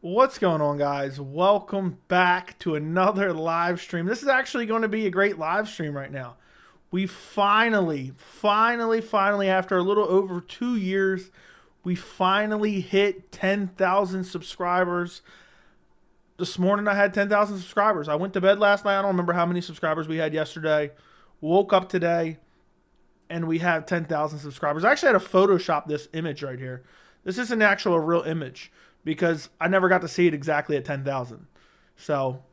What's going on, guys? Welcome back to another live stream. This is actually going to be a great live stream right now. We finally, after a little over 2 years, we finally hit 10,000 subscribers. This morning I had 10,000 subscribers. I went to bed last night. I don't remember how many subscribers we had yesterday. Woke up today and we have 10,000 subscribers. I actually had to Photoshop this image right here. This isn't actually a real image because I never got to see it exactly at 10,000. So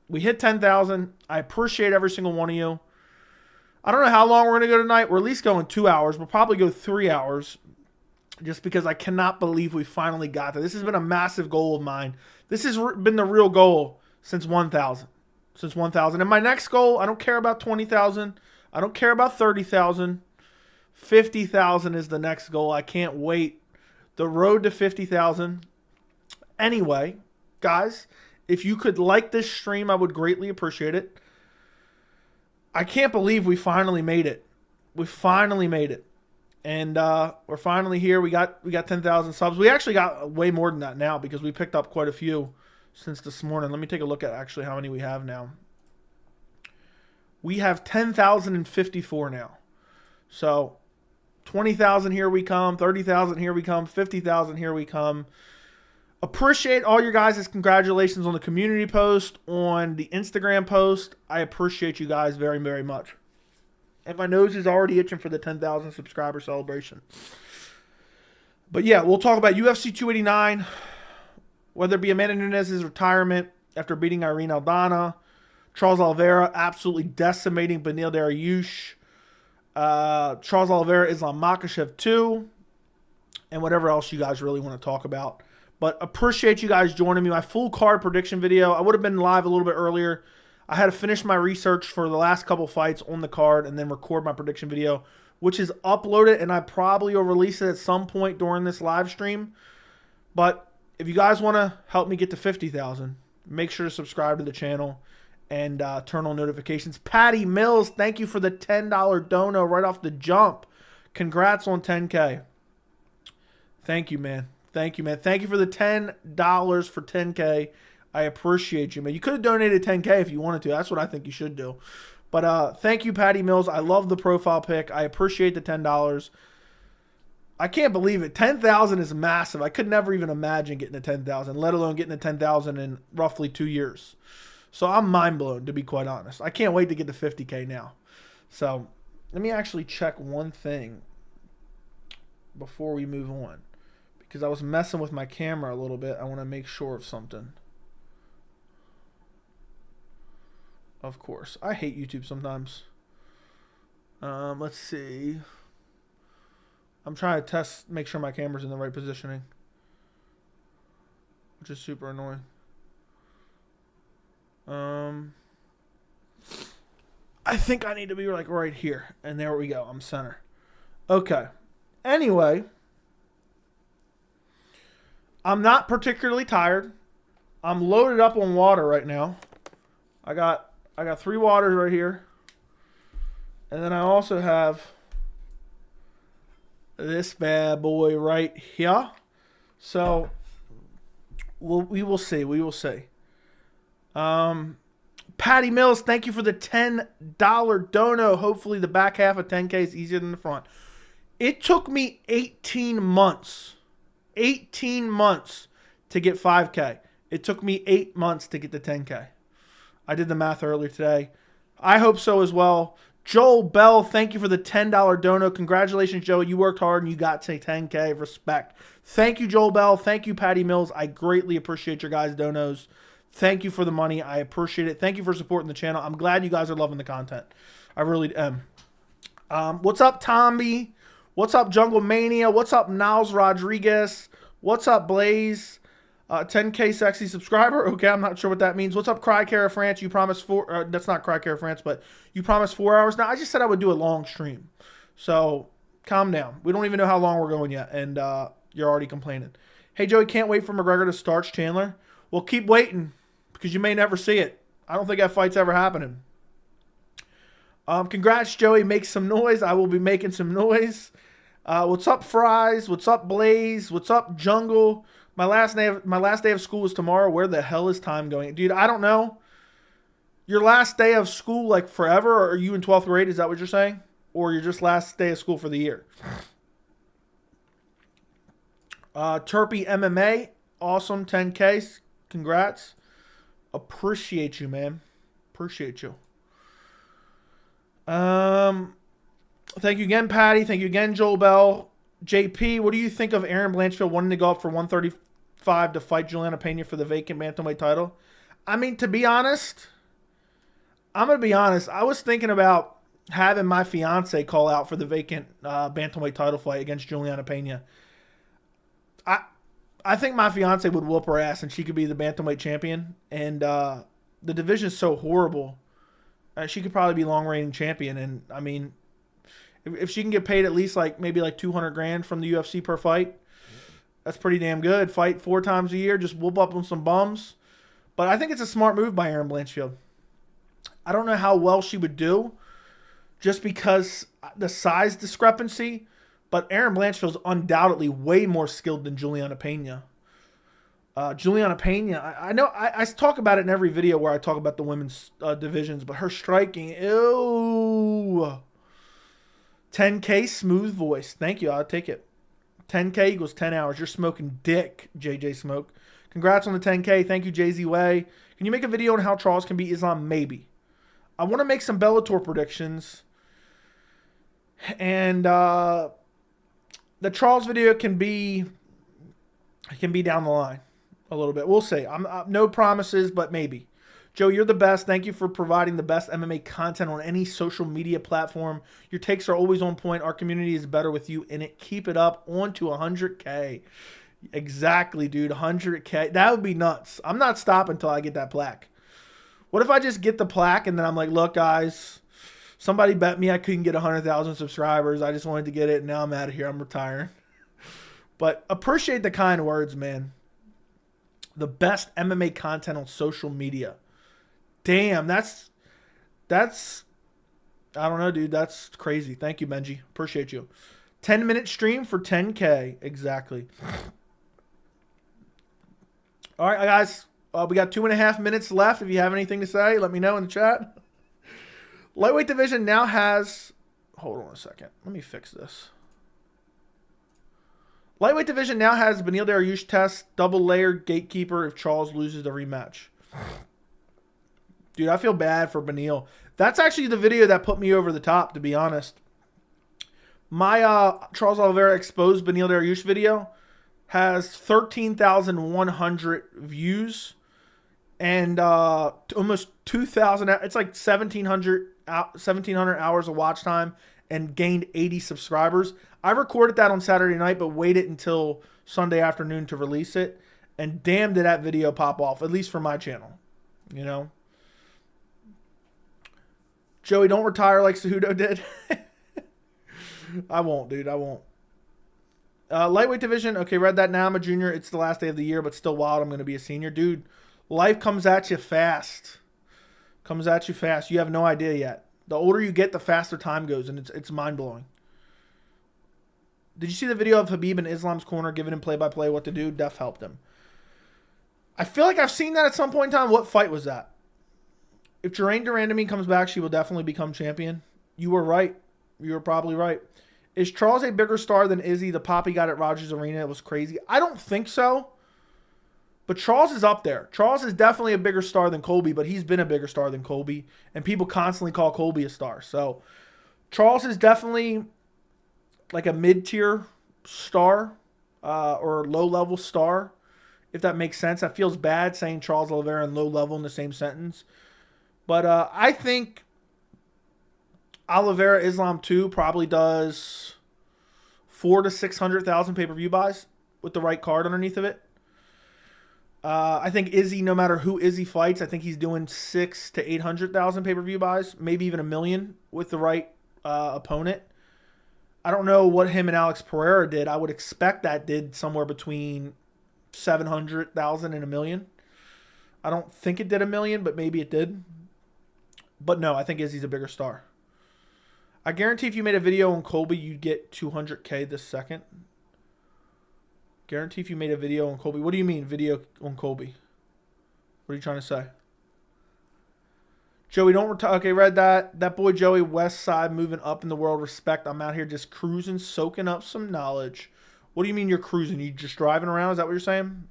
we hit 10,000. I appreciate every single one of you. I don't know how long we're going to go tonight. We're at least going 2 hours. We'll probably go 3 hours just because I cannot believe we finally got there. This has been a massive goal of mine. This has been the real goal since 1,000. And my next goal, I don't care about 20,000. I don't care about 30,000. 50,000 is the next goal. I can't wait. The road to 50,000. Anyway, guys, if you could like this stream, I would greatly appreciate it. I can't believe we finally made it. We finally made it. And we're finally here. We got 10,000 subs. We actually got way more than that now because we picked up quite a few since this morning. Let me take a look at actually how many we have now. We have 10,054 now. So 20,000 here we come, 30,000 here we come, 50,000 here we come. Appreciate all your guys' congratulations on the community post, on the Instagram post. I appreciate you guys very, very much. And my nose is already itching for the 10,000 subscriber celebration. But yeah, we'll talk about UFC 289, whether it be Amanda Nunes' retirement after beating Irene Aldana, Charles Oliveira absolutely decimating Beneil Dariush, Charles Oliveira, Islam Makhachev 2, and whatever else you guys really want to talk about. But appreciate you guys joining me. My full card prediction video. I would have been live a little bit earlier. I had to finish my research for the last couple fights on the card and then record my prediction video, which is uploaded, and I probably will release it at some point during this live stream. But if you guys want to help me get to 50,000, make sure to subscribe to the channel and turn on notifications. Patty Mills, thank you for the $10 dono right off the jump. Congrats on 10K. Thank you, man. Thank you, man. Thank you for the $10 for 10K. I appreciate you, man. You could have donated 10K if you wanted to. That's what I think you should do. But thank you, Patty Mills. I love the profile pic. I appreciate the $10. I can't believe it. 10,000 is massive. I could never even imagine getting to 10,000, let alone getting to 10,000 in roughly 2 years. So I'm mind blown, to be quite honest. I can't wait to get to 50K now. So let me actually check one thing before we move on, because I was messing with my camera a little bit. I want to make sure of something. Of course. I hate YouTube sometimes. Let's see. I'm trying to make sure my camera's in the right positioning, which is super annoying. I think I need to be like right here. And there we go. I'm center. Okay. Anyway, I'm not particularly tired. I'm loaded up on water right now. I got 3 waters right here. And then I also have this bad boy right here. So we will see. We will see. Patty Mills, thank you for the $10 dono. Hopefully the back half of 10K is easier than the front. It took me 18 months. 18 months to get 5K. It took me 8 months to get to 10K. I did the math earlier today. I hope so as well. Joel Bell, thank you for the $10 dono. Congratulations, Joe. You worked hard and you got to 10K. Respect. Thank you, Joel Bell. Thank you, Patty Mills. I greatly appreciate your guys' donos. Thank you for the money. I appreciate it. Thank you for supporting the channel. I'm glad you guys are loving the content. I really am. What's up, Tommy? What's up, Jungle Mania? What's up, Niles Rodriguez? What's up, Blaze? 10K sexy subscriber. Okay, I'm not sure what that means. What's up, Crycara France? You promised that's not Crycara France, but you promised 4 hours. Now, I just said I would do a long stream. So, calm down. We don't even know how long we're going yet, and you're already complaining. Hey, Joey, can't wait for McGregor to starch Chandler. Well, keep waiting, because you may never see it. I don't think that fight's ever happening. Congrats, Joey. Make some noise. I will be making some noise. What's up, Fries? What's up, Blaze? What's up, Jungle? My last day of school is tomorrow. Where the hell is time going? Dude, I don't know. Your last day of school, like forever, or are you in 12th grade? Is that what you're saying? Or your just last day of school for the year? Turpy MMA. Awesome. 10K. Congrats. Appreciate you, man. Appreciate you. Thank you again, Patty. Thank you again, Joel Bell. JP, what do you think of Aaron Blanchfield wanting to go up for 135 to fight Julianna Pena for the vacant bantamweight title? I mean, to be honest, I'm going to be honest. I was thinking about having my fiance call out for the vacant bantamweight title fight against Julianna Pena. I think my fiance would whoop her ass and she could be the bantamweight champion. And the division is so horrible. She could probably be long reigning champion. And I mean, if she can get paid at least maybe 200 grand from the UFC per fight, that's pretty damn good. Fight 4 times a year, just whoop up on some bums. But I think it's a smart move by Aaron Blanchfield. I don't know how well she would do just because the size discrepancy, but Aaron Blanchfield's undoubtedly way more skilled than Julianna Pena. Julianna Pena, I know I talk about it in every video where I talk about the women's divisions, but her striking, ew. 10K, smooth voice. Thank you. I'll take it. 10K equals 10 hours. You're smoking dick, JJ Smoke. Congrats on the 10K. Thank you, Jay-Z Way. Can you make a video on how Charles can beat Islam? Maybe. I want to make some Bellator predictions. And the Charles video can be down the line a little bit. We'll see. I'm no promises, but maybe. Joe, you're the best. Thank you for providing the best MMA content on any social media platform. Your takes are always on point. Our community is better with you in it. Keep it up. On to 100K. Exactly, dude. 100K. That would be nuts. I'm not stopping until I get that plaque. What if I just get the plaque and then I'm like, look, guys, somebody bet me I couldn't get 100,000 subscribers. I just wanted to get it, and now I'm out of here. I'm retiring. But appreciate the kind words, man. The best MMA content on social media. Damn, that's I don't know, dude. That's crazy. Thank you, Benji. Appreciate you. 10-minute stream for 10K. Exactly. All right, guys. We got 2.5 minutes left. If you have anything to say, let me know in the chat. Lightweight division now has... Hold on a second. Let me fix this. Lightweight division now has Beneil Dariush test, double layered gatekeeper if Charles loses the rematch. Dude, I feel bad for Beneil. That's actually the video that put me over the top, to be honest. My Charles Oliveira exposed Beneil Dariush video has 13,100 views and almost 2,000. It's like 1,700 hours of watch time and gained 80 subscribers. I recorded that on Saturday night, but waited until Sunday afternoon to release it. And damn, did that video pop off, at least for my channel. You know? Joey, don't retire like Cejudo did. I won't, dude. I won't. Lightweight division. Okay, read that now. I'm a junior. It's the last day of the year, but still wild. I'm going to be a senior. Dude, life comes at you fast. Comes at you fast. You have no idea yet. The older you get, the faster time goes, and it's mind-blowing. Did you see the video of Habib in Islam's corner giving him play-by-play what to do? Def helped him. I feel like I've seen that at some point in time. What fight was that? If Germaine Durandamy comes back, she will definitely become champion. You were right. You were probably right. Is Charles a bigger star than Izzy? The pop he got at Rogers Arena, it was crazy. I don't think so. But Charles is up there. Charles is definitely a bigger star than Colby, but he's been a bigger star than Colby. And people constantly call Colby a star. So Charles is definitely like a mid-tier star or low-level star, if that makes sense. That feels bad saying Charles Oliveira and low-level in the same sentence. But I think Oliveira Islam 2 probably does 400,000 to 600,000 pay-per-view buys with the right card underneath of it. I think Izzy, no matter who Izzy fights, I think he's doing 600,000 to 800,000 pay-per-view buys, maybe even 1 million with the right opponent. I don't know what him and Alex Pereira did. I would expect that did somewhere between 700,000 and 1 million. I don't think it did 1 million, but maybe it did. But no, I think Izzy's a bigger star. I guarantee if you made a video on Colby, you'd get 200K this second. Guarantee if you made a video on Colby. What do you mean, video on Colby? What are you trying to say? Joey, don't retire. Okay, read that. That boy Joey, West Side, moving up in the world. Respect. I'm out here just cruising, soaking up some knowledge. What do you mean you're cruising? You just driving around? Is that what you're saying?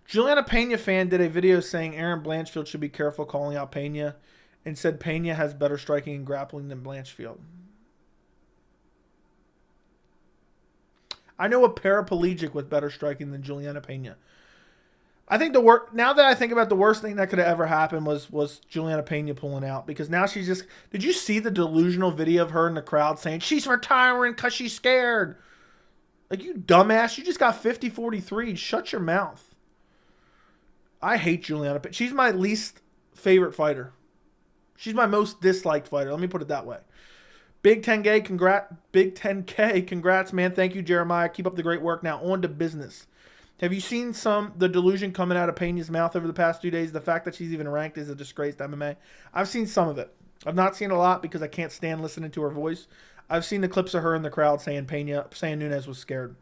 Julianna Pena fan did a video saying Aaron Blanchfield should be careful calling out Pena and said Pena has better striking and grappling than Blanchfield. I know a paraplegic with better striking than Julianna Pena. I think now that I think about it, the worst thing that could have ever happened was Julianna Pena pulling out, because now she's just. Did you see the delusional video of her in the crowd saying she's retiring because she's scared? Like, you dumbass, you just got 50-43. Shut your mouth. I hate Julianna Pena. She's my least favorite fighter. She's my most disliked fighter. Let me put it that way. Big 10K, congrats, man. Thank you, Jeremiah. Keep up the great work. Now on to business. Have you seen the delusion coming out of Pena's mouth over the past 2 days? The fact that she's even ranked as a disgrace to MMA. I've seen some of it. I've not seen a lot because I can't stand listening to her voice. I've seen the clips of her in the crowd saying Nunes was scared.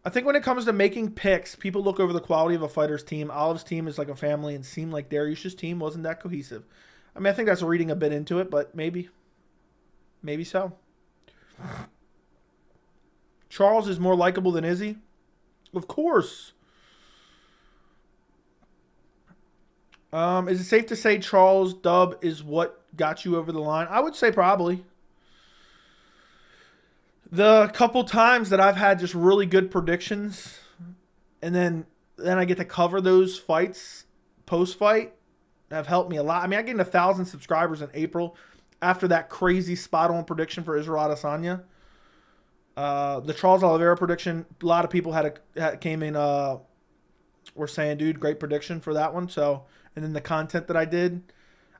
I think when it comes to making picks, people look over the quality of a fighter's team. Olive's team is like a family, and seemed like Dariush's team wasn't that cohesive. I mean, I think that's reading a bit into it, but maybe. Maybe so. Charles is more likable than Izzy? Of course. Is it safe to say Charles' dub is what got you over the line? I would say probably. The couple times that I've had just really good predictions, and then I get to cover those fights post-fight, have helped me a lot. I mean, I gained 1,000 subscribers in April after that crazy spot-on prediction for Israel Adesanya. The Charles Oliveira prediction, a lot of people came in, were saying, dude, great prediction for that one. So, and then the content that I did.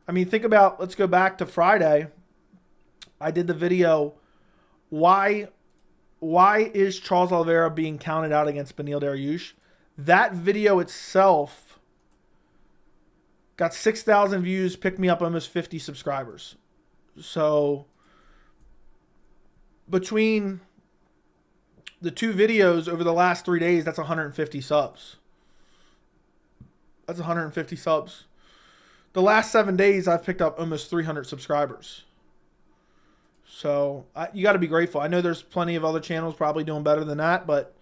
I mean, think about, let's go back to Friday. I did the video, why is Charles Oliveira being counted out against Beneil Dariush? That video itself got 6,000 views, picked me up almost 50 subscribers. So between the two videos over the last 3 days, that's 150 subs. That's 150 subs. The last 7 days, I've picked up almost 300 subscribers. So you got to be grateful. I know there's plenty of other channels probably doing better than that, but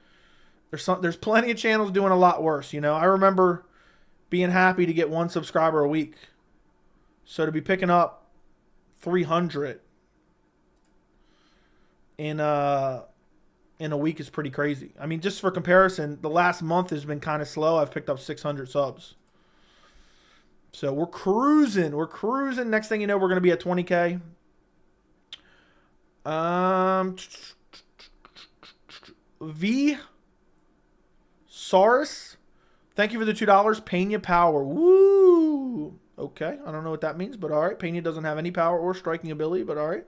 there's plenty of channels doing a lot worse. You know, I remember being happy to get 1 subscriber a week. So to be picking up 300 in a week is pretty crazy. I mean, just for comparison, the last month has been kind of slow. I've picked up 600 subs. So we're cruising. We're cruising. Next thing you know, we're going to be at 20K. V. Saurus. Thank you for the $2. Pena power. Woo. Okay. I don't know what that means, but all right. Pena doesn't have any power or striking ability, but all right.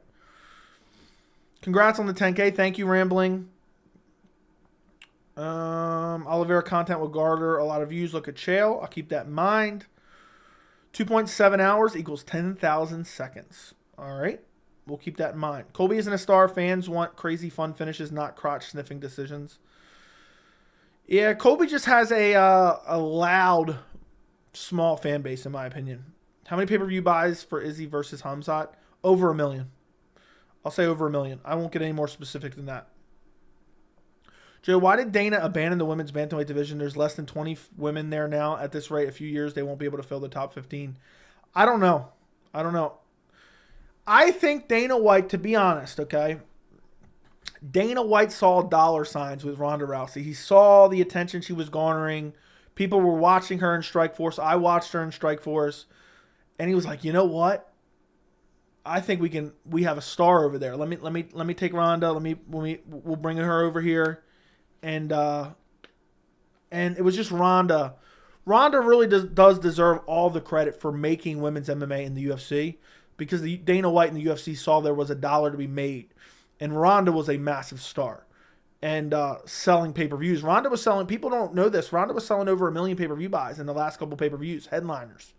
Congrats on the 10K. Thank you, Rambling. Oliveira content will garner a lot of views. Look at Chael. I'll keep that in mind. 2.7 hours equals 10,000 seconds. All right. We'll keep that in mind. Colby isn't a star. Fans want crazy fun finishes, not crotch-sniffing decisions. Yeah, Colby just has a loud, small fan base, in my opinion. How many pay-per-view buys for Izzy versus Hamzat? Over 1 million. I'll say over 1 million. I won't get any more specific than that. Joe, why did Dana abandon the women's bantamweight division? There's less than 20 women there now. At this rate, a few years, they won't be able to fill the top 15. I don't know. I think Dana White, to be honest, okay, Dana White saw dollar signs with Ronda Rousey. He saw the attention she was garnering. People were watching her in Strikeforce. I watched her in Strikeforce. And he was like, you know what? I think we have a star over there. Let me take Ronda. We'll bring her over here. And it was just Ronda. Ronda really does deserve all the credit for making women's MMA in the UFC, because the Dana White and the UFC saw there was a dollar to be made, and Ronda was a massive star, and selling pay-per-views. Ronda was selling. People don't know this. Ronda was selling over 1 million pay-per-view buys in the last couple pay-per-views, headliners.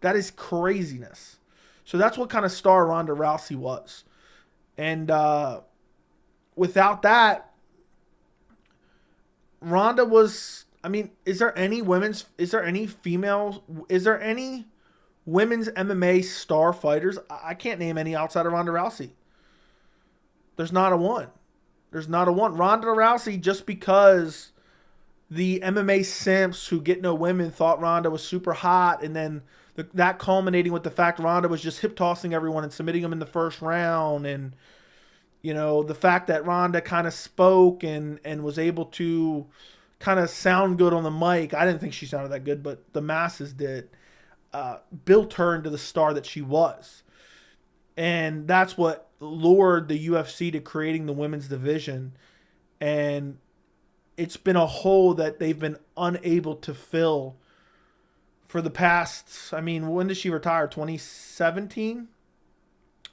That is craziness. So that's what kind of star Ronda Rousey was, and without that, Ronda was, I mean, is there any women's MMA star fighters? I can't name any outside of Ronda Rousey. There's not a one. Ronda Rousey, just because the MMA simps who get no women thought Ronda was super hot, and then that culminating with the fact Ronda was just hip tossing everyone and submitting them in the first round, and the fact that Ronda kind of spoke and was able to kind of sound good on the mic. I didn't think she sounded that good, but the masses did. Built her into the star that she was. And that's what lured the UFC to creating the women's division. And it's been a hole that they've been unable to fill for the past, I mean, when did she retire? 2017?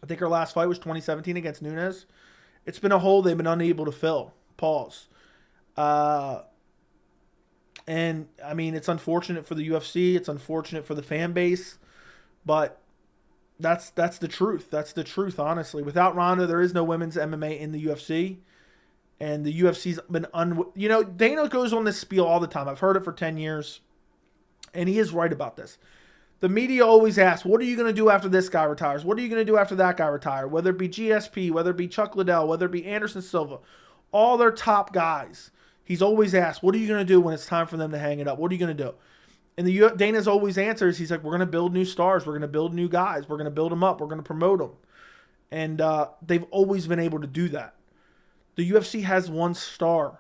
I think her last fight was 2017 against Nunes. It's been a hole they've been unable to fill. Pause. And, I mean, it's unfortunate for the UFC. It's unfortunate for the fan base. But that's the truth. That's the truth, honestly. Without Ronda, there is no women's MMA in the UFC. And the UFC's been Dana goes on this spiel all the time. I've heard it for 10 years. And he is right about this. The media always asks, what are you going to do after this guy retires? What are you going to do after that guy retires? Whether it be GSP, whether it be Chuck Liddell, whether it be Anderson Silva, all their top guys. He's always asked, what are you going to do when it's time for them to hang it up? What are you going to do? And Dana's always answers, he's like, we're going to build new stars. We're going to build new guys. We're going to build them up. We're going to promote them. And they've always been able to do that. The UFC has one star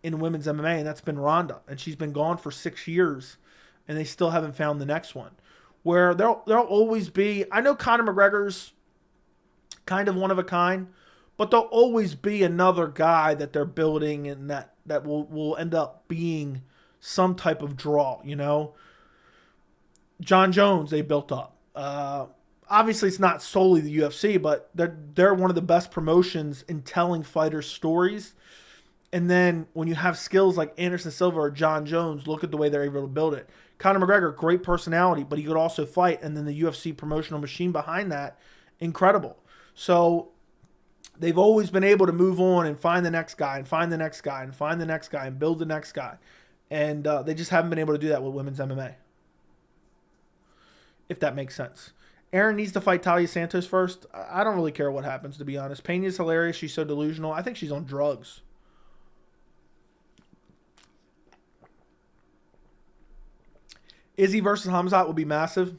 in women's MMA, and that's been Ronda. And she's been gone for 6 years, and they still haven't found the next one. Where there'll always be, I know Conor McGregor's kind of one of a kind, but there'll always be another guy that they're building and that will end up being some type of draw, John Jones, they built up. Obviously, it's not solely the UFC, but they're one of the best promotions in telling fighters' stories. And then when you have skills like Anderson Silva or John Jones, look at the way they're able to build it. Conor McGregor, great personality, but he could also fight. And then the UFC promotional machine behind that, incredible. So they've always been able to move on and find the next guy and find the next guy and find the next guy and build the next guy. And they just haven't been able to do that with women's MMA. If that makes sense. Aaron needs to fight Talia Santos first. I don't really care what happens, to be honest. Pena's hilarious. She's so delusional. I think she's on drugs. Izzy versus Hamzat will be massive.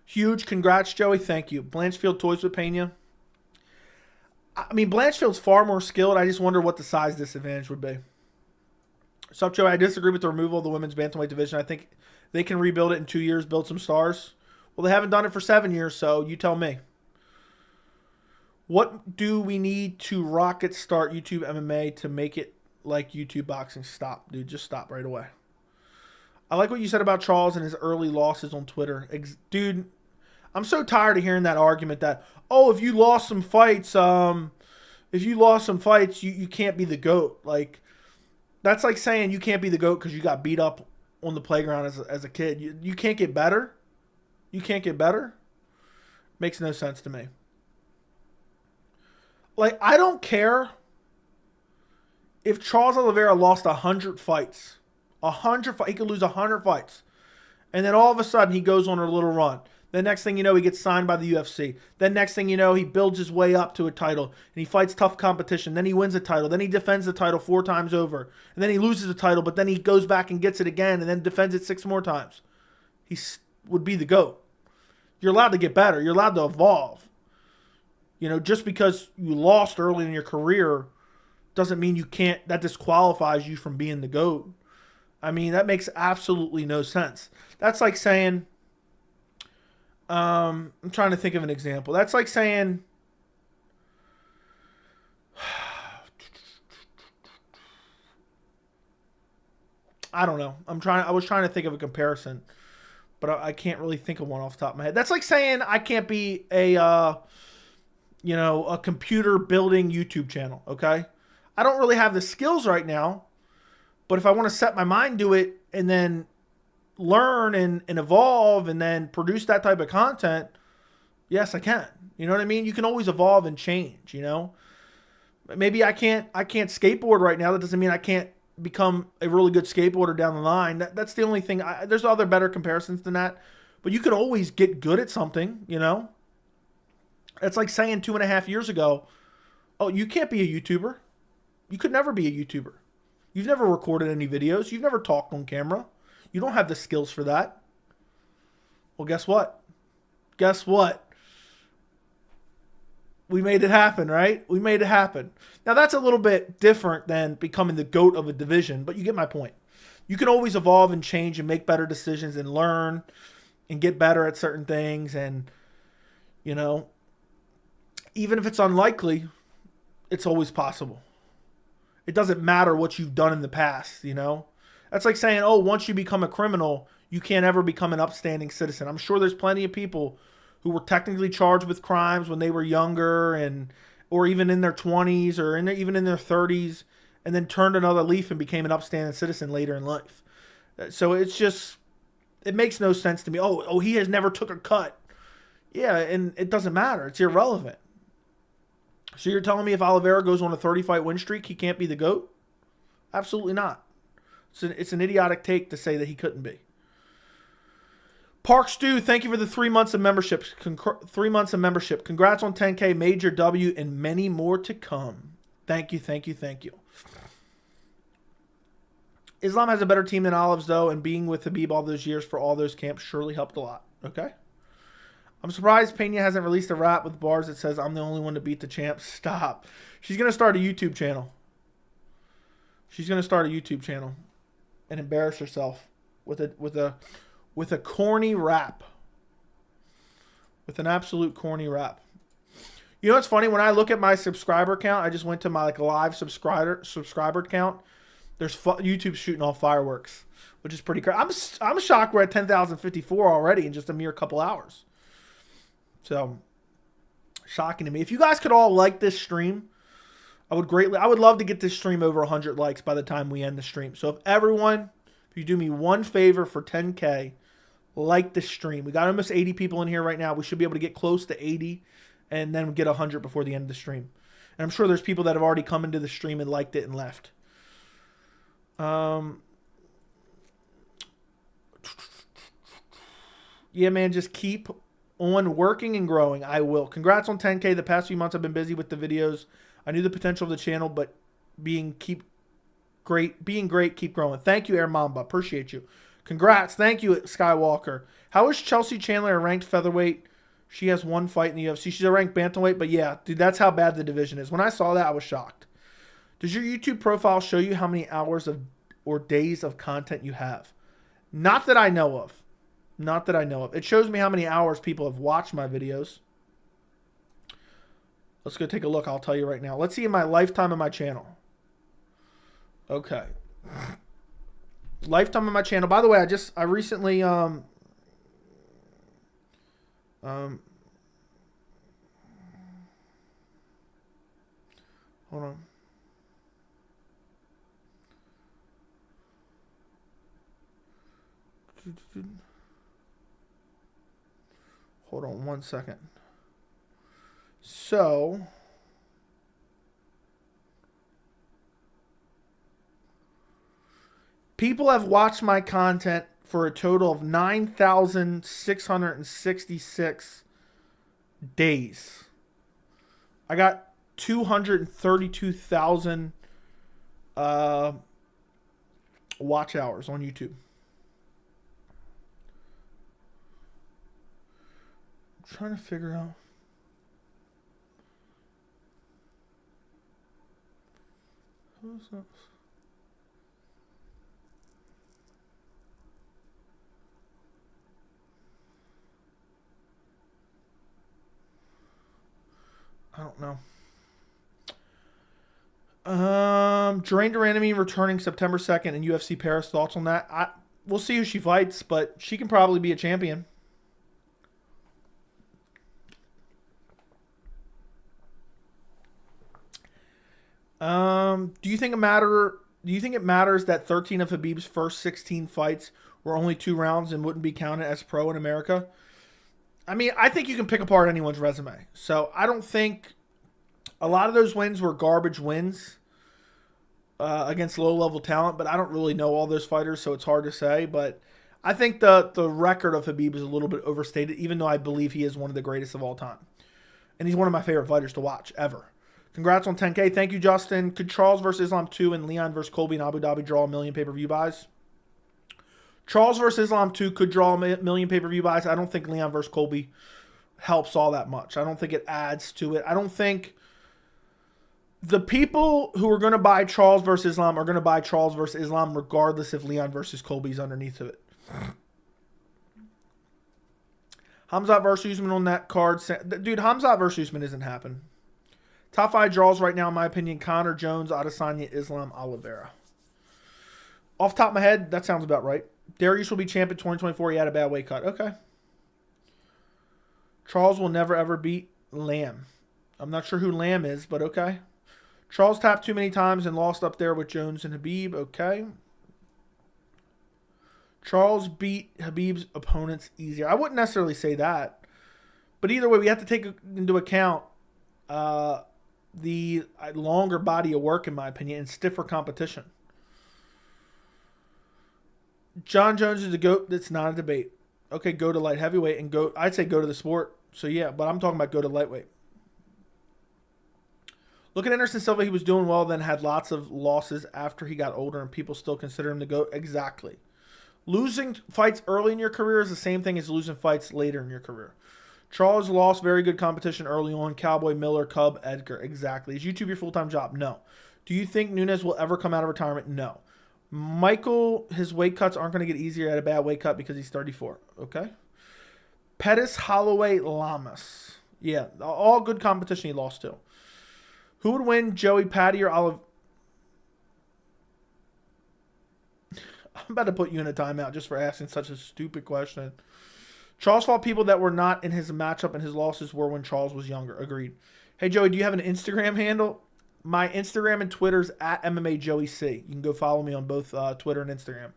Huge. Congrats, Joey. Thank you. Blanchfield toys with Pena. I mean, Blanchfield's far more skilled. I just wonder what the size disadvantage would be. So, Joey, I disagree with the removal of the women's bantamweight division. I think they can rebuild it in 2 years, build some stars. Well, they haven't done it for 7 years, so you tell me. What do we need to rocket start YouTube MMA to make it like YouTube boxing? Stop, dude. Just stop right away. I like what you said about Charles and his early losses on Twitter. Dude, I'm so tired of hearing that argument that, if you lost some fights, you can't be the GOAT. Like, that's like saying you can't be the GOAT because you got beat up on the playground as a kid. You can't get better? You can't get better? Makes no sense to me. Like, I don't care if Charles Oliveira lost 100 fights. 100 fights. He could lose 100 fights. And then all of a sudden, he goes on a little run. The next thing you know, he gets signed by the UFC. Then next thing you know, he builds his way up to a title. And he fights tough competition. Then he wins a title. Then he defends the title 4 times over. And then he loses the title, but then he goes back and gets it again and then defends it 6 more times. He would be the GOAT. You're allowed to get better. You're allowed to evolve. Just because you lost early in your career doesn't mean you can't, that disqualifies you from being the GOAT. I mean, that makes absolutely no sense. That's like saying, I'm trying to think of an example. That's like saying, I don't know. I was trying to think of a comparison, but I can't really think of one off the top of my head. That's like saying I can't be a computer building YouTube channel, okay? I don't really have the skills right now, but if I want to set my mind to it and then learn and evolve and then produce that type of content, yes, I can. You know what I mean? You can always evolve and change, Maybe I can't skateboard right now. That doesn't mean I can't become a really good skateboarder down the line. That's the only thing. There's other better comparisons than that. But you could always get good at something, you know? It's like saying 2.5 years ago, oh, you can't be a YouTuber. You could never be a YouTuber. You've never recorded any videos. You've never talked on camera. You don't have the skills for that. Well, guess what? Guess what? We made it happen, right? We made it happen. Now, that's a little bit different than becoming the GOAT of a division, but you get my point. You can always evolve and change and make better decisions and learn and get better at certain things. And, you know, even if it's unlikely, it's always possible. It doesn't matter what you've done in the past, you know? That's like saying, oh, once you become a criminal, you can't ever become an upstanding citizen. I'm sure there's plenty of people who were technically charged with crimes when they were younger or even in their 20s or even in their 30s and then turned another leaf and became an upstanding citizen later in life. So it's just, it makes no sense to me. Oh, he has never took a cut. Yeah, and it doesn't matter. It's irrelevant. So you're telling me if Oliveira goes on a 30-fight win streak, he can't be the GOAT? Absolutely not. It's an idiotic take to say that he couldn't be. Park Stew, thank you for the 3 months of membership. 3 months of membership. Congrats on 10K, major W, and many more to come. Thank you, thank you, thank you. Islam has a better team than Olives, though, and being with Habib all those years for all those camps surely helped a lot. Okay. I'm surprised Pena hasn't released a rap with bars that says, I'm the only one to beat the champ. Stop. She's going to start a YouTube channel. She's going to start a YouTube channel and embarrass herself with a corny rap. With an absolute corny rap. You know what's funny? When I look at my subscriber count, I just went to my live subscriber count. There's YouTube shooting off fireworks, which is pretty crazy. I'm shocked we're at 10,054 already in just a mere couple hours. So, shocking to me. If you guys could all like this stream, I would love to get this stream over 100 likes by the time we end the stream. So if you do me one favor for 10K, like this stream. We got almost 80 people in here right now. We should be able to get close to 80 and then get 100 before the end of the stream. And I'm sure there's people that have already come into the stream and liked it and left. Yeah, man, just keep on working and growing. I will. Congrats on 10K. The past few months I've been busy with the videos. I knew the potential of the channel, but being great, keep growing. Thank you, Air Mamba. Appreciate you. Congrats. Thank you, Skywalker. How is Chelsea Chandler a ranked featherweight? She has one fight in the UFC. She's a ranked bantamweight, but yeah, dude, that's how bad the division is. When I saw that, I was shocked. Does your YouTube profile show you how many hours or days of content you have? Not that I know of. Not that I know of. It shows me how many hours people have watched my videos. Let's go take a look. I'll tell you right now. Let's see in my lifetime of my channel. Okay. Lifetime of my channel. By the way, I recently hold on. Hold on 1 second. So, people have watched my content for a total of 9,666 days. I got 232,000 watch hours on YouTube. I'm trying to figure out. Who's that? I don't know. Drained her enemy returning September 2nd in UFC Paris. Thoughts on that? We'll see who she fights, but she can probably be a champion. Do you think it matters that 13 of Khabib's first 16 fights were only 2 rounds and wouldn't be counted as pro in America? I mean, I think you can pick apart anyone's resume. So I don't think A lot of those wins were garbage wins against low-level talent, but I don't really know all those fighters, so it's hard to say. But I think the record of Khabib is a little bit overstated, even though I believe he is one of the greatest of all time. And he's one of my favorite fighters to watch, ever. Congrats on 10K. Thank you, Justin. Could Charles versus Islam 2 and Leon versus Colby in Abu Dhabi draw 1 million pay-per-view buys? Charles versus Islam 2 could draw 1 million pay-per-view buys. I don't think Leon versus Colby helps all that much. I don't think it adds to it. I don't think the people who are going to buy Charles versus Islam are going to buy Charles versus Islam regardless if Leon versus Colby's underneath of it. Hamzat versus Usman on that card. Dude, Hamzat versus Usman isn't happening. Top 5 draws right now, in my opinion. Conor, Jones, Adesanya, Islam, Oliveira. Off the top of my head, that sounds about right. Darius will be champ in 2024. He had a bad weight cut. Okay. Charles will never, ever beat Lamb. I'm not sure who Lamb is, but okay. Charles tapped too many times and lost up there with Jones and Khabib. Okay. Charles beat Khabib's opponents easier. I wouldn't necessarily say that. But either way, we have to take into account the longer body of work, in my opinion, and stiffer competition. John Jones is the GOAT. That's not a debate. Okay, go to light heavyweight and go. I'd say go to the sport. So, yeah, but I'm talking about go to lightweight. Look at Anderson Silva. He was doing well, then had lots of losses after he got older, and people still consider him the GOAT. Exactly. Losing fights early in your career is the same thing as losing fights later in your career. Charles lost very good competition early on. Cowboy, Miller, Cub, Edgar. Exactly. Is YouTube your full-time job? No. Do you think Nunes will ever come out of retirement? No. Michael, his weight cuts aren't going to get easier at a bad weight cut because he's 34. Okay. Pettis, Holloway, Lamas. Yeah, all good competition he lost to. Who would win, Joey, Patty, or Olive? I'm about to put you in a timeout just for asking such a stupid question. Charles fought people that were not in his matchup, and his losses were when Charles was younger. Agreed. Hey, Joey, do you have an Instagram handle? My Instagram and Twitter's at MMAJoeyC. You can go follow me on both Twitter and Instagram.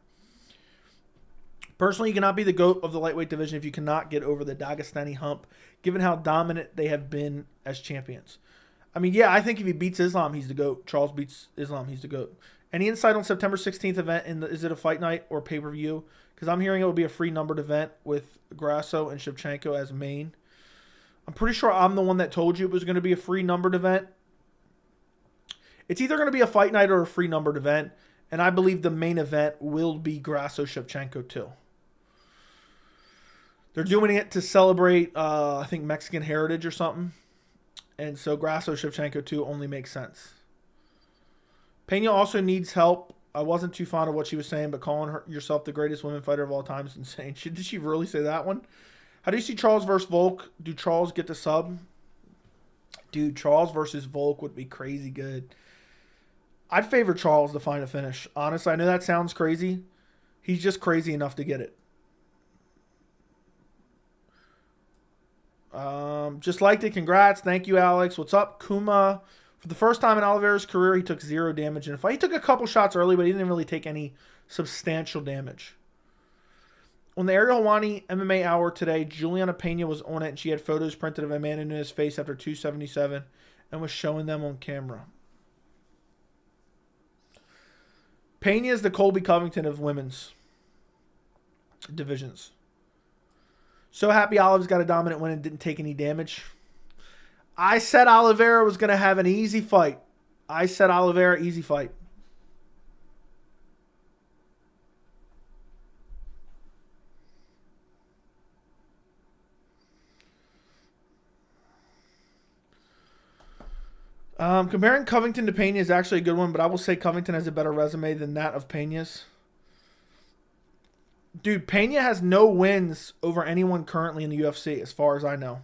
Personally, you cannot be the GOAT of the lightweight division if you cannot get over the Dagestani hump, given how dominant they have been as champions. I mean, yeah, I think if he beats Islam, he's the GOAT. Charles beats Islam, he's the GOAT. Any insight on September 16th event? Is it a fight night or pay-per-view? Because I'm hearing it will be a free numbered event with Grasso and Shevchenko as main. I'm pretty sure I'm the one that told you it was going to be a free numbered event. It's either going to be a fight night or a free numbered event. And I believe the main event will be Grasso Shevchenko too. They're doing it to celebrate, I think, Mexican heritage or something. And so Grasso Shevchenko 2 only makes sense. Pena also needs help. I wasn't too fond of what she was saying, but calling yourself the greatest women fighter of all time is insane. Did she really say that one? How do you see Charles versus Volk? Do Charles get the sub? Dude, Charles versus Volk would be crazy good. I'd favor Charles to find a finish. Honestly, I know that sounds crazy. He's just crazy enough to get it. Just liked it. Congrats. Thank you, Alex. What's up, Kuma? For the first time in Oliveira's career, he took 0 damage in a fight. He took a couple shots early, but he didn't really take any substantial damage. On the Ariel Helwani MMA Hour today, Julianna Pena was on it, and she had photos printed of Amanda Nunes' face after 277 and was showing them on camera. Pena is the Colby Covington of women's divisions. So happy Olive's got a dominant win and didn't take any damage. I said Oliveira was going to have an easy fight. I said Oliveira, easy fight. Comparing Covington to Pena is actually a good one, but I will say Covington has a better resume than that of Pena's. Dude, Pena has no wins over anyone currently in the UFC, as far as I know.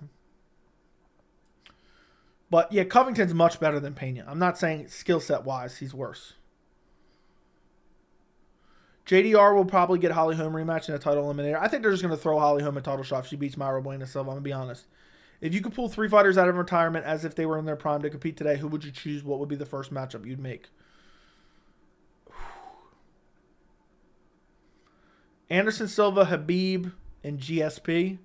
But, yeah, Covington's much better than Pena. I'm not saying skill set-wise he's worse. JDR will probably get Holly Holm rematch in a title eliminator. I think they're just going to throw Holly Holm a title shot if she beats Mayra Bueno Silva. I'm going to be honest. If you could pull 3 fighters out of retirement as if they were in their prime to compete today, who would you choose? What would be the first matchup you'd make? Anderson Silva, Khabib, and GSP.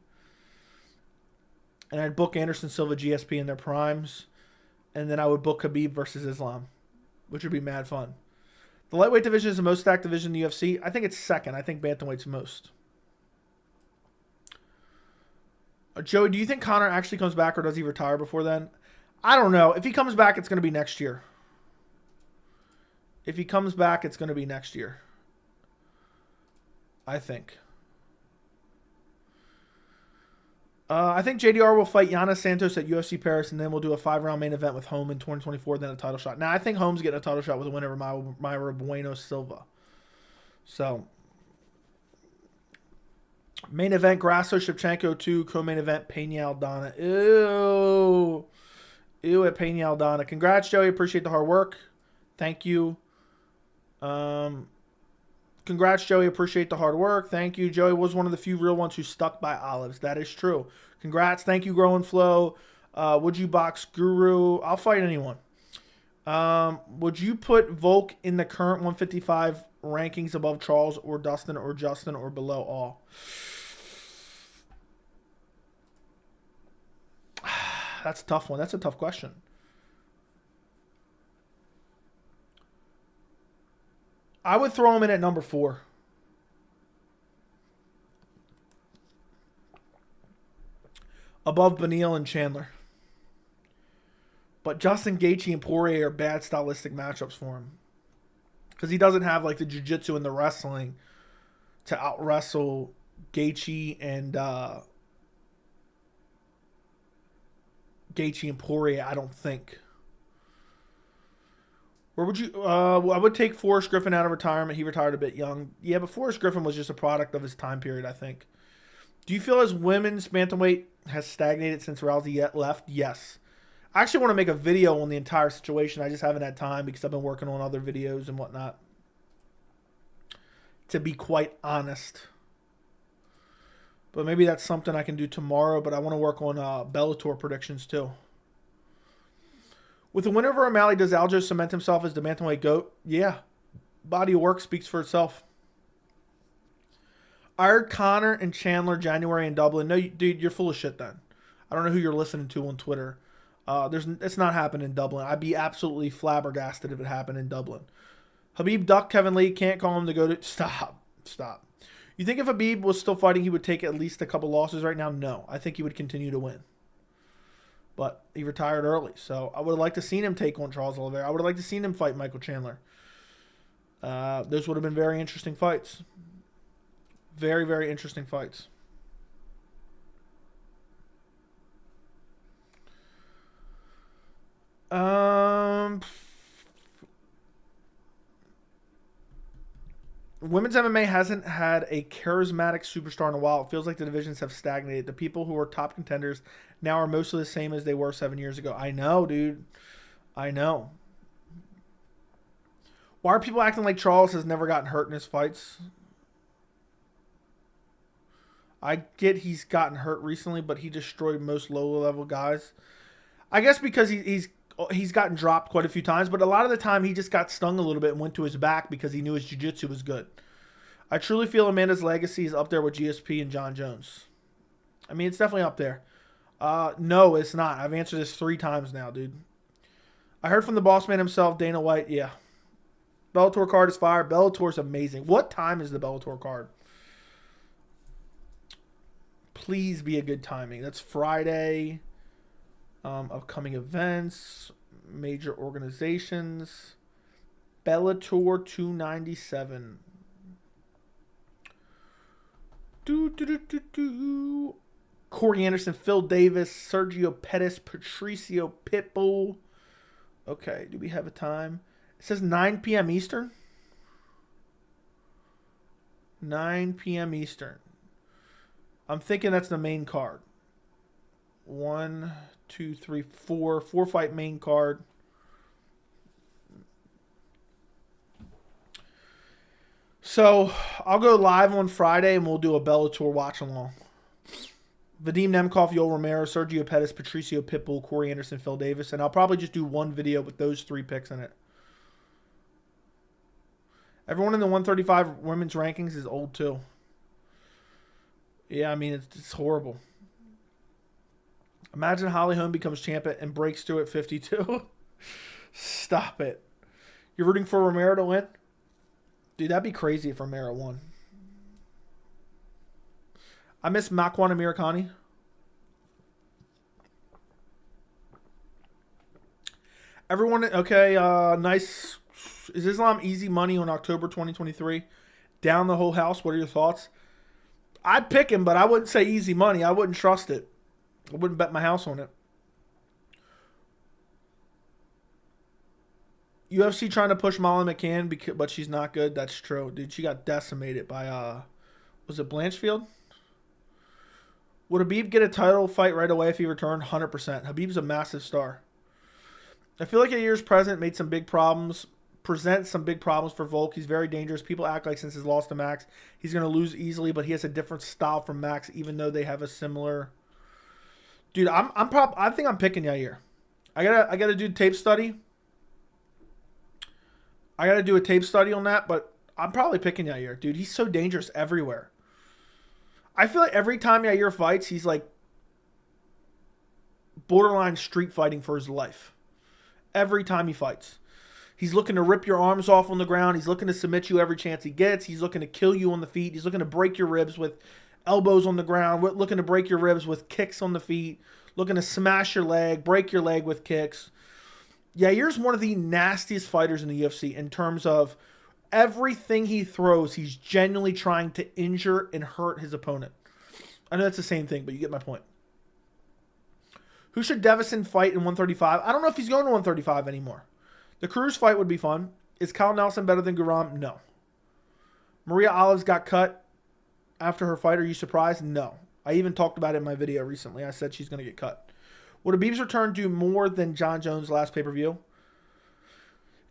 And I'd book Anderson Silva, GSP in their primes. And then I would book Khabib versus Islam, which would be mad fun. The lightweight division is the most stacked division in the UFC. I think it's second. I think bantamweight's most. Joey, do you think Conor actually comes back or does he retire before then? I don't know. If he comes back, it's going to be next year. If he comes back, it's going to be next year. I think. I think JDR will fight Yana Santos at UFC Paris, and then we'll do a 5-round main event with Holm in 2024, then a title shot. Now, I think Holm's getting a title shot with a win over Mayra Bueno Silva. So, main event, Grasso, Shevchenko 2. Co-main event, Pena Aldana. Ew. Ew at Pena Aldana. Congrats, Joey. Appreciate the hard work. Thank you. Congrats, Joey. Appreciate the hard work. Thank you. Joey was one of the few real ones who stuck by Olives. That is true. Congrats. Thank you, Grow and Flow. Would you box Guru? I'll fight anyone. Would you put Volk in the current 155 rankings above Charles or Dustin or Justin or below all? That's a tough one. That's a tough question. I would throw him in at number 4. Above Beneil and Chandler. But Justin Gaethje and Poirier are bad stylistic matchups for him. Because he doesn't have like the jiu-jitsu and the wrestling to out-wrestle Gaethje and Poirier, I don't think. Where would you... well, I would take Forrest Griffin out of retirement. He retired a bit young. Yeah, but Forrest Griffin was just a product of his time period, I think. Do you feel as women's bantamweight has stagnated since Rousey left? Yes. I actually want to make a video on the entire situation. I just haven't had time because I've been working on other videos and whatnot. To be quite honest. But maybe that's something I can do tomorrow. But I want to work on Bellator predictions too. With the winner over O'Malley, does Aljo cement himself as the bantamweight GOAT? Yeah. Body of work speaks for itself. I heard Conor and Chandler January in Dublin. No, dude, you're full of shit then. I don't know who you're listening to on Twitter. It's not happening in Dublin. I'd be absolutely flabbergasted if it happened in Dublin. Habib ducked Kevin Lee. Can't call him to go to... Stop. You think if Habib was still fighting, he would take at least a couple losses right now? No. I think he would continue to win. But he retired early. So I would have liked to seen him take on Charles Oliveira. I would have liked to seen him fight Michael Chandler. Those would have been very interesting fights. Very, very interesting fights. Women's MMA hasn't had a charismatic superstar in a while. It feels like the divisions have stagnated. The people who are top contenders now are mostly the same as they were 7 years ago. I know, dude. I know. Why are people acting like Charles has never gotten hurt in his fights? I get he's gotten hurt recently, but he destroyed most low-level guys. I guess because he's gotten dropped quite a few times, but a lot of the time he just got stung a little bit and went to his back because he knew his jiu-jitsu was good. I truly feel Amanda's legacy is up there with GSP and John Jones. I mean, it's definitely up there. No, it's not. I've answered this 3 times now, dude. I heard from the boss man himself, Dana White. Yeah. Bellator card is fire. Bellator's amazing. What time is the Bellator card? Please be a good timing. That's Friday. Upcoming events. Major organizations. Bellator 297. Corey Anderson, Phil Davis, Sergio Pettis, Patricio Pitbull. Okay, do we have a time? It says 9 p.m. Eastern. 9 p.m. Eastern. I'm thinking that's the main card. 1, 2, 3, 4. 4-fight main card. So, I'll go live on Friday and we'll do a Bellator watch-along. Vadim Nemkov, Yoel Romero, Sergio Pettis, Patricio Pitbull, Corey Anderson, Phil Davis. And I'll probably just do one video with those 3 picks in it. Everyone in the 135 women's rankings is old too. Yeah, I mean, it's horrible. Imagine Holly Holm becomes champion and breaks through at 52. Stop it. You're rooting for Romero to win? Dude, that'd be crazy if Romero won. I miss Makwan Amirkhani. Everyone, okay, nice. Is Islam easy money on October 2023? Down the whole house. What are your thoughts? I'd pick him, but I wouldn't say easy money. I wouldn't trust it. I wouldn't bet my house on it. UFC trying to push Molly McCann, but she's not good. That's true. Dude, she got decimated by, was it Blanchfield? Would Habib get a title fight right away if he returned? 100%. Habib's a massive star. I feel like a year's present made some big problems, presents some big problems for Volk. He's very dangerous. People act like since his loss to Max, he's going to lose easily, but he has a different style from Max, even though they have a similar. Dude, I think I'm picking Yair. I gotta do tape study. I gotta do a tape study on that, but I'm probably picking Yair. Dude, he's so dangerous everywhere. I feel like every time Yair fights, he's like borderline street fighting for his life. Every time he fights. He's looking to rip your arms off on the ground. He's looking to submit you every chance he gets. He's looking to kill you on the feet. He's looking to break your ribs with elbows on the ground. Looking to break your ribs with kicks on the feet. Looking to smash your leg, break your leg with kicks. Yair's one of the nastiest fighters in the UFC in terms of everything he throws, he's genuinely trying to injure and hurt his opponent. I know that's the same thing, but you get my point. Who should Davison fight in 135? I don't know if he's going to 135 anymore. The Cruz fight would be fun. Is Kyle Nelson better than Guram? No. Maria Olives got cut after her fight. Are you surprised? No. I even talked about it in my video recently. I said she's going to get cut. Would Habib's return do more than John Jones' last pay-per-view?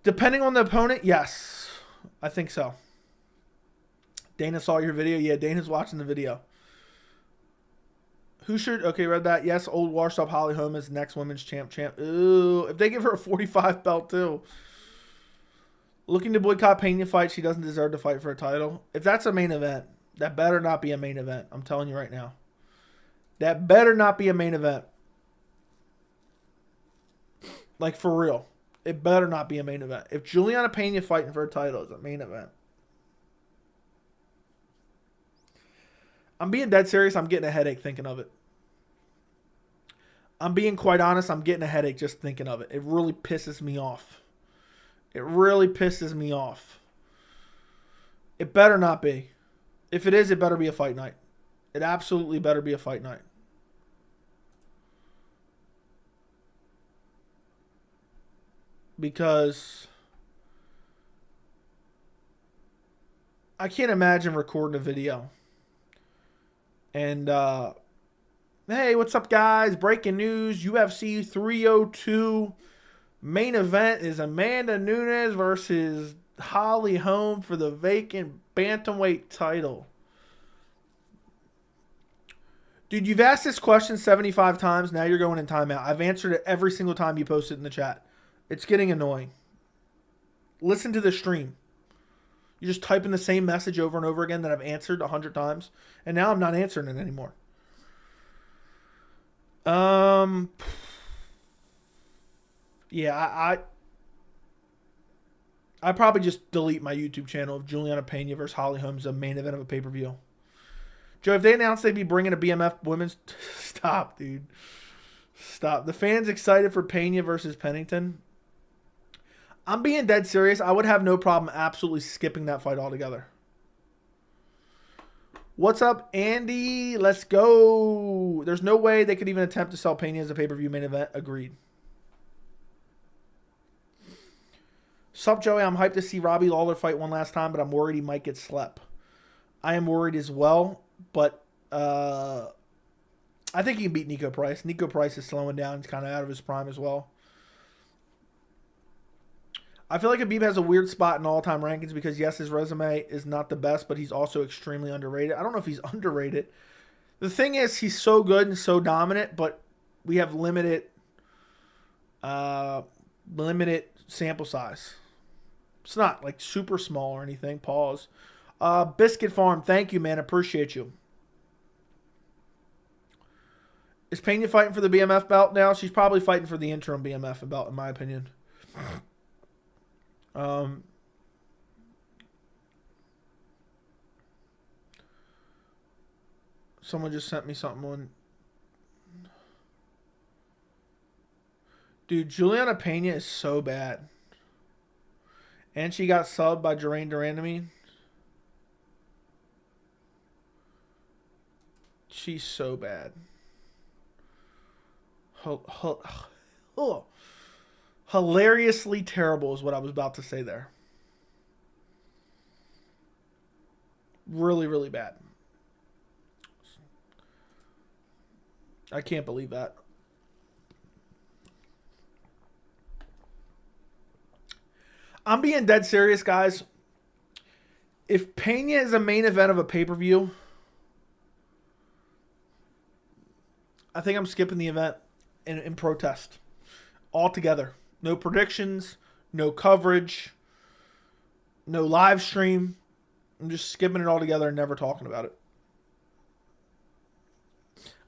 Depending on the opponent, yes. I think so. Dana saw your video? Yeah, Dana's watching the video. Who should... Okay, read that. Yes, old washed up Holly Holm is next women's champ. Ooh, if they give her a 45 belt too. Looking to boycott Pena fight. She doesn't deserve to fight for a title. If that's a main event, that better not be a main event. I'm telling you right now. That better not be a main event. Like, for real. It better not be a main event. If Julianna Pena fighting for a title is a main event. I'm being dead serious. I'm getting a headache thinking of it. I'm being quite honest. I'm getting a headache just thinking of it. It really pisses me off. It really pisses me off. It better not be. If it is, it better be a fight night. It absolutely better be a fight night. Because I can't imagine recording a video. And, hey, what's up, guys? Breaking news. UFC 302 main event is Amanda Nunes versus Holly Holm for the vacant bantamweight title. Dude, you've asked this question 75 times. Now you're going in timeout. I've answered it every single time you post it in the chat. It's getting annoying. Listen to the stream. You're just typing the same message over and over again that I've answered 100 times. And now I'm not answering it anymore. Yeah, I probably just delete my YouTube channel if Julianna Pena versus Holly Holm is a main event of a pay-per-view. Joe, if they announced they'd be bringing a BMF women's... Stop, dude. Stop. The fans excited for Pena versus Pennington. I'm being dead serious. I would have no problem absolutely skipping that fight altogether. What's up, Andy? Let's go. There's no way they could even attempt to sell Pena as a pay-per-view main event. Agreed. Sup, Joey? I'm hyped to see Robbie Lawler fight one last time, but I'm worried he might get slept. I am worried as well, but I think he can beat Nico Price. Nico Price is slowing down. He's kind of out of his prime as well. I feel like Habib has a weird spot in all-time rankings because, yes, his resume is not the best, but he's also extremely underrated. I don't know if he's underrated. The thing is, he's so good and so dominant, but we have limited sample size. It's not, like, super small or anything. Pause. Biscuit Farm, thank you, man. Appreciate you. Is Pena fighting for the BMF belt now? She's probably fighting for the interim BMF belt, in my opinion. Someone just sent me something on. Dude, Julianna Pena is so bad. And she got subbed by Jeraine Durandamy. She's so bad. Hilariously terrible is what I was about to say there. Really, really bad. I can't believe that. I'm being dead serious, guys. If Pena is a main event of a pay-per-view, I think I'm skipping the event in protest altogether. No predictions, no coverage, no live stream. I'm just skipping it all together and never talking about it.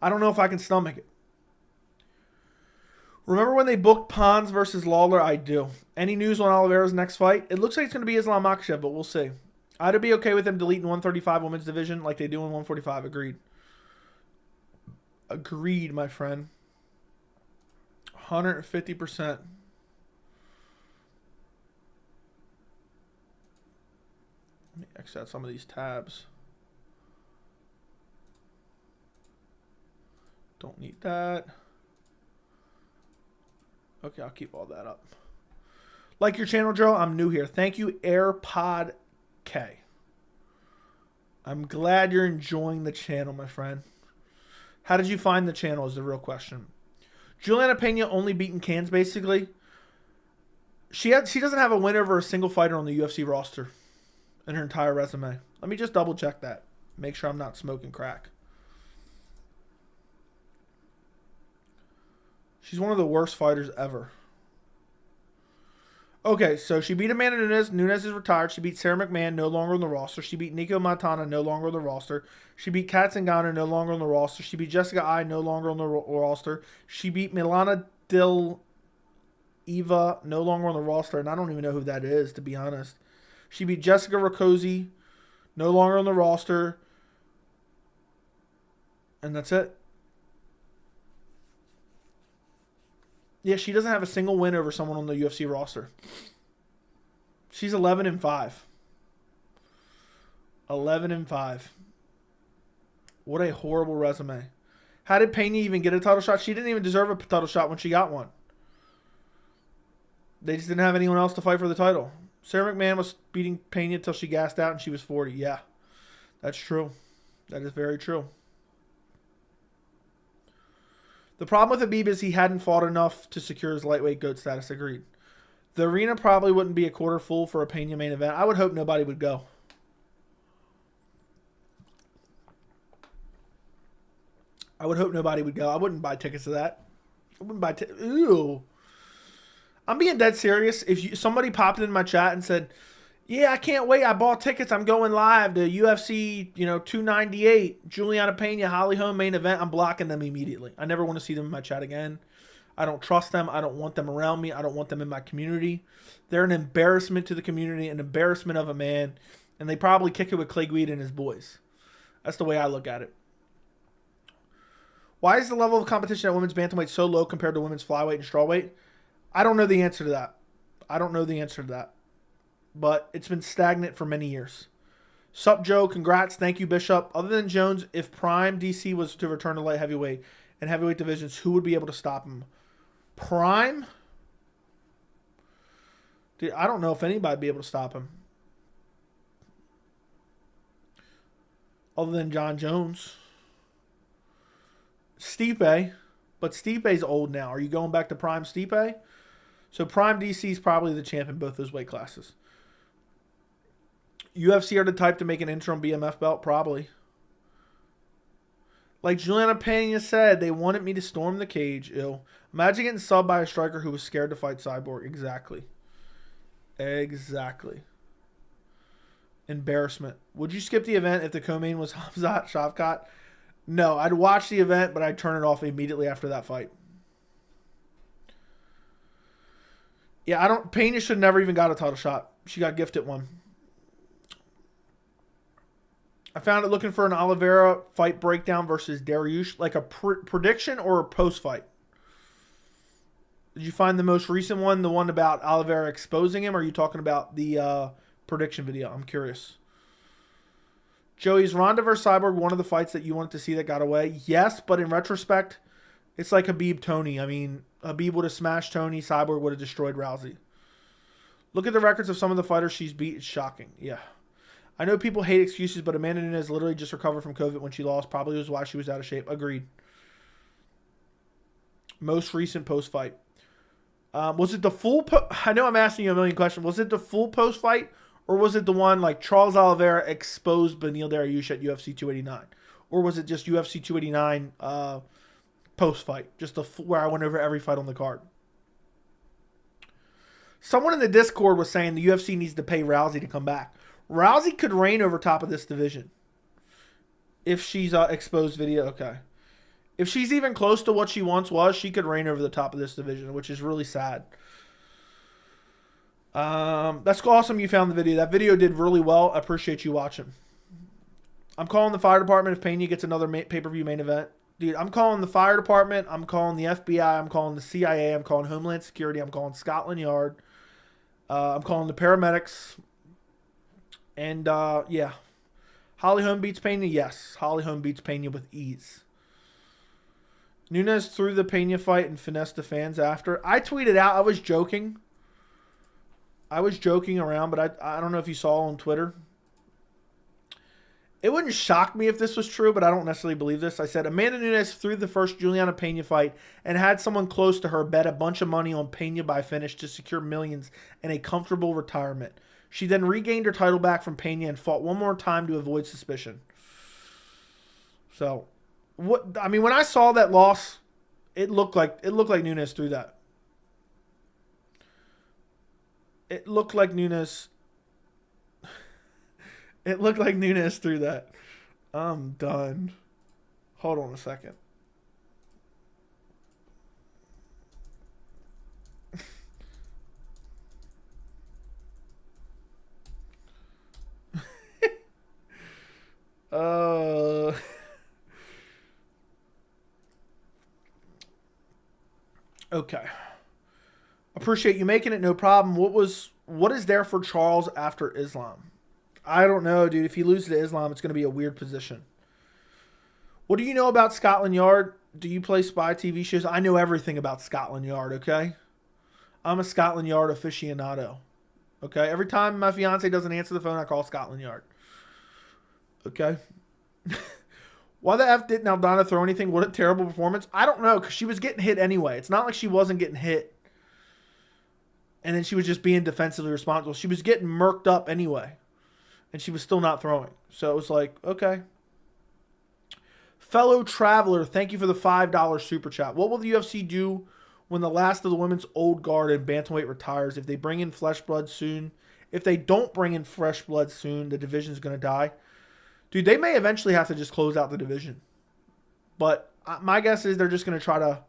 I don't know if I can stomach it. Remember when they booked Pons versus Lawler? I do. Any news on Oliveira's next fight? It looks like it's going to be Islam Makhachev, but we'll see. I'd be okay with them deleting 135 women's division like they do in 145. Agreed. Agreed, my friend. 150%. Let me X out some of these tabs. Don't need that. Okay, I'll keep all that up. Like your channel, Joe? I'm new here. Thank you, AirPod K. I'm glad you're enjoying the channel, my friend. How did you find the channel is the real question. Julianna Pena only beaten cans, basically. She doesn't have a win over a single fighter on the UFC roster in her entire resume. Let me just double check that. Make sure I'm not smoking crack. She's one of the worst fighters ever. Okay, so she beat Amanda Nunes. Nunes is retired. She beat Sarah McMahon, no longer on the roster. She beat Nico Montana, no longer on the roster. She beat Kat Zingano, no longer on the roster. She beat Jessica Ai, no longer on the roster. She beat Milana Dil Eva, no longer on the roster, and I don't even know who that is, to be honest. She beat Jessica Rakoczy, no longer on the roster. And that's it. Yeah, she doesn't have a single win over someone on the UFC roster. She's 11-5. 11-5. What a horrible resume. How did Pena even get a title shot? She didn't even deserve a title shot when she got one. They just didn't have anyone else to fight for the title. Sarah McMahon was beating Pena until she gassed out and she was 40. Yeah, that's true. That is very true. The problem with Habib is he hadn't fought enough to secure his lightweight GOAT status. Agreed. The arena probably wouldn't be a quarter full for a Pena main event. I would hope nobody would go. I would hope nobody would go. I wouldn't buy tickets to that. I wouldn't buy tickets. Ew. I'm being dead serious. If somebody popped in my chat and said, yeah, I can't wait. I bought tickets. I'm going live to UFC, 298, Julianna Pena, Holly Holm main event. I'm blocking them immediately. I never want to see them in my chat again. I don't trust them. I don't want them around me. I don't want them in my community. They're an embarrassment to the community, an embarrassment of a man, and they probably kick it with Clay Guida and his boys. That's the way I look at it. Why is the level of competition at women's bantamweight so low compared to women's flyweight and strawweight? I don't know the answer to that. But it's been stagnant for many years. Sup, Joe? Congrats. Thank you, Bishop. Other than Jones, if Prime DC was to return to light heavyweight and heavyweight divisions, who would be able to stop him? Prime? Dude, I don't know if anybody would be able to stop him. Other than John Jones. Stipe. But Stipe's old now. Are you going back to Prime Stipe? So Prime DC is probably the champ in both those weight classes. UFC are the type to make an interim BMF belt? Probably. Like Julianna Pena said, they wanted me to storm the cage. Ew. Imagine getting subbed by a striker who was scared to fight Cyborg. Exactly. Embarrassment. Would you skip the event if the co-main was Hamzat Shavkat? No, I'd watch the event, but I'd turn it off immediately after that fight. Yeah, Pena should never even got a title shot. She got gifted one. I found it looking for an Oliveira fight breakdown versus Dariush, like a prediction or a post fight. Did you find the most recent one, the one about Oliveira exposing him, or are you talking about the prediction video? I'm curious. Joey's Ronda versus Cyborg one of the fights that you wanted to see that got away? Yes, but in retrospect, it's like Habib Tony. I mean, Habib would have smashed Tony. Cyborg would have destroyed Rousey. Look at the records of some of the fighters she's beat. It's shocking. Yeah. I know people hate excuses, but Amanda Nunes literally just recovered from COVID when she lost. Probably was why she was out of shape. Agreed. Most recent post-fight. Was it the full... I know I'm asking you a million questions. Was it the full post-fight, or was it the one like Charles Oliveira exposed Beneil Dariush at UFC 289? Or was it just UFC 289 post-fight? Just where I went over every fight on the card. Someone in the Discord was saying the UFC needs to pay Rousey to come back. Rousey could reign over top of this division. If she's exposed video, okay. If she's even close to what she once was, she could reign over the top of this division, which is really sad. That's awesome you found the video. That video did really well. I appreciate you watching. I'm calling the fire department if Pena gets another pay-per-view main event. Dude, I'm calling the fire department. I'm calling the FBI. I'm calling the CIA. I'm calling Homeland Security. I'm calling Scotland Yard. I'm calling the paramedics. And, yeah. Holly Holm beats Pena? Yes. Holly Holm beats Pena with ease. Nunes threw the Pena fight and finessed the fans after. I tweeted out. I was joking. I was joking around, but I don't know if you saw on Twitter. It wouldn't shock me if this was true, but I don't necessarily believe this. I said Amanda Nunes threw the first Julianna Pena fight and had someone close to her bet a bunch of money on Pena by finish to secure millions and a comfortable retirement. She then regained her title back from Pena and fought one more time to avoid suspicion. So, when I saw that loss, it looked like Nunes threw that. It looked like Nunes threw that. I'm done. Hold on a second. Okay. Appreciate you making it, no problem. What is there for Charles after Islam? I don't know, dude. If he loses to Islam, it's going to be a weird position. What do you know about Scotland Yard? Do you play spy TV shows? I know everything about Scotland Yard, okay? I'm a Scotland Yard aficionado. Okay? Every time my fiance doesn't answer the phone, I call Scotland Yard. Okay? Why the F didn't Aldana throw anything? What a terrible performance. I don't know, because she was getting hit anyway. It's not like she wasn't getting hit. And then she was just being defensively responsible. She was getting murked up anyway. And she was still not throwing. So it was like, okay. Fellow Traveler, thank you for the $5 super chat. What will the UFC do when the last of the women's old guard in bantamweight retires? If they bring in fresh blood soon. If they don't bring in fresh blood soon, the division's going to die. Dude, they may eventually have to just close out the division. But my guess is they're just going to try to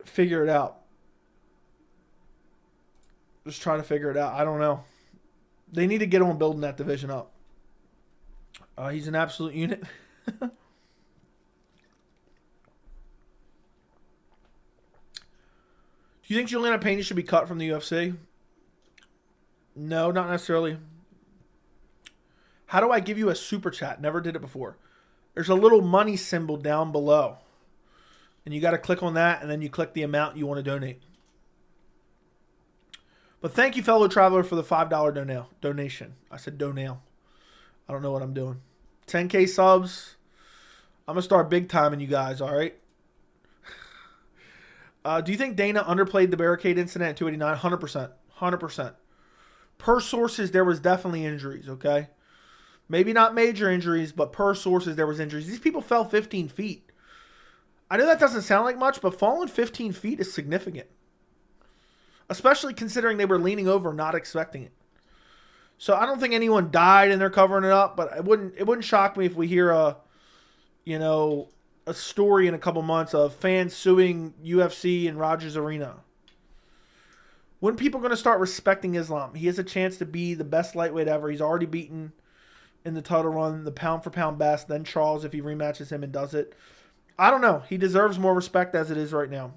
figure it out. Just try to figure it out. I don't know. They need to get on building that division up. He's an absolute unit. Do you think Julianna Pena should be cut from the UFC? No, not necessarily. How do I give you a super chat? Never did it before. There's a little money symbol down below. And you got to click on that, and then you click the amount you want to donate. But thank you, fellow traveler, for the $5 donation. I said donail. I don't know what I'm doing. 10K subs. I'm going to start big timing you guys, all right? Do you think Dana underplayed the barricade incident at 289? 100%. 100%. Per sources, there was definitely injuries, okay? Maybe not major injuries, but per sources, there was injuries. These people fell 15 feet. I know that doesn't sound like much, but falling 15 feet is significant. Especially considering they were leaning over, not expecting it. So I don't think anyone died and they're covering it up, but it wouldn't shock me if we hear a story in a couple months of fans suing UFC and Rogers Arena. When people going to start respecting Islam? He has a chance to be the best lightweight ever. He's already beaten in the title run, the pound for pound best, then Charles if he rematches him and does it. I don't know. He deserves more respect as it is right now.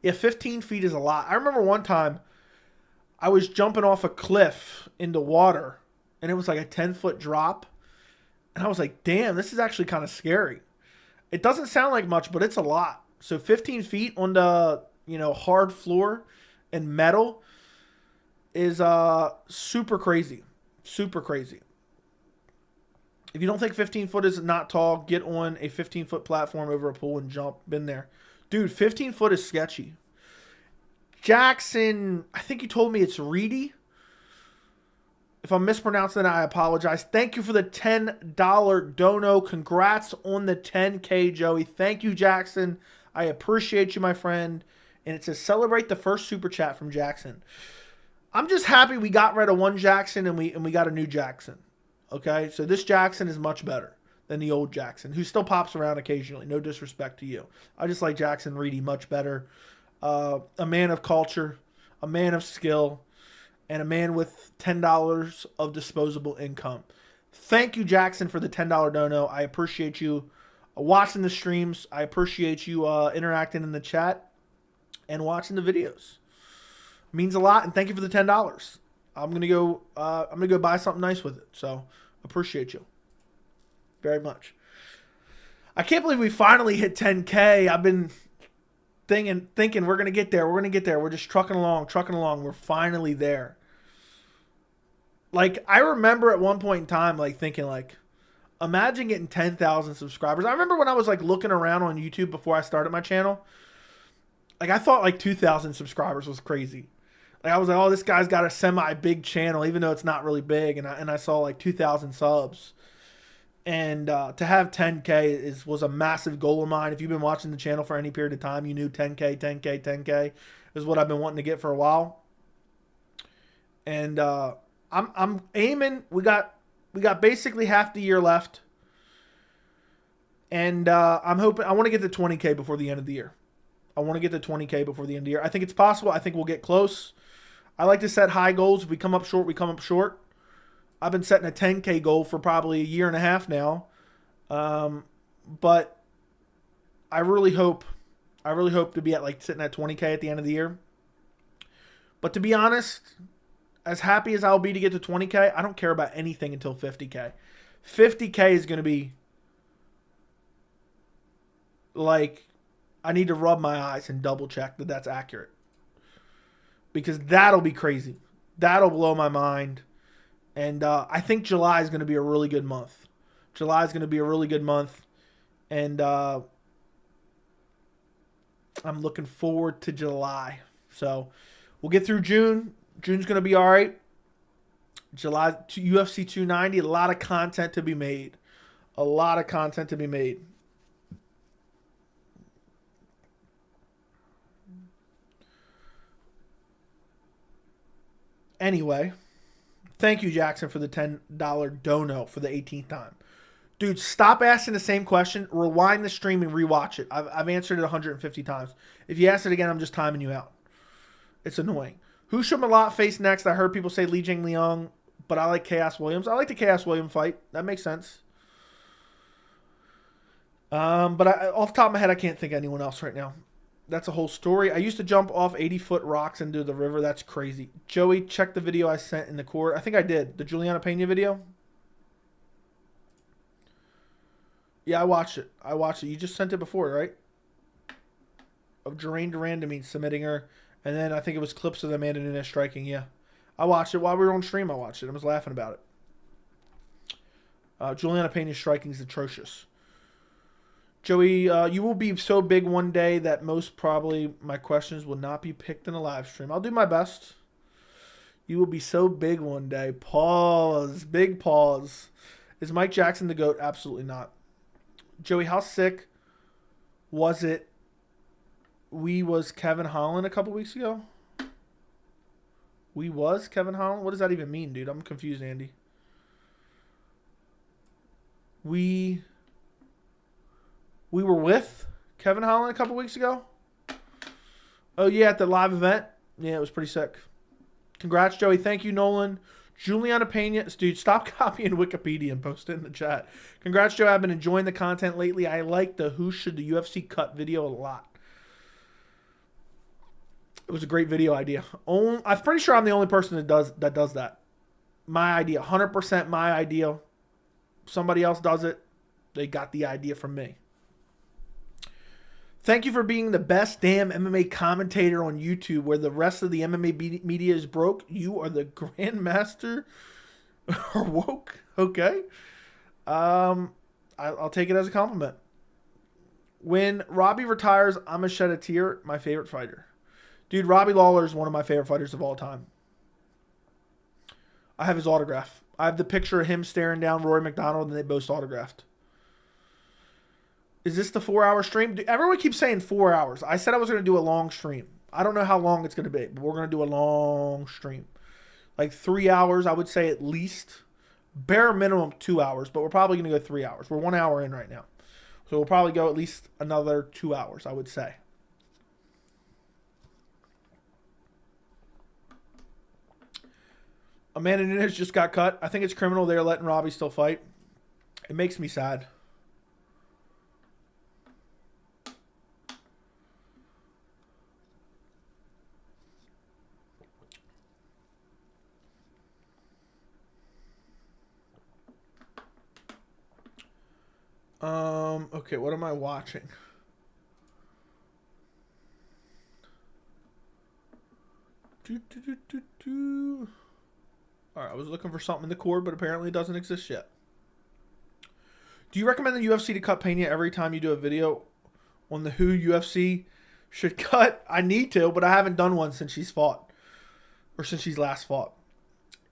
Yeah, 15 feet is a lot. I remember one time I was jumping off a cliff into water, and it was like a 10-foot drop. And I was like, damn, this is actually kind of scary. It doesn't sound like much, but it's a lot. So 15 feet on the, hard floor and metal is super crazy. Super crazy. If you don't think 15 foot is not tall, get on a 15-foot platform over a pool and jump. Been there. Dude, 15 foot is sketchy. Jackson, I think you told me it's Reedy. If I'm mispronouncing it, I apologize. Thank you for the $10 dono. Congrats on the 10K, Joey. Thank you, Jackson. I appreciate you, my friend. And it says, celebrate the first super chat from Jackson. I'm just happy we got rid of one Jackson and we got a new Jackson. Okay? So this Jackson is much better than the old Jackson, who still pops around occasionally. No disrespect to you. I just like Jackson Reedy much better. A man of culture, a man of skill, and a man with $10 of disposable income. Thank you, Jackson, for the $10 dono. I appreciate you watching the streams. I appreciate you interacting in the chat and watching the videos. It means a lot, and thank you for the $10. I'm gonna go buy something nice with it. So appreciate you very much. I can't believe we finally hit 10K. I've been thinking we're gonna get there. We're gonna get there. We're just trucking along. We're finally there. Like, I remember at one point in time, like, thinking, like, imagine getting 10,000 subscribers. I remember when I was, like, looking around on YouTube before I started my channel. Like, I thought, like, 2,000 subscribers was crazy. Like, I was like, oh, this guy's got a semi-big channel, even though it's not really big. And I saw, like, 2,000 subs. And to have 10K was a massive goal of mine. If you've been watching the channel for any period of time, you knew 10K is what I've been wanting to get for a while. And I'm aiming. We got basically half the year left. And I'm hoping, I want to get to 20K before the end of the year. I want to get to 20K before the end of the year. I think it's possible. I think we'll get close. I like to set high goals. If we come up short, we come up short. I've been setting a 10K goal for probably a year and a half now. But I really hope to be at, like, sitting at 20K at the end of the year. But to be honest, as happy as I'll be to get to 20K, I don't care about anything until 50K. 50K is going to be like, I need to rub my eyes and double check that that's accurate. Because that'll be crazy. That'll blow my mind. And I think July is going to be a really good month. And I'm looking forward to July. So we'll get through June. June's going to be all right. July, UFC 290, a lot of content to be made. Anyway, thank you, Jackson, for the $10 dono for the 18th time. Dude, stop asking the same question. Rewind the stream and rewatch it. I've answered it 150 times. If you ask it again, I'm just timing you out. It's annoying. Who should Malott face next? I heard people say Li Jingliang, but I like Chaos Williams. I like the Chaos Williams fight. That makes sense. But off the top of my head, I can't think of anyone else right now. That's a whole story. I used to jump off 80-foot rocks into the river. That's crazy. Joey, check the video I sent in the court. I think I did. The Julianna Pena video. Yeah, I watched it. You just sent it before, right? Of Duran Duran submitting her. And then I think it was clips of Amanda Nunes striking. Yeah. I watched it while we were on stream. I watched it. I was laughing about it. Julianna Pena's striking is atrocious. Joey, you will be so big one day that most probably my questions will not be picked in a live stream. I'll do my best. You will be so big one day. Pause. Big pause. Is Mike Jackson the GOAT? Absolutely not. Joey, how sick was it? We was Kevin Holland a couple weeks ago? We was Kevin Holland? What does that even mean, dude? I'm confused, Andy. We were with Kevin Holland a couple weeks ago? Oh, yeah, at the live event? Yeah, it was pretty sick. Congrats, Joey. Thank you, Nolan. Julianna Pena. Dude, stop copying Wikipedia and post it in the chat. Congrats, Joe. I've been enjoying the content lately. I like the Who Should the UFC Cut video a lot. It was a great video idea. I'm pretty sure I'm the only person that does that. My idea. 100% my idea. Somebody else does it. They got the idea from me. Thank you for being the best damn MMA commentator on YouTube where the rest of the MMA media is broke. You are the grandmaster or woke. Okay. I'll take it as a compliment. When Robbie retires, I'm going to shed a tear. My favorite fighter. Dude, Robbie Lawler is one of my favorite fighters of all time. I have his autograph. I have the picture of him staring down Rory McDonald and they both autographed. Is this the 4-hour stream? Everyone keeps saying 4 hours. I said I was going to do a long stream. I don't know how long it's going to be, but we're going to do a long stream. Like 3 hours, I would say at least. Bare minimum 2 hours, but we're probably going to go 3 hours. We're 1 hour in right now. So we'll probably go at least another 2 hours, I would say. Amanda Nunes just got cut. I think it's criminal they're letting Robbie still fight. It makes me sad. Okay, what am I watching? All right, I was looking for something in the cord, but apparently it doesn't exist yet. Do you recommend the UFC to cut Pena every time you do a video on the Who UFC should cut? I need to, but I haven't done one since she's fought. Or since she's last fought.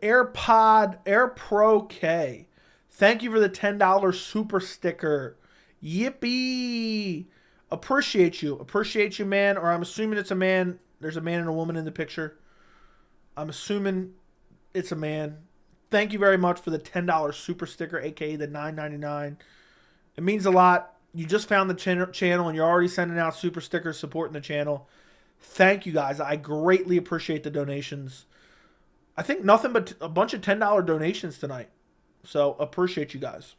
Air Pro K. Thank you for the $10 super sticker. Yippee. Appreciate you. Appreciate you, man. Or I'm assuming it's a man. There's a man and a woman in the picture. I'm assuming it's a man. Thank you very much for the $10 super sticker, aka the $9.99. It means a lot. You just found the channel and you're already sending out super stickers supporting the channel. Thank you guys. I greatly appreciate the donations. I think nothing but a bunch of $10 donations tonight. So appreciate you guys.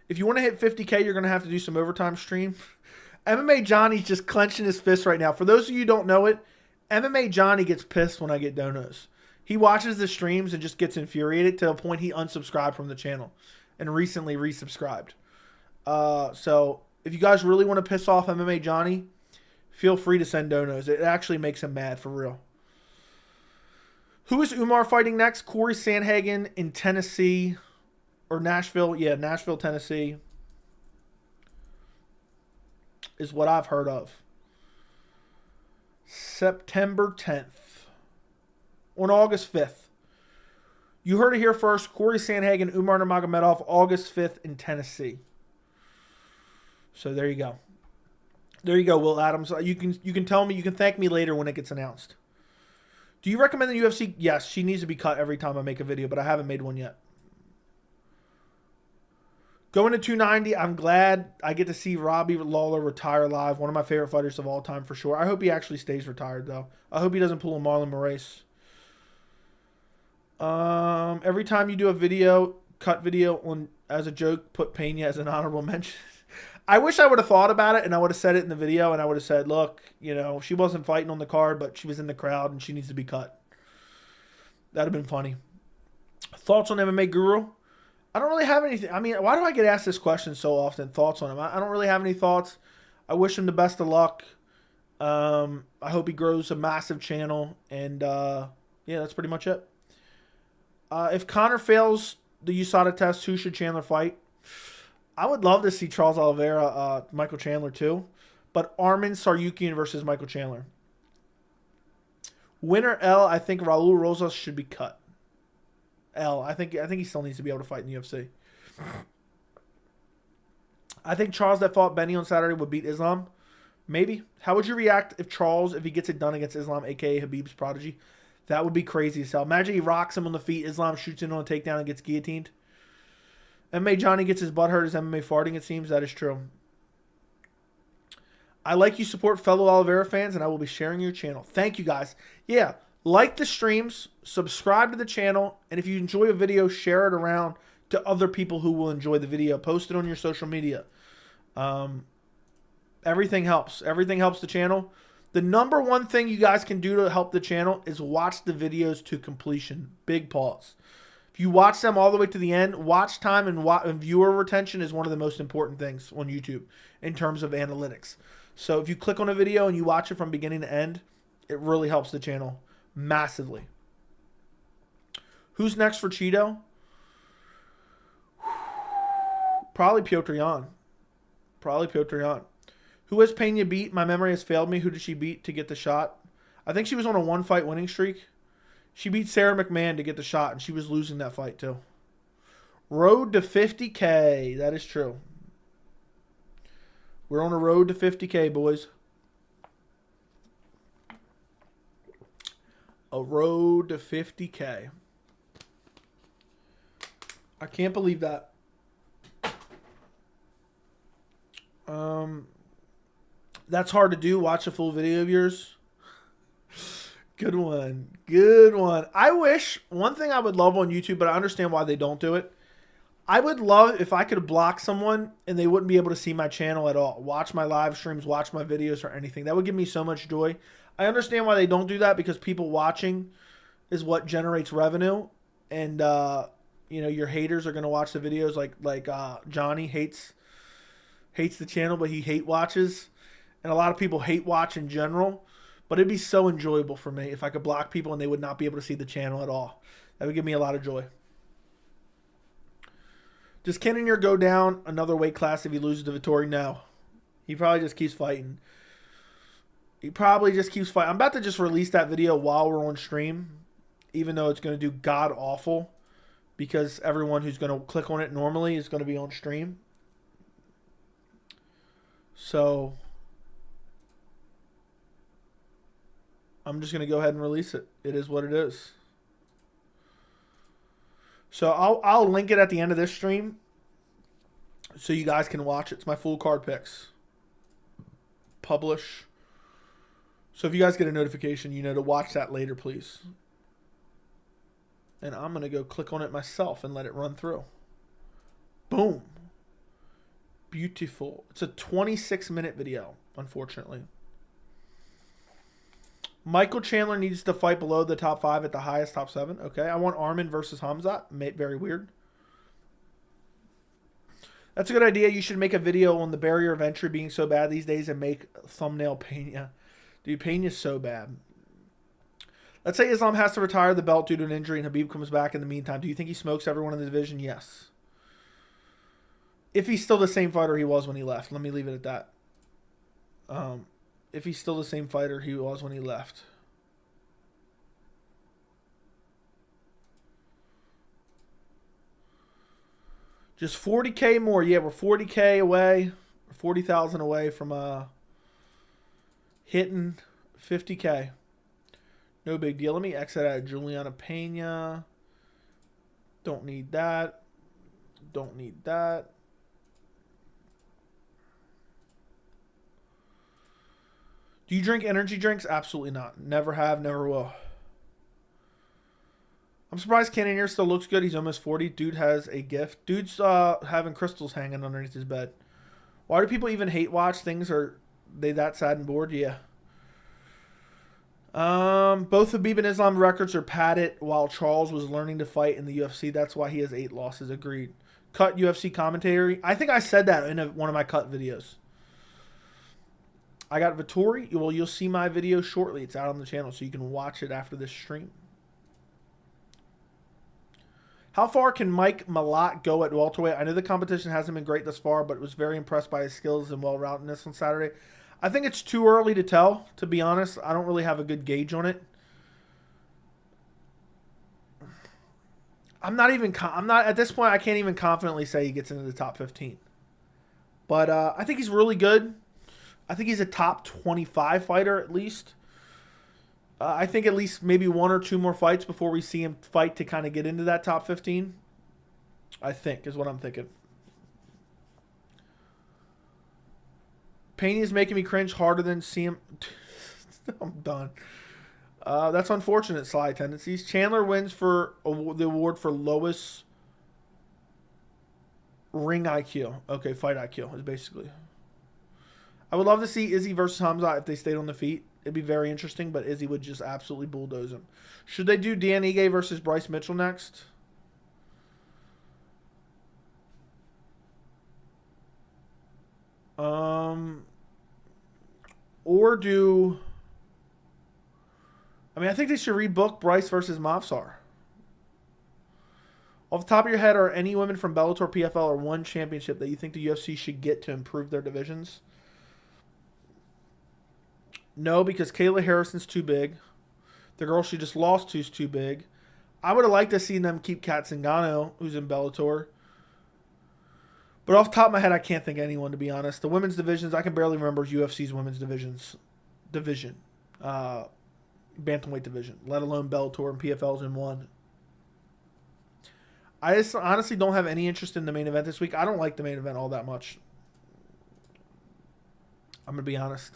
If you want to hit 50K, you're going to have to do some overtime stream. MMA Johnny's just clenching his fist right now. For those of you who don't know it, MMA Johnny gets pissed when I get donos. He watches the streams and just gets infuriated to the point he unsubscribed from the channel and recently resubscribed. So if you guys really want to piss off MMA Johnny, feel free to send donos. It actually makes him mad for real. Who is Umar fighting next? Corey Sandhagen in Tennessee or Nashville. Yeah, Nashville, Tennessee is what I've heard of. September 10th. On August 5th. You heard it here first. Corey Sandhagen, Umar Nurmagomedov, August 5th in Tennessee. So there you go. There you go, Will Adams. You can tell me, you can thank me later when it gets announced. Do you recommend the UFC? Yes, she needs to be cut every time I make a video, but I haven't made one yet. Going to 290, I'm glad I get to see Robbie Lawler retire live. One of my favorite fighters of all time for sure. I hope he actually stays retired, though. I hope he doesn't pull a Marlon Moraes. Every time you do a video, cut video on as a joke, put Pena as an honorable mention. I wish I would have thought about it and I would have said it in the video and I would have said, look, you know, she wasn't fighting on the card, but she was in the crowd and she needs to be cut. That'd have been funny. Thoughts on MMA Guru? I don't really have anything. I mean, why do I get asked this question so often? Thoughts on him? I don't really have any thoughts. I wish him the best of luck. I hope he grows a massive channel. And, yeah, that's pretty much it. If Conor fails the USADA test, who should Chandler fight? I would love to see Charles Oliveira, Michael Chandler too. But Arman Tsarukyan versus Michael Chandler. Winner L, I think Raul Rosas should be cut. L, I think he still needs to be able to fight in the UFC. I think Charles that fought Benny on Saturday would beat Islam. Maybe. How would you react if Charles, if he gets it done against Islam, a.k.a. Habib's prodigy? That would be crazy as hell. Imagine he rocks him on the feet, Islam shoots in on a takedown and gets guillotined. MMA Johnny gets his butt hurt as MMA farting, it seems. That is true. I like you support fellow Oliveira fans, and I will be sharing your channel. Thank you, guys. Yeah, like the streams, subscribe to the channel, and if you enjoy a video, share it around to other people who will enjoy the video. Post it on your social media. Everything helps. Everything helps the channel. The number one thing you guys can do to help the channel is watch the videos to completion. Big pause. If you watch them all the way to the end, watch time and viewer retention is one of the most important things on YouTube in terms of analytics. So if you click on a video and you watch it from beginning to end, it really helps the channel massively. Who's next for Cheeto? Probably Piotr Jan. Probably Piotr Jan. Who has Pena beat? My memory has failed me. Who did she beat to get the shot? I think she was on a one-fight winning streak. She beat Sarah McMahon to get the shot, and she was losing that fight too. Road to 50K. That is true. We're on a road to 50K, boys. A road to 50K. I can't believe that. That's hard to do. Watch a full video of yours. Good one. Good one. I wish, one thing I would love on YouTube, but I understand why they don't do it. I would love if I could block someone and they wouldn't be able to see my channel at all. Watch my live streams, watch my videos or anything. That would give me so much joy. I understand why they don't do that, because people watching is what generates revenue. And, you know, your haters are going to watch the videos like Johnny hates the channel, but he hate watches. And a lot of people hate watch in general. But it'd be so enjoyable for me if I could block people and they would not be able to see the channel at all. That would give me a lot of joy. Does Cannonier go down another weight class if he loses to Vettori? No. He probably just keeps fighting. He probably just keeps fighting. I'm about to just release that video while we're on stream, even though it's going to do god-awful, because everyone who's going to click on it normally is going to be on stream. So I'm just going to go ahead and release it. It is what it is. So I'll link it at the end of this stream so you guys can watch it. It's my full card picks. Publish. So if you guys get a notification, you know to watch that later, please. And I'm going to go click on it myself and let it run through. Boom. Beautiful. It's a 26-minute video, unfortunately. Michael Chandler needs to fight below the top 5 at the highest top 7. Okay, I want Armin versus Hamzat. Very weird. That's a good idea. You should make a video on the barrier of entry being so bad these days and make thumbnail Pena. Dude, Pena's so bad. Let's say Islam has to retire the belt due to an injury and Khabib comes back in the meantime. Do you think he smokes everyone in the division? Yes. If he's still the same fighter he was when he left. Let me leave it at that. If he's still the same fighter he was when he left. Just 40K more. Yeah, we're 40K away. 40,000 away from hitting 50K. No big deal. Let me exit out of Julianna Pena. Don't need that. Don't need that. Do you drink energy drinks? Absolutely not. Never have, never will. I'm surprised Cannonier still looks good. He's almost 40. Dude has a gift. Dude's having crystals hanging underneath his bed. Why do people even hate watch things? Are they that sad and bored? Yeah. Both Khabib and Islam records are padded while Charles was learning to fight in the UFC. That's why he has 8 losses. Agreed. Cut UFC commentary. I think I said that in one of my cut videos. I got Vettori. Well, you'll see my video shortly. It's out on the channel, so you can watch it after this stream. How far can Mike Malott go at welterweight? I know the competition hasn't been great thus far, but was very impressed by his skills and well-roundedness on Saturday. I think it's too early to tell, to be honest. I don't really have a good gauge on it. I'm not at this point, I can't even confidently say he gets into the top 15. But I think he's really good. I think he's a top 25 fighter at least. I think at least maybe 1 or 2 more fights before we see him fight to kind of get into that top 15. I think is what I'm thinking. Pena's making me cringe harder than CM. I'm done. That's unfortunate, Sly Tendencies. Chandler wins for the award for lowest ring IQ. Okay, fight IQ is basically. I would love to see Izzy versus Hamza if they stayed on the feet. It'd be very interesting, but Izzy would just absolutely bulldoze him. Should they do Dan Ige versus Bryce Mitchell next? Or do... I mean, I think they should rebook Bryce versus Mafsar. Off the top of your head, are any women from Bellator, PFL, or one championship that you think the UFC should get to improve their divisions? No, because Kayla Harrison's too big. The girl she just lost to is too big. I would have liked to see them keep Kat Zingano, who's in Bellator. But off the top of my head, I can't think of anyone, to be honest. The women's divisions, I can barely remember UFC's women's division. Bantamweight division, let alone Bellator and PFLs in one. I just honestly don't have any interest in the main event this week. I don't like the main event all that much. I'm going to be honest.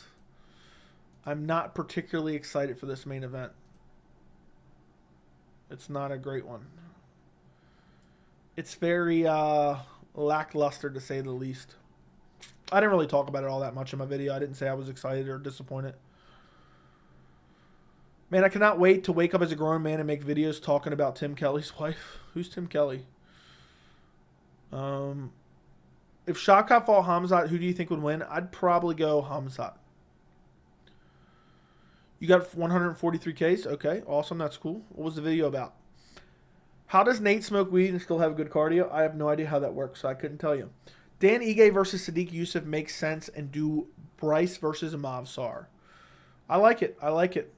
I'm not particularly excited for this main event. It's not a great one. It's very lackluster, to say the least. I didn't really talk about it all that much in my video. I didn't say I was excited or disappointed. Man, I cannot wait to wake up as a grown man and make videos talking about Tim Kelly's wife. Who's Tim Kelly? If Shavkat fought Hamzat, who do you think would win? I'd probably go Hamzat. You got 143Ks? Okay, awesome. That's cool. What was the video about? How does Nate smoke weed and still have good cardio? I have no idea how that works, so I couldn't tell you. Dan Ige versus Sadiq Youssef makes sense, and do Bryce versus Mavsar. I like it. I like it.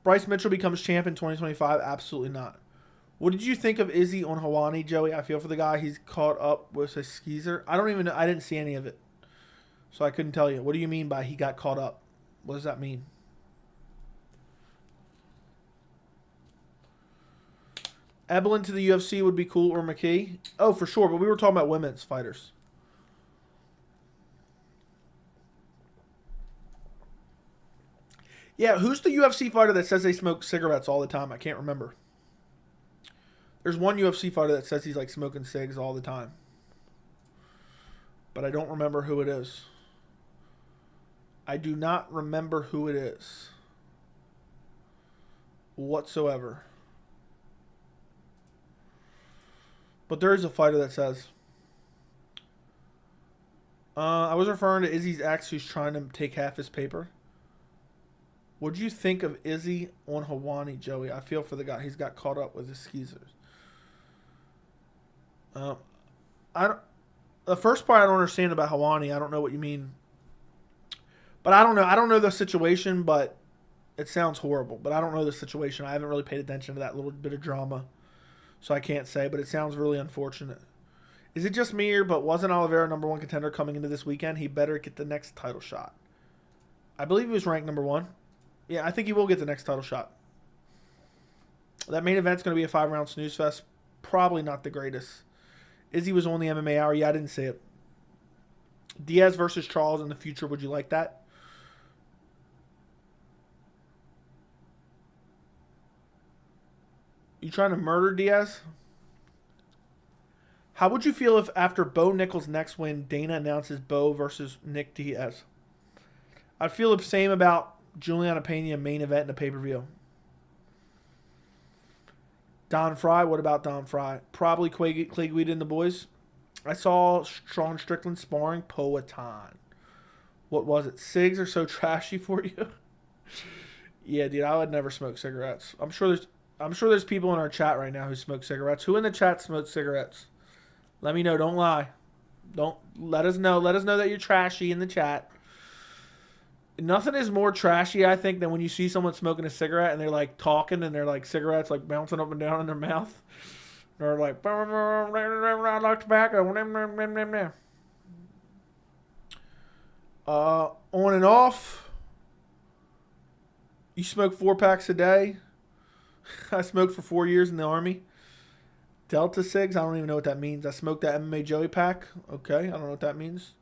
Bryce Mitchell becomes champ in 2025? Absolutely not. What did you think of Izzy on Hawani, Joey? I feel for the guy. He's caught up with a skeezer. I don't even know. I didn't see any of it, so I couldn't tell you. What do you mean by he got caught up? What does that mean? Ebelin to the UFC would be cool, or McKee. Oh, for sure, but we were talking about women's fighters. Yeah, who's the UFC fighter that says they smoke cigarettes all the time? I can't remember. There's one UFC fighter that says he's like smoking cigs all the time. But I don't remember who it is. I do not remember who it is. Whatsoever. But there is a fighter that says. I was referring to Izzy's ex who's trying to take half his paper. What do you think of Izzy on Hawani, Joey? I feel for the guy. He's got caught up with his skeezers. The first part I don't understand about Hawani. I don't know what you mean. But I don't know. I don't know the situation, but it sounds horrible. But I don't know the situation. I haven't really paid attention to that little bit of drama. So I can't say, but it sounds really unfortunate. Is it just me, but wasn't Oliveira #1 contender coming into this weekend? He better get the next title shot. I believe he was ranked #1. Yeah, I think he will get the next title shot. That main event's going to be a 5-round snooze fest. Probably not the greatest. Izzy was on the MMA Hour. Yeah, I didn't see it. Diaz versus Charles in the future. Would you like that? You trying to murder Diaz? How would you feel if after Bo Nickal's next win, Dana announces Bo versus Nick Diaz? I'd feel the same about Julianna Pena main event in the pay-per-view. Don Fry, what about Don Fry? Probably Clay Guida and the boys. I saw Sean Strickland sparring Poatan. What was it? Cigs are so trashy for you? Yeah, dude, I would never smoke cigarettes. I'm sure there's people in our chat right now who smoke cigarettes. Who in the chat smokes cigarettes? Let me know. Don't lie. Don't let us know. Let us know that you're trashy in the chat. Nothing is more trashy, I think, than when you see someone smoking a cigarette and they're like talking and they're like cigarettes like bouncing up and down in their mouth. They're like, I like tobacco. On and off. You smoke 4 packs a day. I smoked for 4 years in the Army. Delta Sigs? I don't even know what that means. I smoked that MMA Joey pack. Okay, I don't know what that means.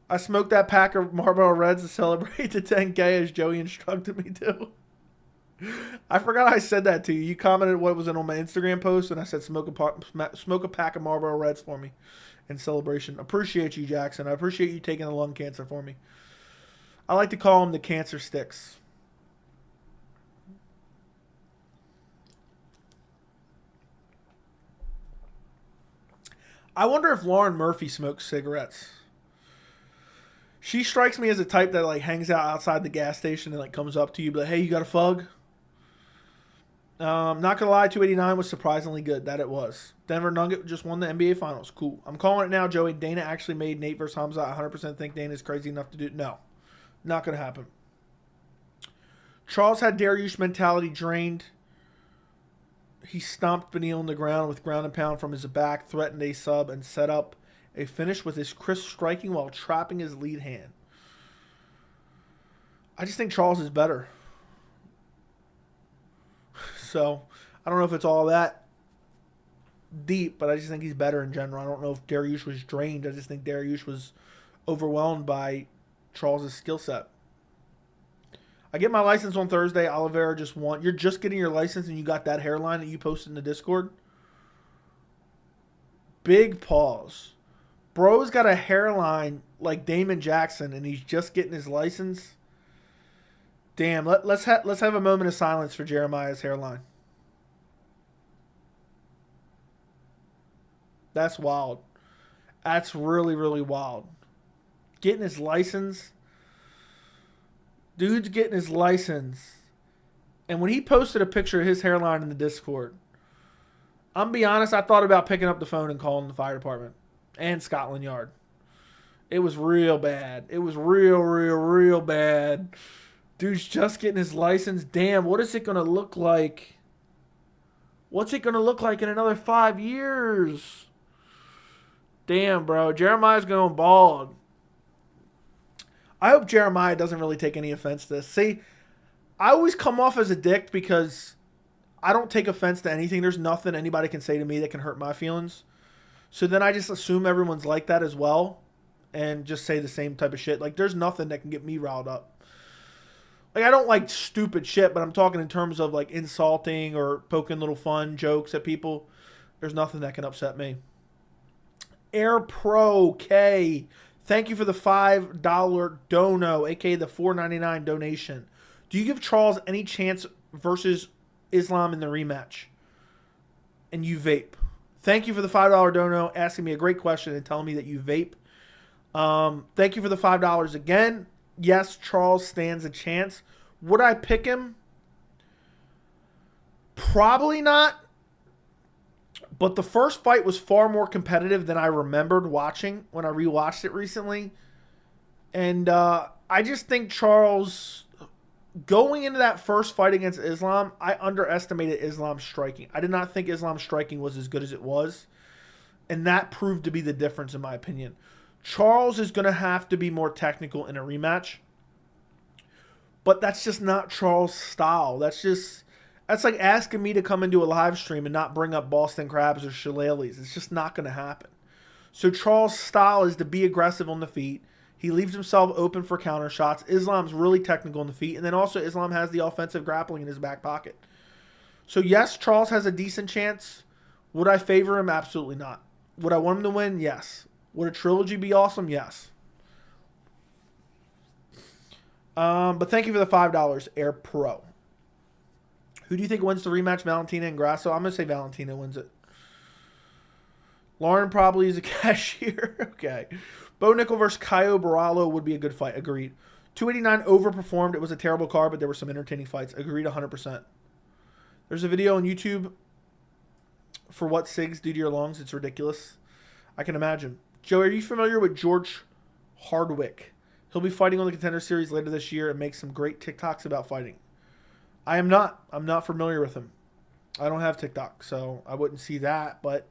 I smoked that pack of Marlboro Reds to celebrate the 10K as Joey instructed me to. I forgot I said that to you. You commented what was it on my Instagram post, and I said smoke a pack of Marlboro Reds for me in celebration. Appreciate you, Jackson. I appreciate you taking the lung cancer for me. I like to call them the cancer sticks. I wonder if Lauren Murphy smokes cigarettes. She strikes me as a type that like hangs out outside the gas station and like comes up to you, but like, hey, you got a fug? Not gonna lie, 289 was surprisingly good. That it was. Denver Nugget just won the NBA Finals. Cool. I'm calling it now, Joey. Dana actually made Nate versus Hamza. I 100% think Dana's crazy enough to do it. No, not gonna happen. Charles had Dariush mentality drained. He stomped Beneil on the ground with ground and pound from his back, threatened a sub, and set up a finish with his crisp striking while trapping his lead hand. I just think Charles is better. So, I don't know if it's all that deep, but I just think he's better in general. I don't know if Dariush was drained. I just think Dariush was overwhelmed by Charles' skill set. I get my license on Thursday. Oliveira just won. You're just getting your license and you got that hairline that you posted in the Discord? Big pause. Bro's got a hairline like Damon Jackson and he's just getting his license. Damn, let's have a moment of silence for Jeremiah's hairline. That's wild. That's really, really wild. Getting his license. Dude's getting his license. And when he posted a picture of his hairline in the Discord, I'm gonna be honest, I thought about picking up the phone and calling the fire department and Scotland Yard. It was real bad. It was real bad. Dude's just getting his license. Damn, what is it going to look like? What's it going to look like in another 5 years? Damn, bro. Jeremiah's going bald. I hope Jeremiah doesn't really take any offense to this. See, I always come off as a dick because I don't take offense to anything. There's nothing anybody can say to me that can hurt my feelings. So then I just assume everyone's like that as well and just say the same type of shit. Like, there's nothing that can get me riled up. Like, I don't like stupid shit, but I'm talking in terms of, like, insulting or poking little fun jokes at people. There's nothing that can upset me. Air Pro K, thank you for the $5 dono, a.k.a. the $4.99 donation. Do you give Charles any chance versus Islam in the rematch? And you vape. Thank you for the $5 dono, asking me a great question and telling me that you vape. Thank you for the $5 again. Yes, Charles stands a chance. Would I pick him? Probably not. But the first fight was far more competitive than I remembered watching when I rewatched it recently. And I just think Charles, going into that first fight against Islam, I underestimated Islam's striking. I did not think Islam's striking was as good as it was. And that proved to be the difference in my opinion. Charles is going to have to be more technical in a rematch. But that's just not Charles' style. That's like asking me to come into a live stream and not bring up Boston Crabs or shillelaghs. It's just not going to happen. So Charles' style is to be aggressive on the feet. He leaves himself open for counter shots. Islam's really technical on the feet. And then also Islam has the offensive grappling in his back pocket. So yes, Charles has a decent chance. Would I favor him? Absolutely not. Would I want him to win? Yes. Would a trilogy be awesome? Yes. But thank you for the $5, Air Pro. Who do you think wins the rematch, Valentina and Grasso? I'm going to say Valentina wins it. Lauren probably is a cashier. Okay. Bo Nickel versus Caio Borralho would be a good fight. Agreed. 289 overperformed. It was a terrible card, but there were some entertaining fights. Agreed 100%. There's a video on YouTube for what SIGs do to your lungs. It's ridiculous. I can imagine. Joe, are you familiar with George Hardwick? He'll be fighting on the Contender Series later this year and make some great TikToks about fighting. I am not. I'm not familiar with him. I don't have TikTok, so I wouldn't see that, but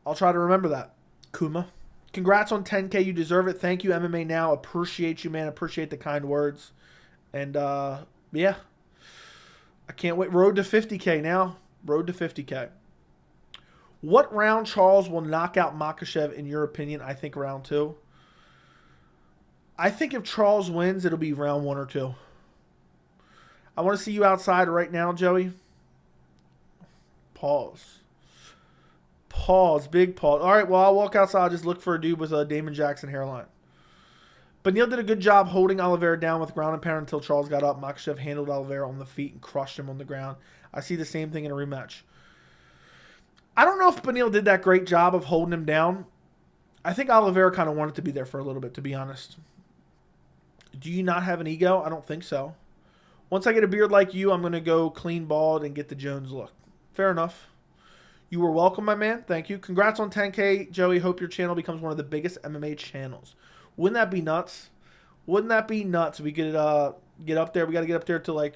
I'll try to remember that. Kuma. Congrats on 10K. You deserve it. Thank you, MMA Now. Appreciate you, man. Appreciate the kind words. And, yeah. I can't wait. Road to 50K now. Road to 50K. What round Charles will knock out Makhachev in your opinion? I think round 2. I think if Charles wins, it'll be round 1 or 2. I want to see you outside right now, Joey. Pause. Pause. Big pause. All right, well, I'll walk outside. I'll just look for a dude with a Damon Jackson hairline. But Neil did a good job holding Oliveira down with ground and pound until Charles got up. Makhachev handled Oliveira on the feet and crushed him on the ground. I see the same thing in a rematch. I don't know if Benil did that great job of holding him down. I think Oliveira kind of wanted to be there for a little bit, to be honest. Do you not have an ego? I don't think so. Once I get a beard like you, I'm going to go clean bald and get the Jones look. Fair enough. You were welcome, my man. Thank you. Congrats on 10K, Joey. Hope your channel becomes one of the biggest MMA channels. Wouldn't that be nuts? Wouldn't that be nuts? We could get up there. We got to get up there to like,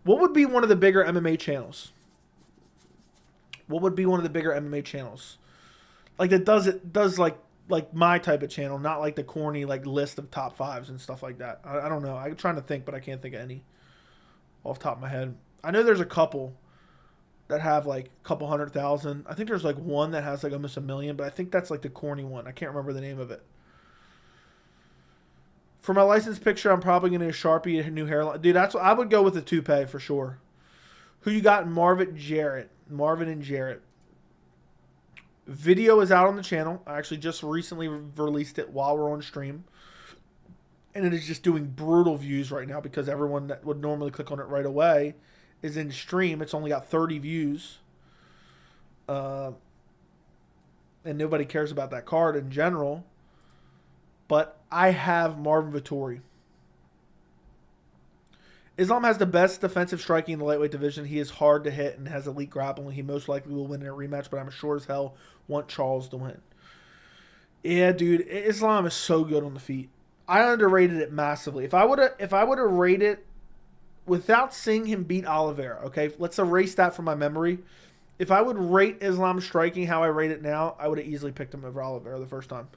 what would be one of the bigger MMA channels? What would be one of the bigger MMA channels? Like that does like my type of channel, not like the corny like list of top 5s and stuff like that. I don't know. I'm trying to think, but I can't think of any off the top of my head. I know there's a couple that have like a couple 100,000. I think there's like one that has like almost 1 million, but I think that's like the corny one. I can't remember the name of it. For my license picture, I'm probably going to Sharpie a new hairline. Dude, that's what I would go with the toupee for sure. Who you got? Marvin and Jarrett. Video is out on the channel. I actually just recently released it while we're on stream. And it is just doing brutal views right now because everyone that would normally click on it right away is in stream. It's only got 30 views. And nobody cares about that card in general. But I have Marvin Vettori. Islam has the best defensive striking in the lightweight division. He is hard to hit and has elite grappling. He most likely will win in a rematch, but I'm sure as hell want Charles to win. Yeah, dude, Islam is so good on the feet. I underrated it massively. If I would have rated without seeing him beat Oliveira, okay, let's erase that from my memory. If I would rate Islam striking how I rate it now, I would have easily picked him over Oliveira the first time.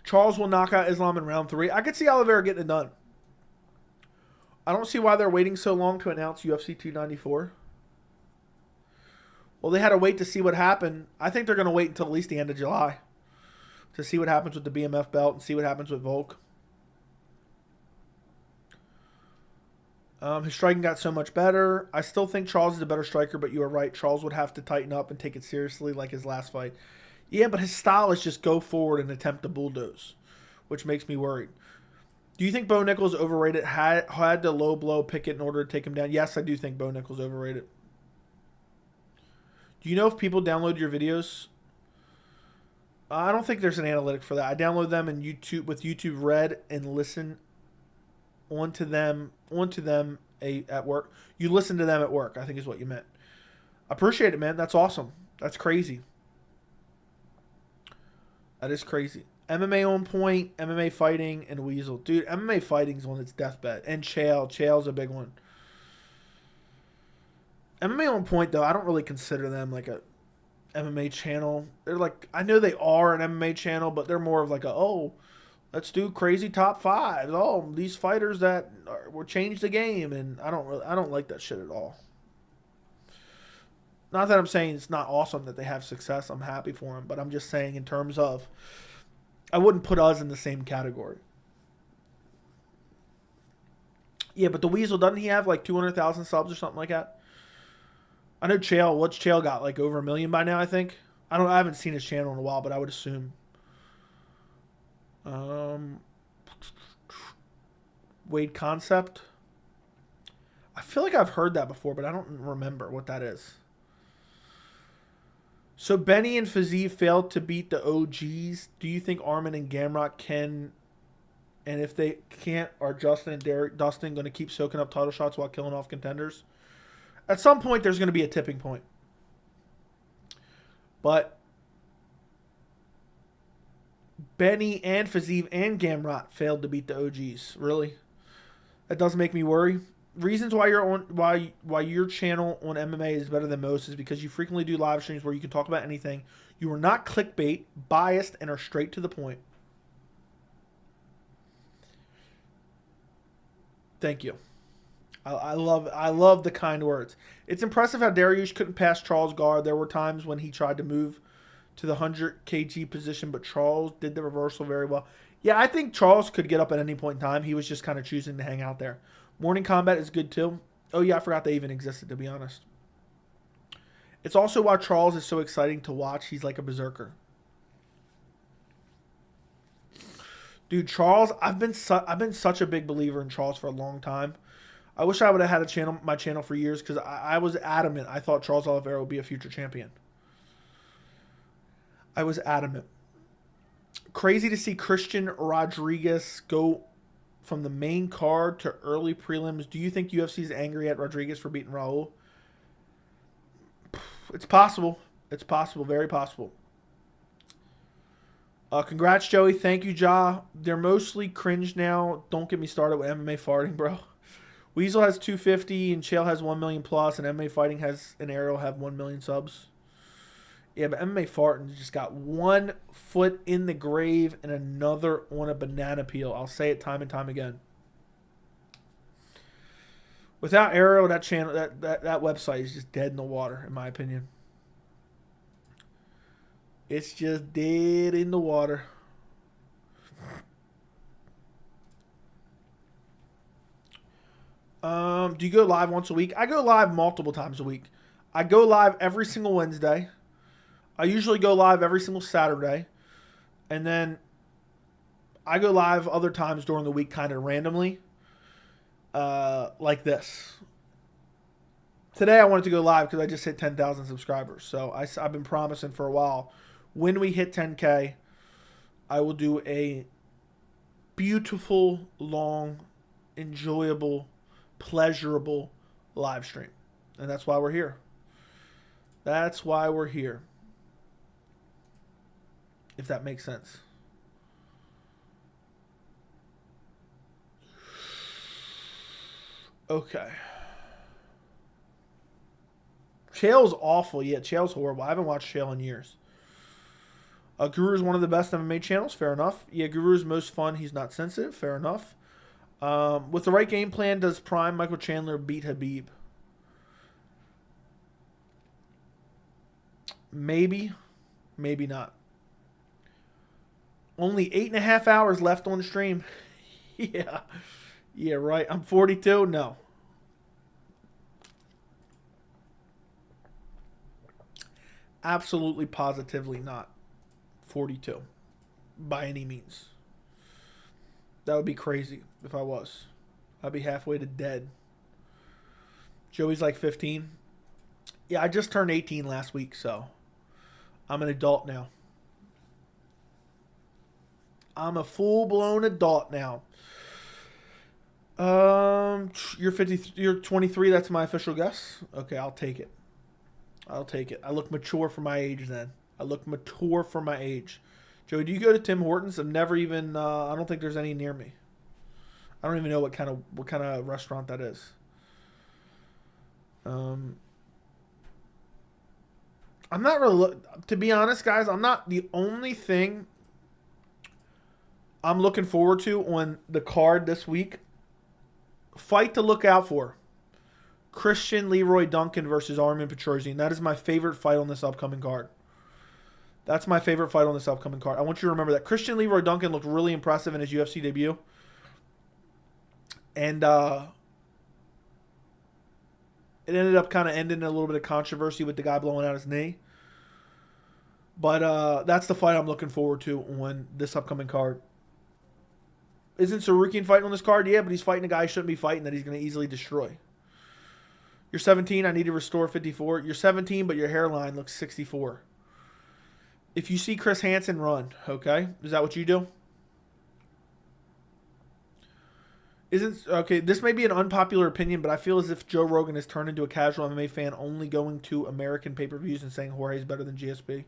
Charles will knock out Islam in round 3. I could see Oliveira getting it done. I don't see why they're waiting so long to announce UFC 294. Well, they had to wait to see what happened. I think they're going to wait until at least the end of July to see what happens with the BMF belt and see what happens with Volk. His striking got so much better. I still think Charles is a better striker, but you are right. Charles would have to tighten up and take it seriously like his last fight. Yeah, but his style is just go forward and attempt to bulldoze, which makes me worried. Do you think Bo Nichols overrated? Had to low blow Pickett in order to take him down? Yes, I do think Bo Nichols overrated. Do you know if people download your videos? I don't think there's an analytic for that. I download them in YouTube with YouTube Red and listen onto them at work. You listen to them at work, I think is what you meant. I appreciate it, man. That's awesome. That's crazy. That is crazy. MMA on point, MMA fighting, and Weasel. Dude, MMA fighting is on its deathbed. And Chael. Chael's a big one. MMA on point, though, I don't really consider them like a MMA channel. They're like, I know they are an MMA channel, but they're more of like let's do crazy top 5. Oh, these fighters that will change the game. And I don't like that shit at all. Not that I'm saying it's not awesome that they have success. I'm happy for them. But I'm just saying in terms of, I wouldn't put us in the same category. Yeah, but the Weasel, doesn't he have like 200,000 subs or something like that? I know Chael. What's Chael got? Like over 1 million by now, I think. I haven't seen his channel in a while, but I would assume. Wade Concept. I feel like I've heard that before, but I don't remember what that is. So Benny and Fiziev failed to beat the OGs. Do you think Armin and Gamrot can? And if they can't, are Justin and Dustin going to keep soaking up title shots while killing off contenders? At some point, there's going to be a tipping point. But Benny and Fiziev and Gamrot failed to beat the OGs. Really? That does make me worry. Reasons why your channel on MMA is better than most is because you frequently do live streams where you can talk about anything. You are not clickbait, biased, and are straight to the point. Thank you. I love the kind words. It's impressive how Dariush couldn't pass Charles' guard. There were times when he tried to move to the 100 kg position, but Charles did the reversal very well. Yeah, I think Charles could get up at any point in time. He was just kind of choosing to hang out there. Morning combat is good too. Oh yeah, I forgot they even existed, to be honest. It's also why Charles is so exciting to watch. He's like a berserker. Dude, Charles, I've been such a big believer in Charles for a long time. I wish I would have had my channel for years, because I was adamant. I thought Charles Oliveira would be a future champion. I was adamant. Crazy to see Christian Rodriguez go from the main card to early prelims. Do you think UFC is angry at Rodriguez for beating Raul? It's possible. It's possible. Very possible. Congrats, Joey. Thank you, Ja. They're mostly cringe now. Don't get me started with MMA farting, bro. Weasel has 250 and Chael has 1 million plus, and MMA Fighting has an Ariel have 1 million subs. Yeah, but MMA Farting just got 1 foot in the grave and another on a banana peel. I'll say it time and time again. Without Ariel, that channel, that website is just dead in the water, in my opinion. It's just dead in the water. Do you go live once a week? I go live multiple times a week. I go live every single Wednesday. I usually go live every single Saturday. And then I go live other times during the week kind of randomly. Like this. Today I wanted to go live because I just hit 10,000 subscribers. So I've been promising for a while. When we hit 10K, I will do a beautiful, long, enjoyable, pleasurable live stream. And that's why we're here. That's why we're here. If that makes sense. Okay. Chael's awful. Yeah, Chael's horrible. I haven't watched Chael in years. Guru is one of the best MMA channels. Fair enough. Yeah, Guru is most fun. He's not sensitive. Fair enough. With the right game plan, does Prime Michael Chandler beat Habib? Maybe. Maybe not. Only 8.5 hours left on the stream. Yeah. Yeah, right. I'm 42? No. Absolutely, positively not 42. By any means. That would be crazy if I was. I'd be halfway to dead. Joey's like 15. Yeah, I just turned 18 last week, so I'm an adult now. I'm a full-blown adult now. You're 50. You're 23. That's my official guess. Okay, I'll take it. I'll take it. I look mature for my age then. I look mature for my age. Joey, do you go to Tim Hortons? I've never even. I don't think there's any near me. I don't even know what kind of restaurant that is. I'm not really. To be honest, guys, I'm not the only thing I'm looking forward to on the card this week. Fight to look out for. Christian Leroy Duncan versus Armin Petrosian. That is my favorite fight on this upcoming card. That's my favorite fight on this upcoming card. I want you to remember that. Christian Leroy Duncan looked really impressive in his UFC debut. And it ended up kind of ending in a little bit of controversy with the guy blowing out his knee. But that's the fight I'm looking forward to on this upcoming card. Isn't Sarukian fighting on this card? Yeah, but he's fighting a guy he shouldn't be fighting that he's going to easily destroy. You're 17. I need to restore 54. You're 17, but your hairline looks 64. If you see Chris Hansen, run. Okay? Is that what you do? Okay, this may be an unpopular opinion, but I feel as if Joe Rogan has turned into a casual MMA fan, only going to American pay-per-views and saying Jorge's better than GSP.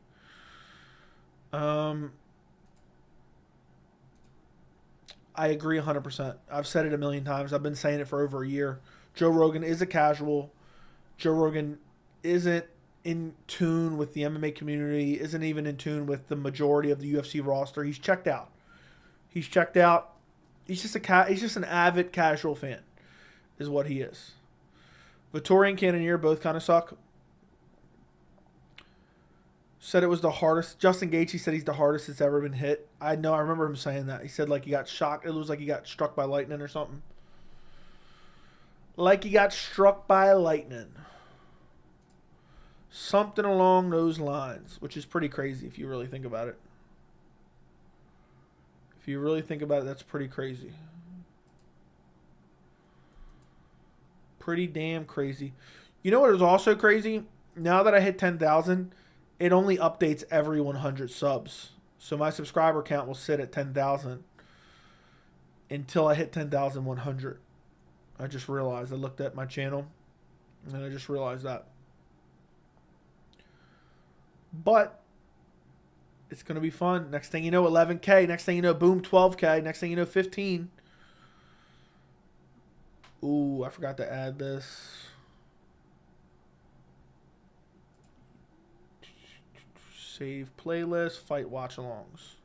I agree 100%. I've said it a million times. I've been saying it for over a year. Joe Rogan is a casual. Joe Rogan isn't in tune with the MMA community, isn't even in tune with the majority of the UFC roster. He's checked out. He's checked out. He's just an avid casual fan. is what he is. Vettori and Cannonier both kind of suck. Said it was the hardest. Justin Gaethje said he's the hardest that's ever been hit. I know. I remember him saying that. He said like he got shocked. It was like he got struck by lightning or something. Like he got struck by lightning. Something along those lines, which is pretty crazy if you really think about it. If you really think about it, that's pretty crazy. Pretty damn crazy. You know what is also crazy? Now that I hit 10,000, it only updates every 100 subs. So my subscriber count will sit at 10,000 until I hit 10,100. I just realized. I looked at my channel and I just realized that. But it's going to be fun. Next thing you know, 11K. Next thing you know, boom, 12K. Next thing you know, 15. Ooh, I forgot to add this. Save playlist, fight watch-alongs.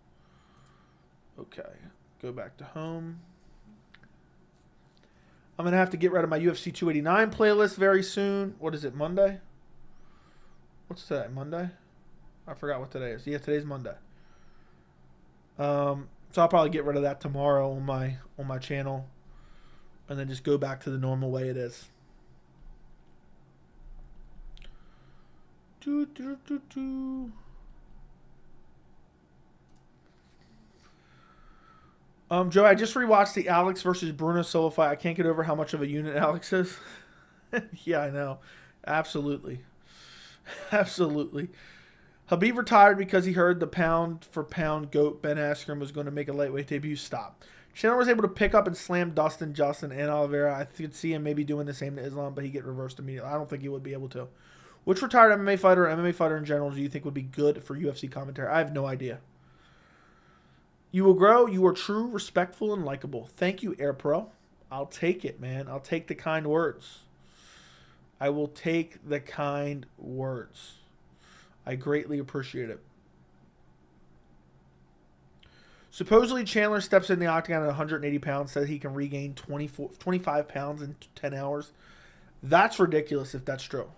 Okay, go back to home. I'm going to have to get rid of my UFC 289 playlist very soon. What is it, Monday? What's today, Monday? I forgot what today is. Yeah, today's Monday. So I'll probably get rid of that tomorrow on my channel. And then just go back to the normal way it is. Joe, I just rewatched the Alex versus Bruno Silva fight. I can't get over how much of a unit Alex is. Yeah, I know. Absolutely. Absolutely. Habib retired because he heard the pound-for-pound GOAT Ben Askren was going to make a lightweight debut. Stop. Chandler was able to pick up and slam Dustin, Justin, and Oliveira. I could see him maybe doing the same to Islam, but he get reversed immediately. I don't think he would be able to. Which retired MMA fighter or MMA fighter in general do you think would be good for UFC commentary? I have no idea. You will grow. You are true, respectful, and likable. Thank you, Air Pro. I'll take it, man. I'll take the kind words. I will take the kind words. I greatly appreciate it. Supposedly, Chandler steps in the octagon at 180 pounds, says he can regain 25 pounds in 10 hours. That's ridiculous if that's true.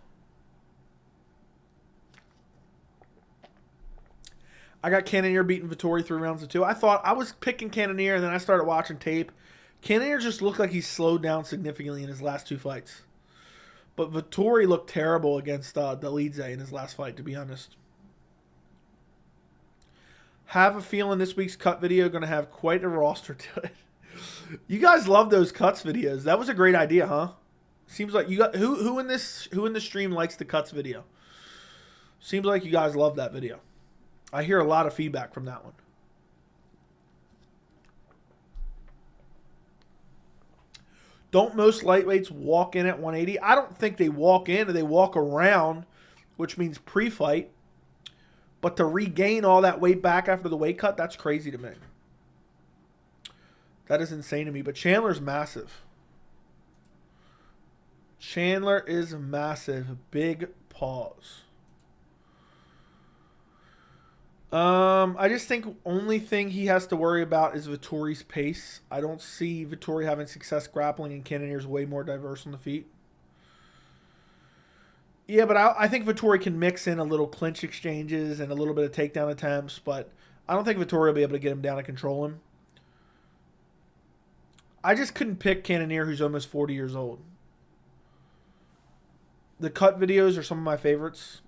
I got Cannonier beating Vettori 3 rounds to 2. I thought I was picking Cannonier, and then I started watching tape. Cannonier just looked like he slowed down significantly in his last 2 fights. But Vettori looked terrible against Delize in his last fight, to be honest. Have a feeling this week's cut video going to have quite a roster to it. You guys love those cuts videos. That was a great idea, huh? Seems like you got who in the stream likes the cuts video? Seems like you guys love that video. I hear a lot of feedback from that one. Don't most lightweights walk in at 180? I don't think they walk in. They walk around, which means pre-fight. But to regain all that weight back after the weight cut, that's crazy to me. That is insane to me. But Chandler's massive. Chandler is massive. Big pause. I just think only thing he has to worry about is Vettori's pace. I don't see Vettori having success grappling, and Cannonier's way more diverse on the feet. Yeah, but I think Vettori can mix in a little clinch exchanges and a little bit of takedown attempts, but I don't think Vettori will be able to get him down and control him. I just couldn't pick Cannonier, who's almost 40 years old. The cut videos are some of my favorites.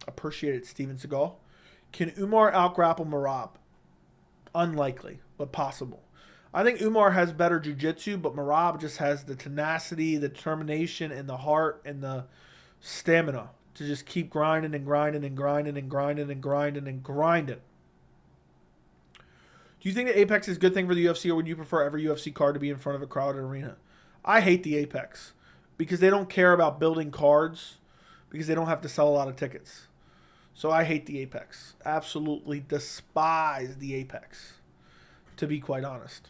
Appreciate it, Steven Seagal. Can Umar out-grapple Merab? Unlikely, but possible. I think Umar has better jiu-jitsu, but Merab just has the tenacity, the determination, and the heart, and the stamina to just keep grinding and grinding and grinding and grinding and grinding and grinding. Do you think that Apex is a good thing for the UFC, or would you prefer every UFC card to be in front of a crowded arena? I hate the Apex because they don't care about building cards because they don't have to sell a lot of tickets. So I hate the Apex. Absolutely despise the Apex, to be quite honest.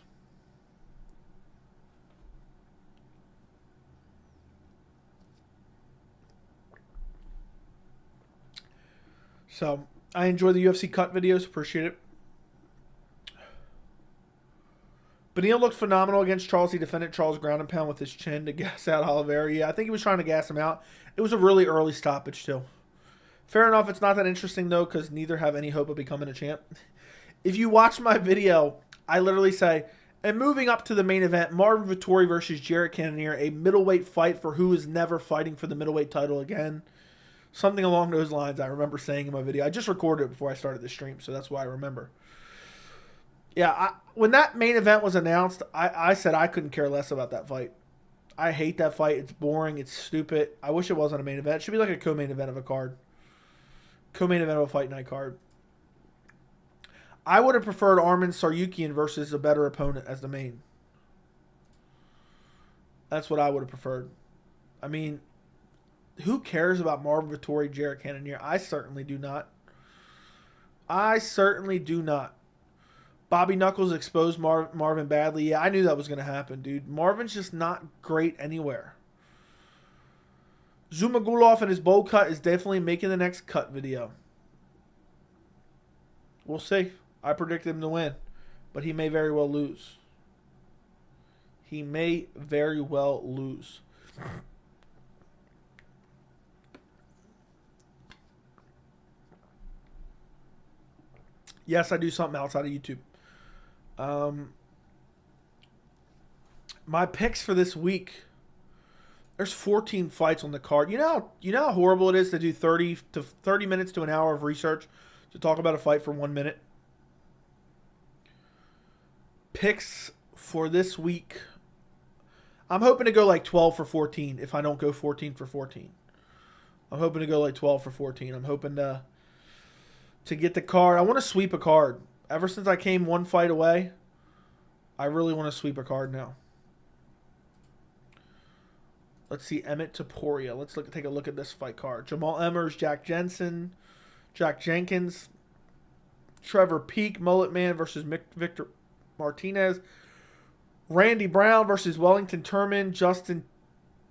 So I enjoy the UFC cut videos. Appreciate it. Benil looked phenomenal against Charles. He defended Charles ground and pound with his chin to gas out Oliveira. Yeah, I think he was trying to gas him out. It was a really early stoppage, too. Fair enough. It's not that interesting, though, because neither have any hope of becoming a champ. If you watch my video, I literally say, and moving up to the main event, Marvin Vettori versus Jared Cannonier, a middleweight fight for who is never fighting for the middleweight title again. Something along those lines I remember saying in my video. I just recorded it before I started the stream, so that's why I remember. Yeah, when that main event was announced, I said I couldn't care less about that fight. I hate that fight. It's boring. It's stupid. I wish it wasn't a main event. It should be like a co-main event of a card. Co-main event of a fight night card. I would have preferred Arman Tsarukyan versus a better opponent as the main. That's what I would have preferred. I mean, who cares about Marvin Vettori, Jared Cannonier? I certainly do not. I certainly do not. Bobby Knuckles exposed Marvin badly. Yeah, I knew that was going to happen, dude. Marvin's just not great anywhere. Zumagulov and his bowl cut is definitely making the next cut video. We'll see. I predicted him to win, but he may very well lose. He may very well lose. Yes, I do something outside of YouTube. My picks for this week. There's 14 fights on the card. You know how horrible it is to do 30 minutes to an hour of research to talk about a fight for 1 minute. Picks for this week. I'm hoping to go like 12 for 14 if I don't go 14 for 14. I'm hoping to go like 12 for 14. I'm hoping to get the card. I want to sweep a card. Ever since I came one fight away, I really want to sweep a card now. Let's see, Emmett Topuria. Let's take a look at this fight card. Jamal Emmers, Jack Jenkins, Trevor Peek, Mullet Man versus Victor Martinez, Randy Brown versus Wellington Turman, Justin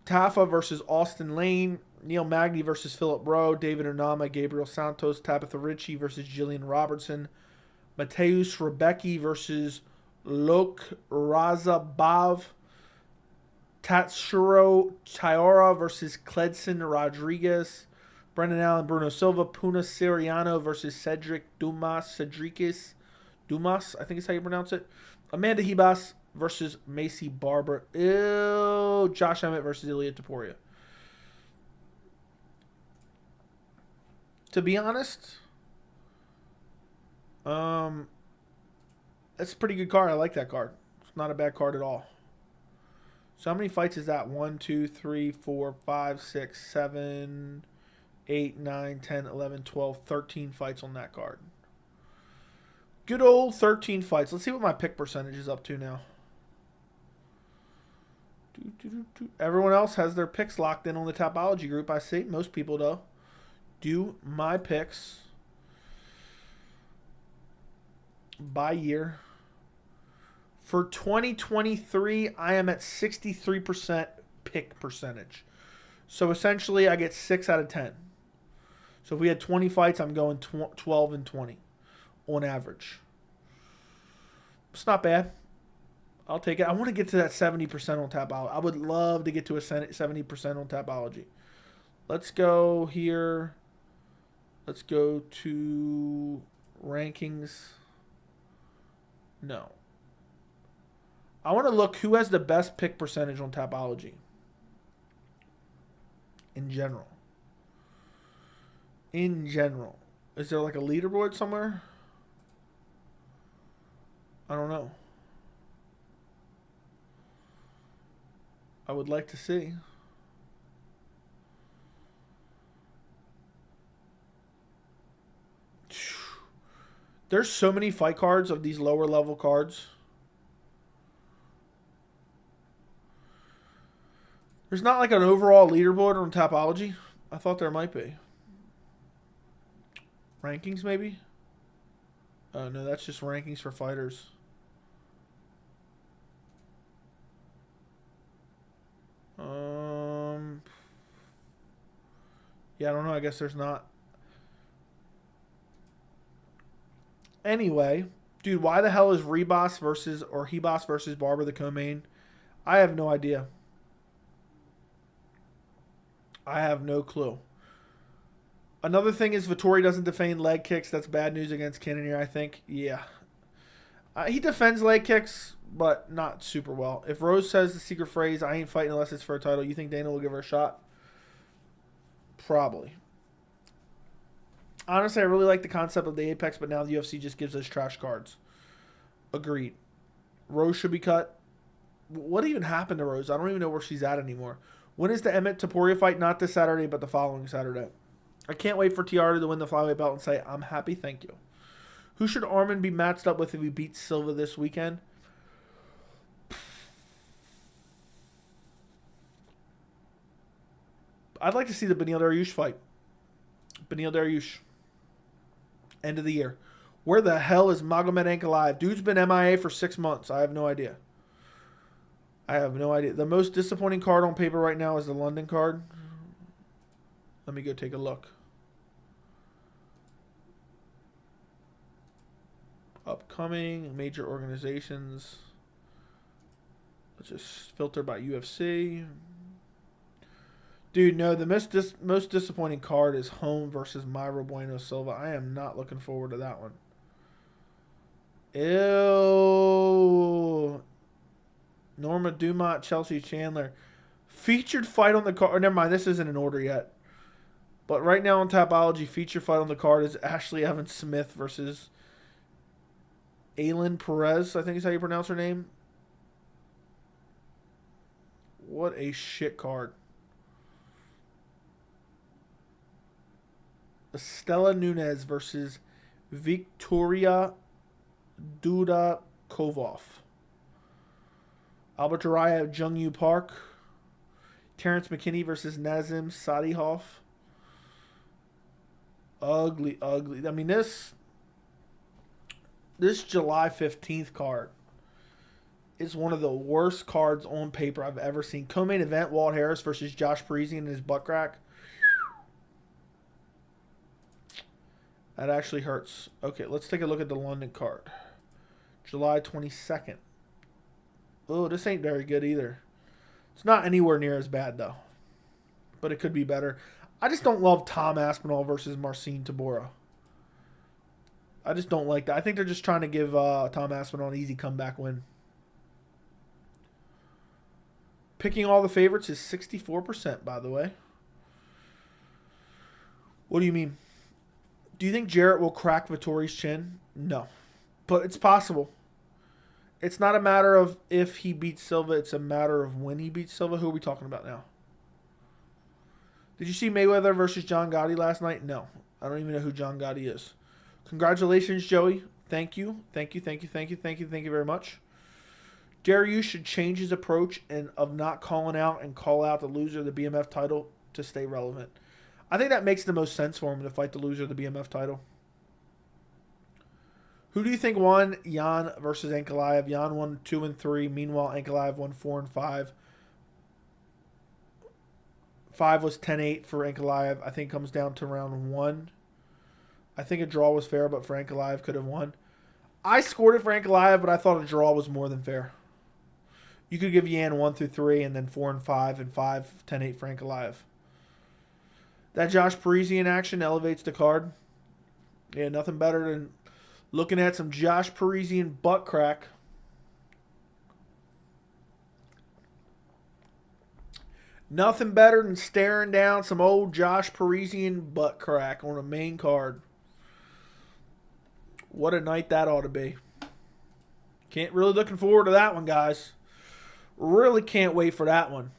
Tafa versus Austin Lane, Neil Magny versus Philip Rowe, David Onama, Gabriel Santos, Tabitha Ritchie versus Jillian Robertson, Mateusz Rebecki versus Lok Razabav, Tatsuro Chiora versus Cledson Rodriguez, Brendan Allen, Bruno Silva, Puna Siriano versus Cedric Dumas, I think is how you pronounce it. Amanda Hebas versus Macy Barber. Ew. Josh Emmett versus Ilia Topuria. To be honest, that's a pretty good card. I like that card. It's not a bad card at all. So how many fights is that? 1, 2, 3, 4, 5, 6, 7, 8, 9, 10, 11, 12, 13 fights on that card. Good old 13 fights. Let's see what my pick percentage is up to now. Everyone else has their picks locked in on the Tapology group, I see. Most people, though. Do my picks by year. For 2023, I am at 63% pick percentage. So essentially, I get 6 out of 10. So if we had 20 fights, I'm going 12 and 20 on average. It's not bad. I'll take it. I want to get to that 70% on Tapology. I would love to get to a 70% on Tapology. Let's go here. Let's go to rankings. No. I want to look who has the best pick percentage on Tapology in general. In general. Is there like a leaderboard somewhere? I don't know. I would like to see. There's so many fight cards of these lower level cards. There's not like an overall leaderboard on Tapology. I thought there might be. Rankings maybe? Oh no, that's just rankings for fighters. Yeah, I don't know. I guess there's not. Anyway, Dude, why the hell is Rebos versus or Hebos versus Barber the co-main? I have no idea. I have no clue. Another thing is Vettori doesn't defend leg kicks. That's bad news against Cannonier, I think. Yeah. He defends leg kicks, but not super well. If Rose says the secret phrase, I ain't fighting unless it's for a title, you think Dana will give her a shot? Probably. Honestly, I really like the concept of the Apex, but now the UFC just gives us trash cards. Agreed. Rose should be cut. What even happened to Rose? I don't even know where she's at anymore. When is the Emmett Topuria fight? Not this Saturday, but the following Saturday. I can't wait for Tiara to win the flyweight belt and say, I'm happy, thank you. Who should Armin be matched up with if he beats Silva this weekend? I'd like to see the Beneil Dariush fight. Beneil Dariush. End of the year. Where the hell is Magomed Ankalaev? Dude's been MIA for 6 months. I have no idea. The most disappointing card on paper right now is the London card. Let me go take a look. Upcoming major organizations. Let's just filter by UFC. Dude, no, the most disappointing card is Home versus Mayra Bueno Silva. I am not looking forward to that one. Ew. Norma Dumont, Chelsea Chandler. Featured fight on the card. Oh, never mind, this isn't in order yet. But right now on Tapology, featured fight on the card is Ashley Evans Smith versus Aylin Perez, I think is how you pronounce her name. What a shit card. Estela Nunez versus Victoria Dudakova. Albert Uriah, Jung-Yu Park. Terrence McKinney versus Nazim Sadihov. Ugly. I mean, this July 15th card is one of the worst cards on paper I've ever seen. Co-main event, Walt Harris versus Josh Parisian and his butt crack. That actually hurts. Okay, let's take a look at the London card. July 22nd. Oh, this ain't very good either. It's not anywhere near as bad, though. But it could be better. I just don't love Tom Aspinall versus Marcin Tybura. I just don't like that. I think they're just trying to give Tom Aspinall an easy comeback win. Picking all the favorites is 64%, by the way. What do you mean? Do you think Jarrett will crack Vettori's chin? No. But it's possible. It's not a matter of if he beats Silva. It's a matter of when he beats Silva. Who are we talking about now? Did you see Mayweather versus John Gotti last night? No. I don't even know who John Gotti is. Congratulations, Joey. Thank you. Thank you very much. Dariush should change his approach and of not calling out and call out the loser of the BMF title to stay relevant. I think that makes the most sense for him to fight the loser of the BMF title. Who do you think won Jan versus Ankalaev? Jan won 2-3. Meanwhile, Ankalaev won 4-5. 5 was 10-8 for Ankalaev. I think it comes down to round 1. I think a draw was fair, but for Ankalaev could have won. I scored it for Ankalaev, but I thought a draw was more than fair. You could give Yan 1-3 and then 4-5 and 5-10-8 for Ankalaev. That Josh Parisian action elevates the card. Yeah, nothing better than looking at some Josh Parisian butt crack. Nothing better than staring down some old Josh Parisian butt crack on a main card. What a night that ought to be. Can't really looking forward to that one, guys. Really can't wait for that one.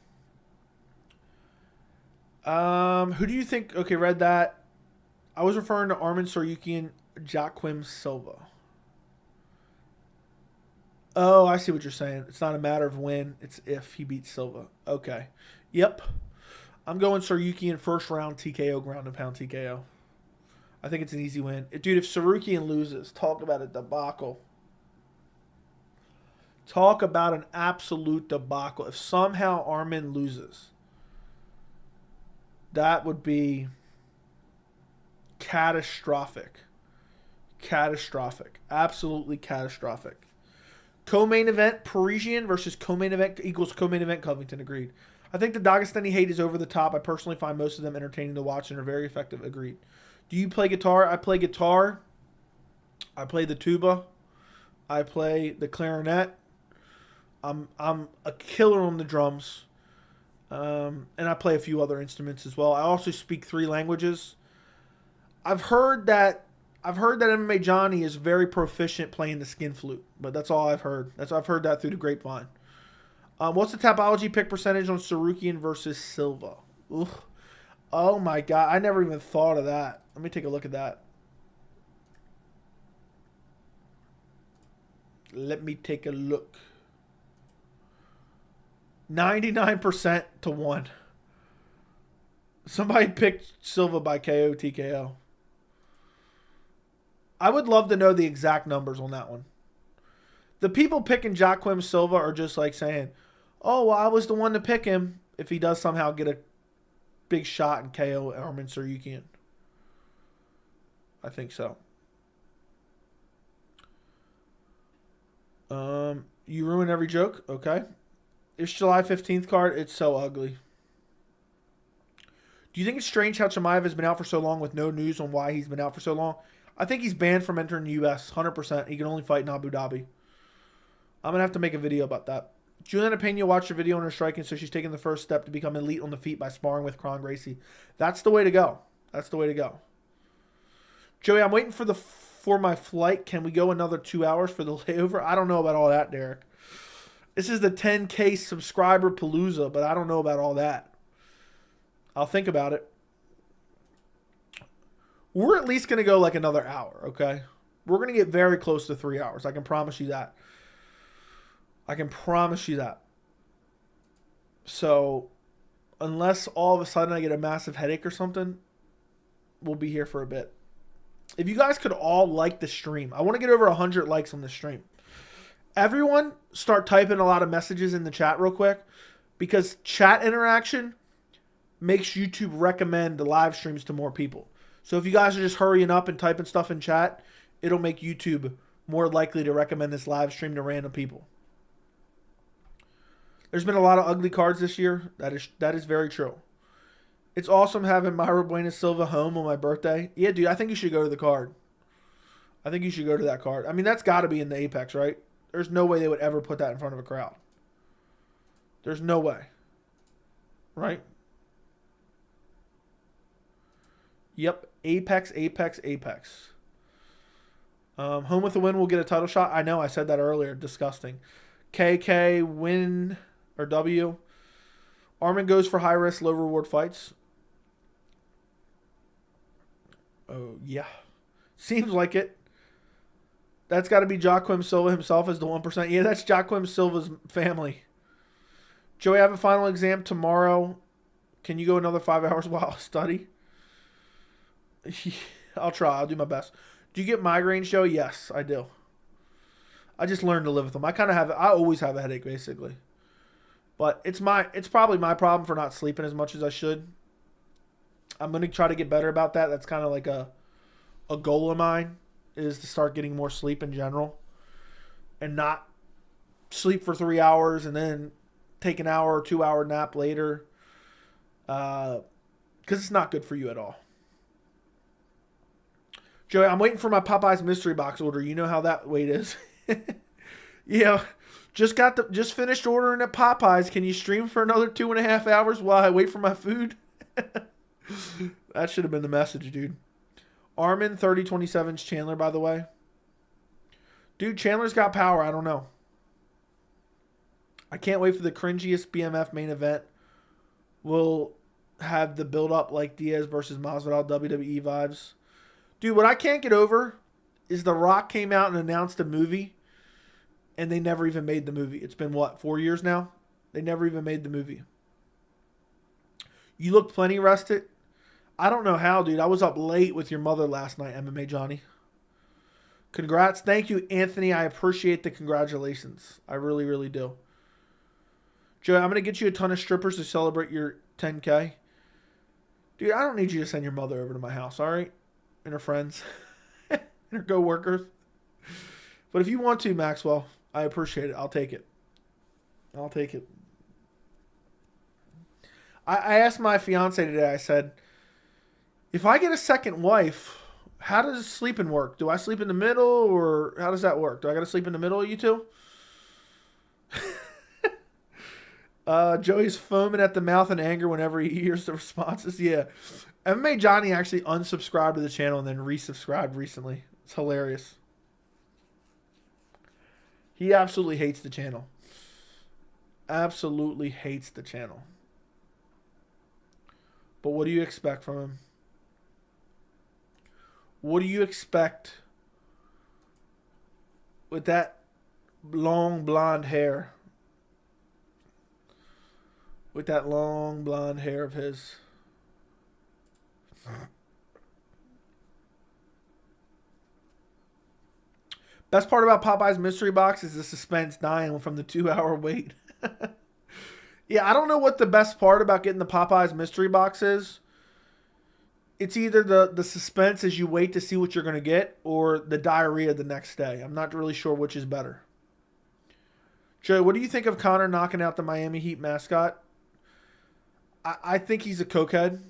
Who do you think? Okay, read that. I was referring to Armin Tsarukyan and Joaquim Silva. Oh, I see what you're saying. It's not a matter of when, it's if he beats Silva. Okay. Yep. I'm going Tsarukyan first round TKO, ground and pound TKO. I think it's an easy win. Dude, if Tsarukyan loses, talk about a debacle. Talk about an absolute debacle. If somehow Armin loses, that would be catastrophic. Catastrophic. Absolutely catastrophic. Co-main event, Parisian versus co-main event equals co-main event, Covington. Agreed. I think the Dagestani hate is over the top. I personally find most of them entertaining to watch and are very effective. Agreed. Do you play guitar? I play guitar. I play the tuba. I play the clarinet. I'm a killer on the drums. And I play a few other instruments as well. I also speak 3 languages. I've heard that MMA Johnny is very proficient playing the skin flute, but that's all I've heard. I've heard that through the grapevine. What's the Tapology pick percentage on Sarukian versus Silva? Ugh. Oh my god, I never even thought of that. Let me take a look at that. Let me take a look. 99% to 1. Somebody picked Silva by KO TKO. I would love to know the exact numbers on that one. The people picking Joaquim Silva are just like saying, oh, well, I was the one to pick him if he does somehow get a big shot and KO Arman Tsarukyan. I think so. You ruin every joke? Okay. It's July 15th card. It's so ugly. Do you think it's strange how Chimaev has been out for so long with no news on why he's been out for so long? I think he's banned from entering the U.S. 100%. He can only fight in Abu Dhabi. I'm going to have to make a video about that. Julianna Pena watched your video on her striking, so she's taking the first step to become elite on the feet by sparring with Kron Gracie. That's the way to go. That's the way to go. Joey, I'm waiting for my flight. Can we go another 2 hours for the layover? I don't know about all that, Derek. This is the 10K subscriber Palooza, but I don't know about all that. I'll think about it. We're at least going to go like another hour, okay? We're going to get very close to 3 hours. I can promise you that. I can promise you that. So, unless all of a sudden I get a massive headache or something, we'll be here for a bit. If you guys could all like the stream. I want to get over 100 likes on the stream. Everyone start typing a lot of messages in the chat real quick, because chat interaction makes YouTube recommend the live streams to more people. So if you guys are just hurrying up and typing stuff in chat, it'll make YouTube more likely to recommend this live stream to random people. There's been a lot of ugly cards this year. That is very true. It's awesome having Mayra Buena Silva home on my birthday. Yeah, dude, I think you should go to the card. I think you should go to that card. I mean, that's got to be in the Apex, right? There's no way they would ever put that in front of a crowd. There's no way. Right? Yep. Apex, Apex, Apex. Home with the win will get a title shot. I know, I said that earlier. Disgusting. KK, win, or W. Arman goes for high risk, low reward fights. Oh, yeah. Seems like it. That's got to be Joaquim Silva himself as the 1%. Yeah, that's Joaquim Silva's family. Joey, I have a final exam tomorrow. Can you go another 5 hours while I study? I'll try. I'll do my best. Do you get migraines, Joey? Yes, I do. I just learned to live with them. I always have a headache, basically. But it's probably my problem for not sleeping as much as I should. I'm going to try to get better about that. That's kind of like a goal of mine, is to start getting more sleep in general. And not sleep for 3 hours and then take an hour or 2 hour nap later. Because it's not good for you at all. Joey, I'm waiting for my Popeyes mystery box order. You know how that wait is. Yeah. Just finished ordering at Popeyes. Can you stream for another 2.5 hours while I wait for my food? That should have been the message, dude. Arman 3027's Chandler, by the way. Dude, Chandler's got power. I don't know. I can't wait for the cringiest BMF main event. We'll have the build-up like Diaz versus Masvidal WWE vibes. Dude, what I can't get over is The Rock came out and announced a movie, and they never even made the movie. It's been, 4 years now? They never even made the movie. You look plenty rested. I don't know how, dude. I was up late with your mother last night, MMA Johnny. Congrats. Thank you, Anthony. I appreciate the congratulations. I really, really do. Joey, I'm going to get you a ton of strippers to celebrate your 10K. Dude, I don't need you to send your mother over to my house, all right? And her friends. and her co-workers. But if you want to, Maxwell, I appreciate it. I'll take it. I'll take it. I asked my fiance today, I said, if I get a second wife, how does sleeping work? Do I sleep in the middle, or how does that work? Do I got to sleep in the middle of you two? Joey's foaming at the mouth in anger whenever he hears the responses. Yeah. MMA Johnny actually unsubscribed to the channel and then resubscribed recently. It's hilarious. He absolutely hates the channel. Absolutely hates the channel. But what do you expect from him? What do you expect with that long blonde hair? With that long blonde hair of his. Best part about Popeye's mystery box is the suspense dying from the 2-hour wait. Yeah, I don't know what the best part about getting the Popeye's mystery box is. It's either the suspense as you wait to see what you're going to get, or the diarrhea the next day. I'm not really sure which is better. Joe, what do you think of Conor knocking out the Miami Heat mascot? I think he's a cokehead.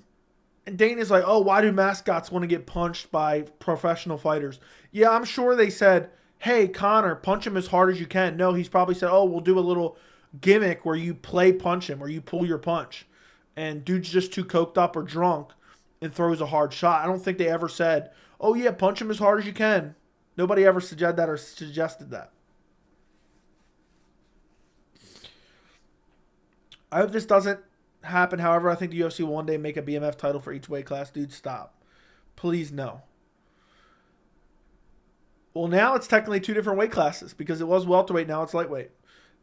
And Dana's like, oh, why do mascots want to get punched by professional fighters? Yeah, I'm sure they said, hey, Conor, punch him as hard as you can. No, he's probably said, oh, we'll do a little gimmick where you play punch him or you pull your punch. And dude's just too coked up or drunk and throws a hard shot. I don't think they ever said, oh, yeah, punch him as hard as you can. Nobody ever suggested that or suggested that. I hope this doesn't happen. However, I think the UFC will one day make a BMF title for each weight class. Dude, stop. Please, no. Well, now it's technically 2 different weight classes because it was welterweight. Now it's lightweight.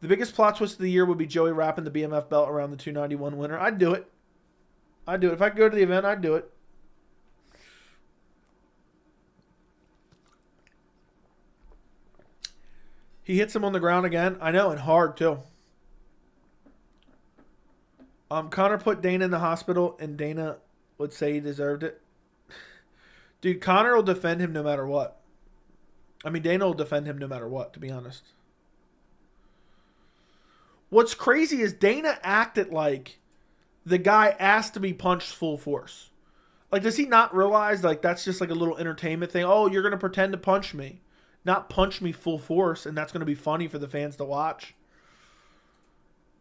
The biggest plot twist of the year would be Joey wrapping the BMF belt around the 291 winner. I'd do it. I'd do it. If I could go to the event, I'd do it. He hits him on the ground again. I know, and hard, too. Conor put Dana in the hospital, and Dana would say he deserved it. Dude, Conor will defend him no matter what. I mean, Dana will defend him no matter what, to be honest. What's crazy is Dana acted like the guy asked to be punched full force. Like, does he not realize, like, that's just like a little entertainment thing? Oh, you're going to pretend to punch me. Not punch me full force, and that's going to be funny for the fans to watch.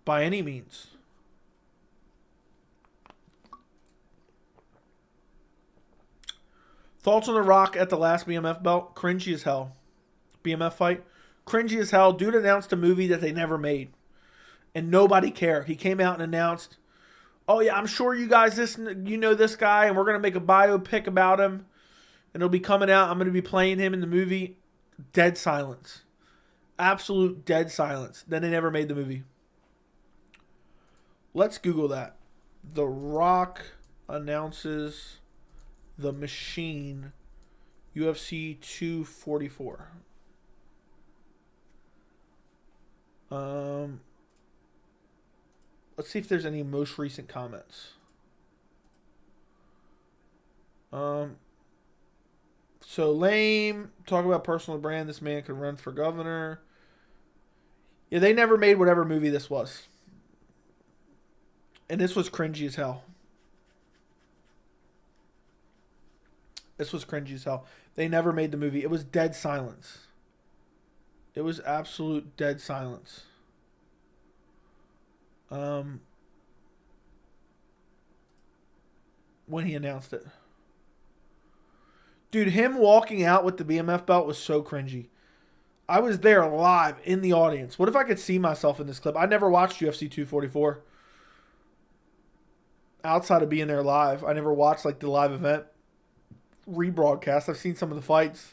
By any means. Thoughts on The Rock at the last BMF belt? Cringy as hell. BMF fight? Cringy as hell. Dude announced a movie that they never made. And nobody cared. He came out and announced, oh yeah, I'm sure you guys you know this guy, and we're going to make a biopic about him. And it'll be coming out. I'm going to be playing him in the movie. Dead silence. Absolute dead silence. Then they never made the movie. Let's Google that. The Rock announces The Machine, UFC 244. Let's see if there's any most recent comments. So lame. Talk about personal brand. This man could run for governor. Yeah, they never made whatever movie this was. And this was cringy as hell. This was cringy as hell. They never made the movie. It was dead silence. It was absolute dead silence. When he announced it. Dude, him walking out with the BMF belt was so cringy. I was there live in the audience. What if I could see myself in this clip? I never watched UFC 244. Outside of being there live. I never watched like the live event rebroadcast. I've seen some of the fights.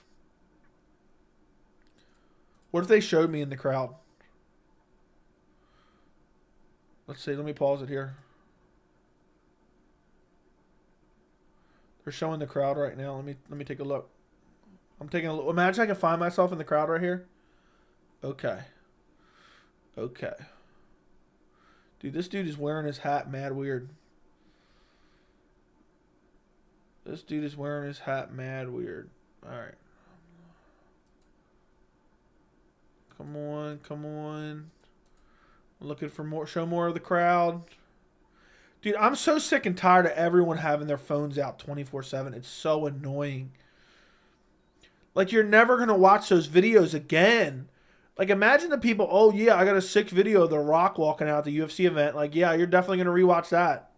What if they showed me in the crowd? Let's see. Let me pause it here. They're showing the crowd right now. Let me take a look. I'm taking a look. Imagine I can find myself in the crowd right here. Okay. Okay. Dude, this dude is wearing his hat mad weird. This dude is wearing his hat mad weird. All right. Come on, come on. Looking for more. Show more of the crowd. Dude, I'm so sick and tired of everyone having their phones out 24/7. It's so annoying. Like, you're never going to watch those videos again. Like, imagine the people, oh, yeah, I got a sick video of The Rock walking out at the UFC event. Like, yeah, you're definitely going to rewatch that.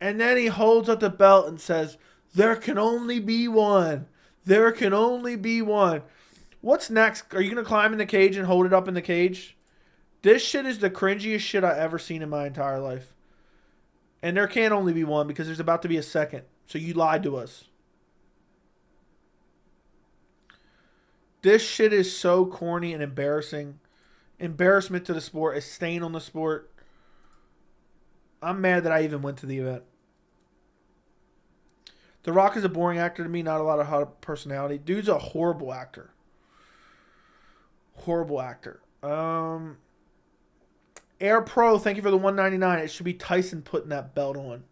And then he holds up the belt and says, there can only be one. There can only be one. What's next? Are you going to climb in the cage and hold it up in the cage? This shit is the cringiest shit I've ever seen in my entire life. And there can only be one because there's about to be a second. So you lied to us. This shit is so corny and embarrassing. Embarrassment to the sport. A stain on the sport. I'm mad that I even went to the event. The Rock is a boring actor to me. Not a lot of hot personality. Dude's a horrible actor. Horrible actor. Air Pro, thank you for the $1.99. It should be Tyson putting that belt on.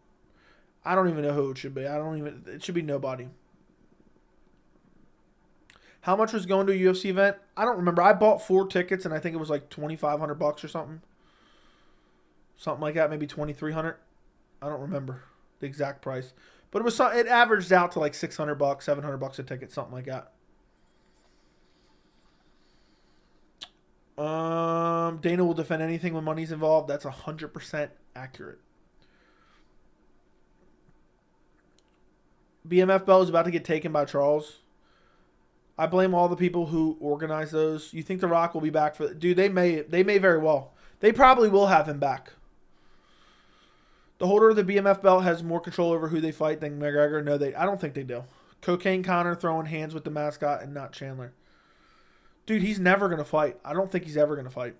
I don't even know who it should be. It should be nobody. How much was going to a UFC event? I don't remember. I bought 4 tickets and I think it was like $2,500 or something. Something like that, maybe $2,300. I don't remember the exact price. But it averaged out to like $600, $700 a ticket, something like that. Dana will defend anything when money's involved. That's 100% accurate. BMF belt is about to get taken by Charles. I blame all the people who organize those. You think The Rock will be back for... Dude, they may very well. They probably will have him back. The holder of the BMF belt has more control over who they fight than McGregor. No, I don't think they do. Cocaine Connor throwing hands with the mascot and not Chandler. Dude, he's never going to fight. I don't think he's ever going to fight.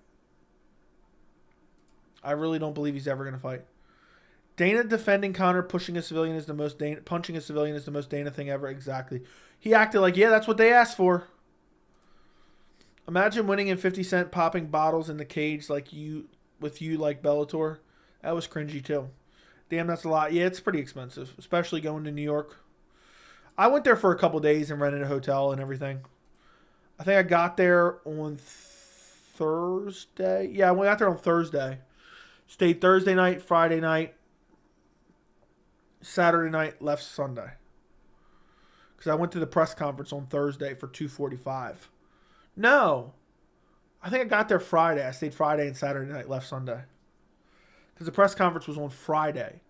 I really don't believe he's ever going to fight. Dana defending Connor punching a civilian is the most Dana thing ever. Exactly. He acted like, yeah, that's what they asked for. Imagine winning and 50 Cent popping bottles in the cage like Bellator. That was cringy too. Damn, that's a lot. Yeah, it's pretty expensive, especially going to New York. I went there for a couple days and rented a hotel and everything. I think I got there on Thursday. Yeah, I got there on Thursday. Stayed Thursday night, Friday night, Saturday night, left Sunday. Because I went to the press conference on Thursday for 2:45. No. I think I got there Friday. I stayed Friday and Saturday night, left Sunday. Because the press conference was on Friday.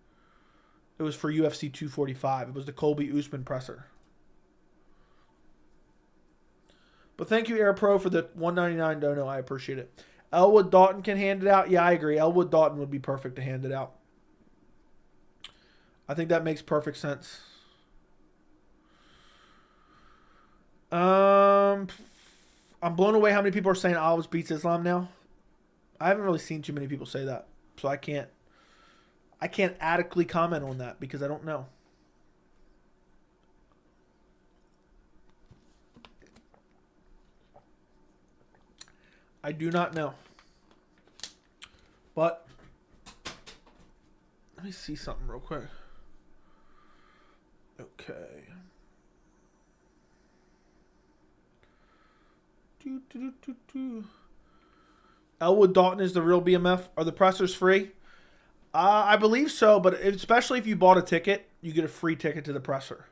It was for UFC 245. It was the Colby Usman presser. But thank you, Air Pro, for the $1.99 dono. I appreciate it. Elwood Dalton can hand it out. Yeah, I agree. Elwood Dalton would be perfect to hand it out. I think that makes perfect sense. I'm blown away how many people are saying Olives beats Islam now. I haven't really seen too many people say that. So I can't adequately comment on that because I don't know. I do not know. But let me see something real quick. Okay. Elwood Dalton is the real BMF. Are the pressers free? I believe so, but especially if you bought a ticket, you get a free ticket to the presser.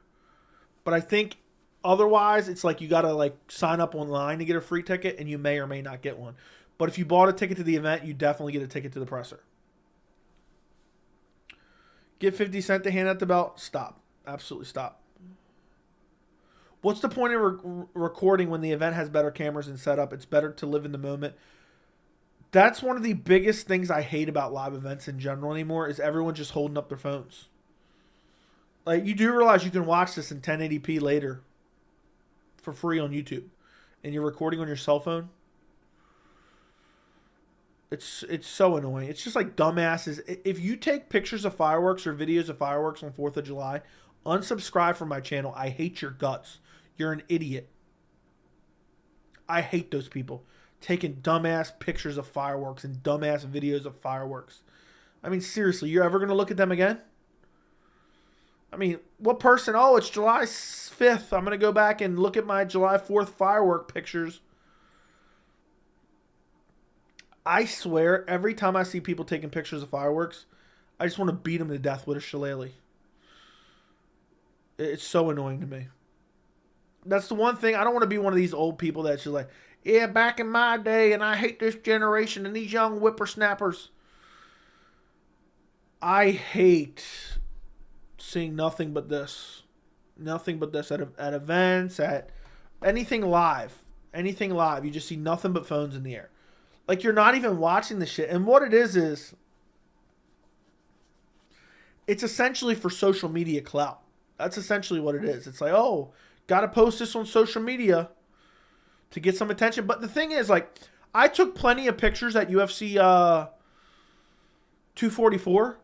But I think otherwise, it's like you got to sign up online to get a free ticket, and you may or may not get one. But if you bought a ticket to the event, you definitely get a ticket to the presser. Get 50 Cent to hand out the belt? Stop. Absolutely stop. What's the point of recording when the event has better cameras and setup? It's better to live in the moment. That's one of the biggest things I hate about live events in general anymore is everyone just holding up their phones. Like, you do realize you can watch this in 1080p later for free on YouTube, and you're recording on your cell phone. It's so annoying. It's just like dumbasses. If you take pictures of fireworks or videos of fireworks on 4th of July, unsubscribe from my channel. I hate your guts. You're an idiot. I hate those people taking dumbass pictures of fireworks and dumbass videos of fireworks. I mean, seriously, you're ever going to look at them again? I mean, what person? Oh, it's July 5th. I'm going to go back and look at my July 4th firework pictures. I swear, every time I see people taking pictures of fireworks, I just want to beat them to death with a shillelagh. It's so annoying to me. That's the one thing. I don't want to be one of these old people that's just like, yeah, back in my day, and I hate this generation and these young whippersnappers. I hate seeing nothing but this. Nothing but this at events, at anything live. Anything live. You just see nothing but phones in the air. Like, you're not even watching the shit. And what it is it's essentially for social media clout. That's essentially what it is. It's like, oh, got to post this on social media to get some attention. But the thing is, like, I took plenty of pictures at UFC 244.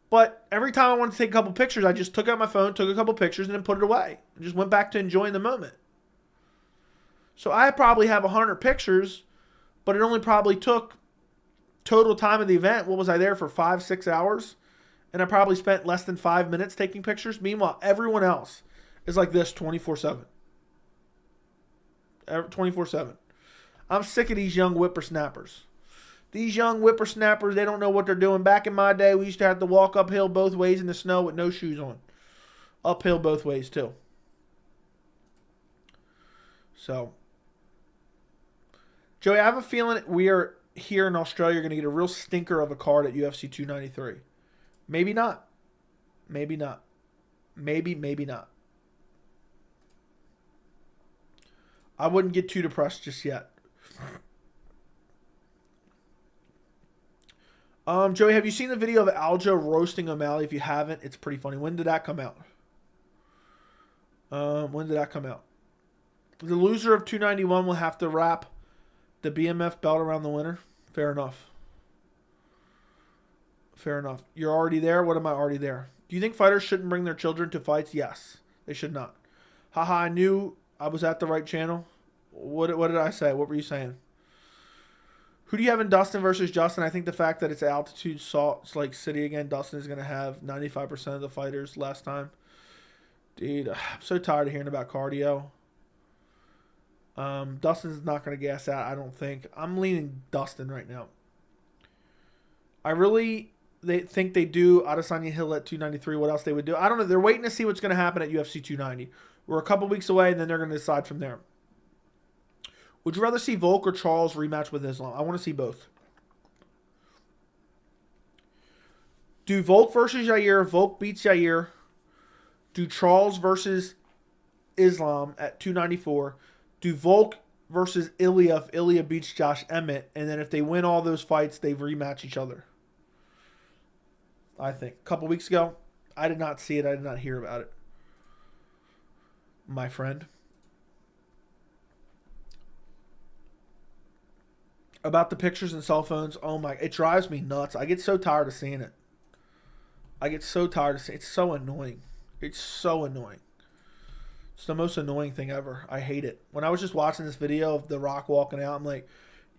But every time I wanted to take a couple pictures, I just took out my phone, took a couple pictures, and then put it away. And just went back to enjoying the moment. So I probably have 100 pictures, but it only probably took total time of the event. What was I there for 5-6 hours? And I probably spent less than 5 minutes taking pictures. Meanwhile, everyone else is like this 24/7. 24/7. I'm sick of these young whippersnappers. These young whippersnappers, they don't know what they're doing. Back in my day, we used to have to walk uphill both ways in the snow with no shoes on. Uphill both ways, too. So, Joey, I have a feeling we are here in Australia going to get a real stinker of a card at UFC 293. Maybe not. Maybe not. Maybe not. I wouldn't get too depressed just yet. Joey, have you seen the video of Aljo roasting O'Malley? If you haven't, it's pretty funny. When did that come out? When did that come out? The loser of 291 will have to wrap the BMF belt around the winner. Fair enough. Fair enough. You're already there? What am I already there? Do you think fighters shouldn't bring their children to fights? Yes. They should not. Haha, I knew I was at the right channel. What did I say? What were you saying? Who do you have in Dustin versus Justin? I think the fact that it's altitude Salt Lake City again, Dustin is going to have 95% of the fighters last time. Dude, I'm so tired of hearing about cardio. Dustin's not going to gas out, I don't think. I'm leaning Dustin right now. They think they do Adesanya Hill at 293. What else they would do? I don't know. They're waiting to see what's going to happen at UFC 290. We're a couple weeks away, and then they're going to decide from there. Would you rather see Volk or Charles rematch with Islam? I want to see both. Do Volk versus Yair. Volk beats Yair. Do Charles versus Islam at 294. Do Volk versus Ilya if Ilya beats Josh Emmett. And then if they win all those fights, they rematch each other. I think. A couple weeks ago, I did not see it. I did not hear about it. My friend. About the pictures and cell phones, oh my, it drives me nuts. I get so tired of seeing it. It's so annoying. It's so annoying. It's the most annoying thing ever. I hate it. When I was just watching this video of The Rock walking out, I'm like,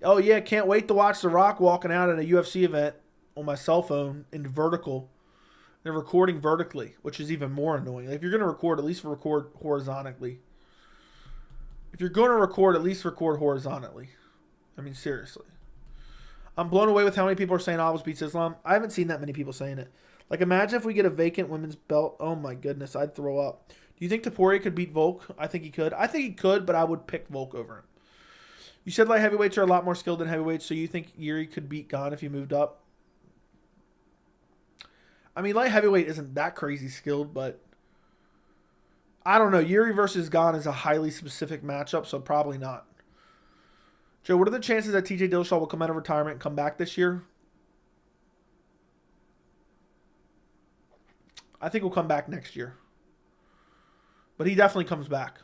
oh yeah, can't wait to watch The Rock walking out at a UFC event on my cell phone in vertical. They're recording vertically, which is even more annoying. Like, if you're going to record, at least record horizontally. If you're going to record, at least record horizontally. I mean, seriously. I'm blown away with how many people are saying Alves beats Islam. I haven't seen that many people saying it. Like, imagine if we get a vacant women's belt. Oh, my goodness. I'd throw up. Do you think Topuria could beat Volk? I think he could. I think he could, but I would pick Volk over him. You said light heavyweights are a lot more skilled than heavyweights, so you think Yuri could beat Gane if he moved up? I mean, light heavyweight isn't that crazy skilled, but I don't know. Yuri versus Gane is a highly specific matchup, so probably not. Joe, what are the chances that TJ Dillashaw will come out of retirement and come back this year? I think he'll come back next year. But he definitely comes back.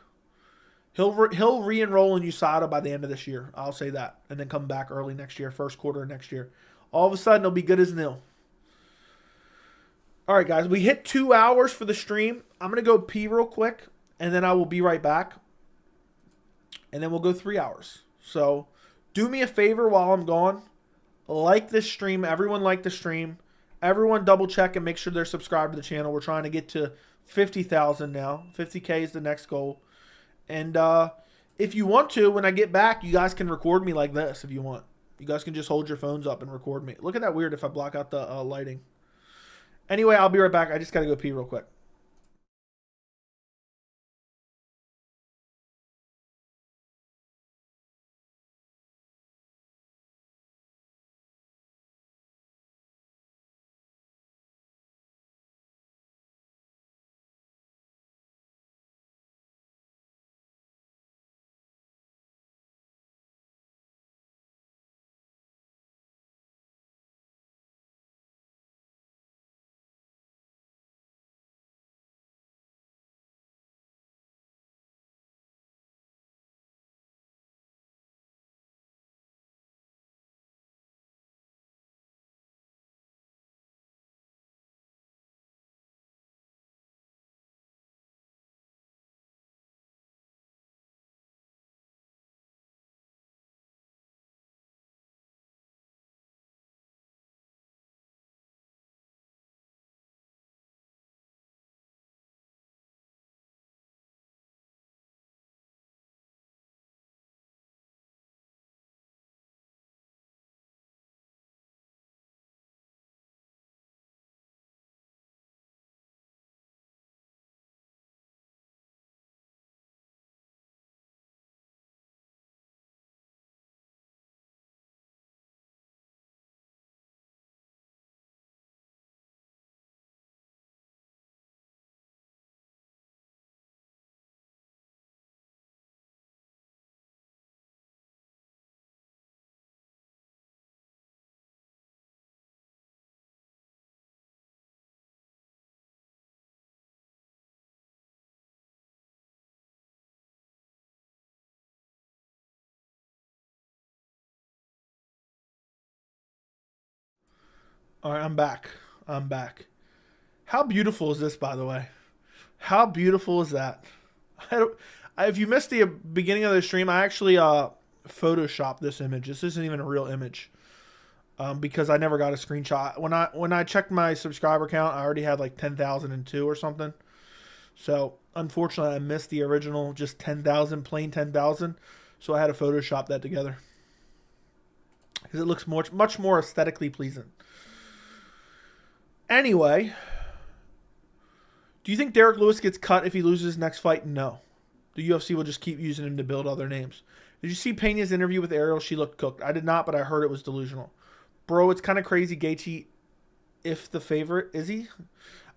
He'll re-enroll in USADA by the end of this year. I'll say that. And then come back early next year, first quarter of next year. All of a sudden, he'll be good as nil. All right, guys. We hit 2 hours for the stream. I'm going to go pee real quick, and then I will be right back. And then we'll go 3 hours. So, do me a favor while I'm gone. Like this stream. Everyone like the stream. Everyone double check and make sure they're subscribed to the channel. We're trying to get to 50,000 now. 50K is the next goal. And if you want to, when I get back, you guys can record me like this if you want. You guys can just hold your phones up and record me. Look at that weird if I block out the lighting. Anyway, I'll be right back. I just got to go pee real quick. All right, I'm back. I'm back. How beautiful is this, by the way? How beautiful is that? If you missed the beginning of the stream, I actually photoshopped this image. This isn't even a real image because I never got a screenshot. When I checked my subscriber count, I already had like 10,002 or something. So unfortunately, I missed the original just 10,000, plain 10,000. So I had to Photoshop that together because it looks much more aesthetically pleasing. Anyway, do you think Derek Lewis gets cut if he loses his next fight? No. The UFC will just keep using him to build other names. Did you see Pena's interview with Ariel? She looked cooked. I did not, but I heard it was delusional. Bro, it's kind of crazy Gaethje, if the favorite. Is he?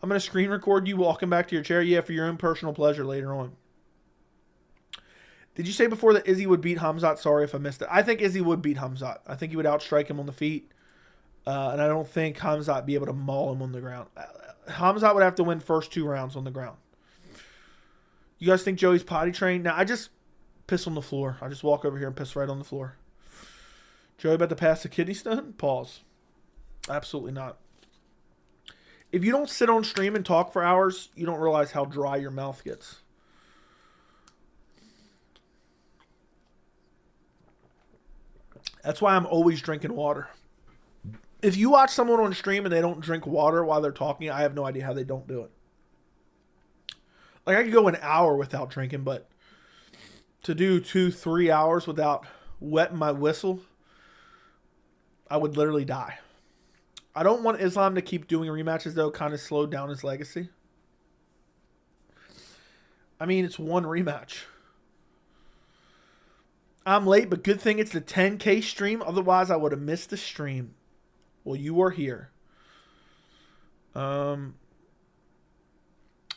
I'm going to screen record you walking back to your chair. Yeah, for your own personal pleasure later on. Did you say before that Izzy would beat Khamzat? Sorry if I missed it. I think Izzy would beat Khamzat. I think he would outstrike him on the feet. And I don't think Khamzat would be able to maul him on the ground. Khamzat would have to win first 2 rounds on the ground. You guys think Joey's potty trained? Now, I just piss on the floor. I just walk over here and piss right on the floor. Joey about to pass the kidney stone? Pause. Absolutely not. If you don't sit on stream and talk for hours, you don't realize how dry your mouth gets. That's why I'm always drinking water. If you watch someone on stream and they don't drink water while they're talking, I have no idea how they don't do it. Like, I could go an hour without drinking, but to do 2-3 hours without wetting my whistle, I would literally die. I don't want Islam to keep doing rematches, though. Kind of slowed down his legacy. I mean, it's one rematch. I'm late, but good thing it's the 10K stream. Otherwise, I would have missed the stream. Well, you are here. If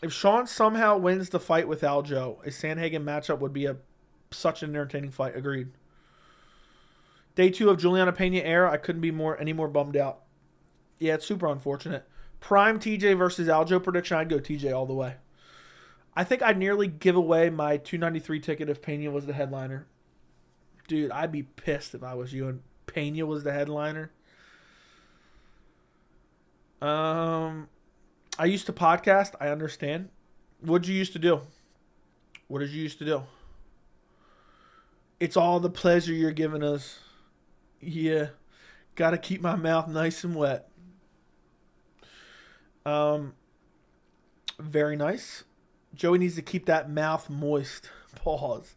Sean somehow wins the fight with Aljo, a Sandhagen matchup would be such an entertaining fight. Agreed. Day 2 of Julianna Pena era. I couldn't be any more bummed out. Yeah, it's super unfortunate. Prime TJ versus Aljo prediction. I'd go TJ all the way. I think I'd nearly give away my 293 ticket if Pena was the headliner. Dude, I'd be pissed if I was you and Pena was the headliner. I used to podcast. I understand. What did you used to do? What did you used to do? It's all the pleasure you're giving us. Yeah. Got to keep my mouth nice and wet. Very nice. Joey needs to keep that mouth moist. Pause.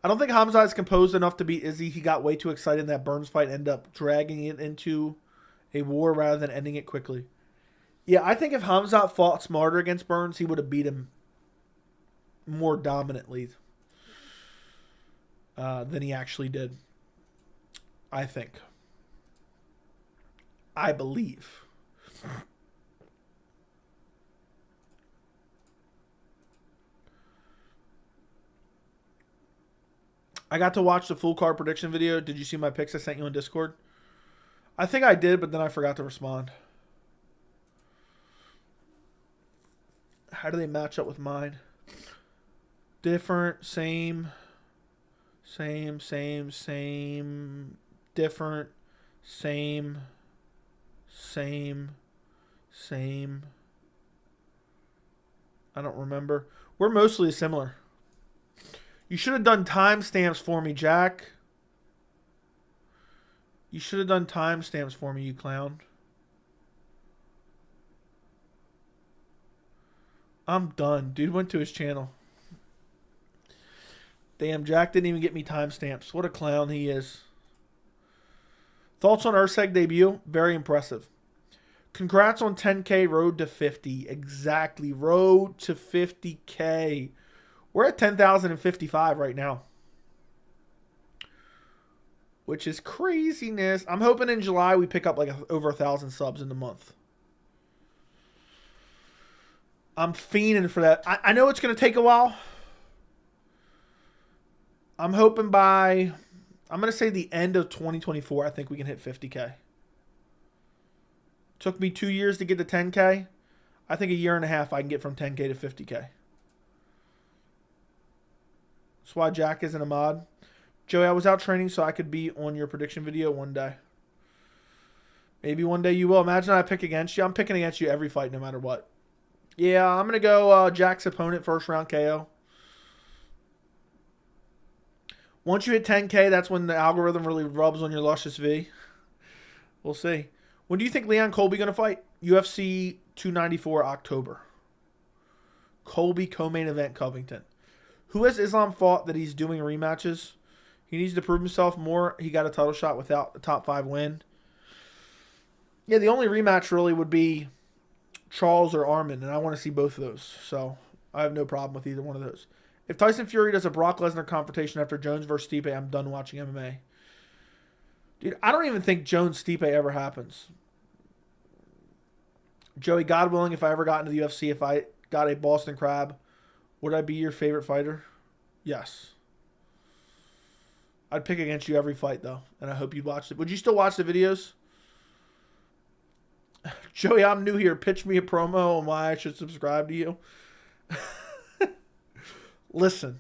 I don't think Hamzat is composed enough to beat Izzy. He got way too excited in that Burns fight, ended up dragging it into a war rather than ending it quickly. Yeah, I think if Hamzat fought smarter against Burns, he would have beat him more dominantly than he actually did. I think. I believe. I got to watch the full card prediction video. Did you see my picks I sent you on Discord? I think I did, but then I forgot to respond. How do they match up with mine? Different, same, different, same. I don't remember. We're mostly similar. You should have done timestamps for me, Jack. You should have done timestamps for me, you clown. I'm done. Dude went to his channel. Damn, Jack didn't even get me timestamps. What a clown he is. Thoughts on Urseg debut? Very impressive. Congrats on 10K, road to 50. Exactly. Road to 50K. We're at 10,055 right now. Which is craziness. I'm hoping in July we pick up like over 1,000 subs in the month. I'm fiending for that. I know it's going to take a while. I'm hoping by, I'm going to say the end of 2024, I think we can hit 50K. Took me 2 years to get to 10K. I think a year and a half I can get from 10K to 50K. That's why Jack isn't a mod. Joey, I was out training so I could be on your prediction video one day. Maybe one day you will. Imagine I pick against you. I'm picking against you every fight no matter what. Yeah, I'm going to go Jack's opponent first round KO. Once you hit 10K, that's when the algorithm really rubs on your luscious V. We'll see. When do you think Leon Colby going to fight? UFC 294 October. Colby co-main event Covington. Who has Islam fought that he's doing rematches? He needs to prove himself more. He got a title shot without a top 5 win. Yeah, the only rematch really would be Charles or Armin, and I want to see both of those. So I have no problem with either one of those. If Tyson Fury does a Brock Lesnar confrontation after Jones versus Stipe, I'm done watching MMA. Dude, I don't even think Jones-Stipe ever happens. Joey, God willing, if I ever got into the UFC, if I got a Boston Crab, would I be your favorite fighter? Yes. I'd pick against you every fight, though, and I hope you'd watch it. Would you still watch the videos? Joey, I'm new here. Pitch me a promo on why I should subscribe to you. Listen,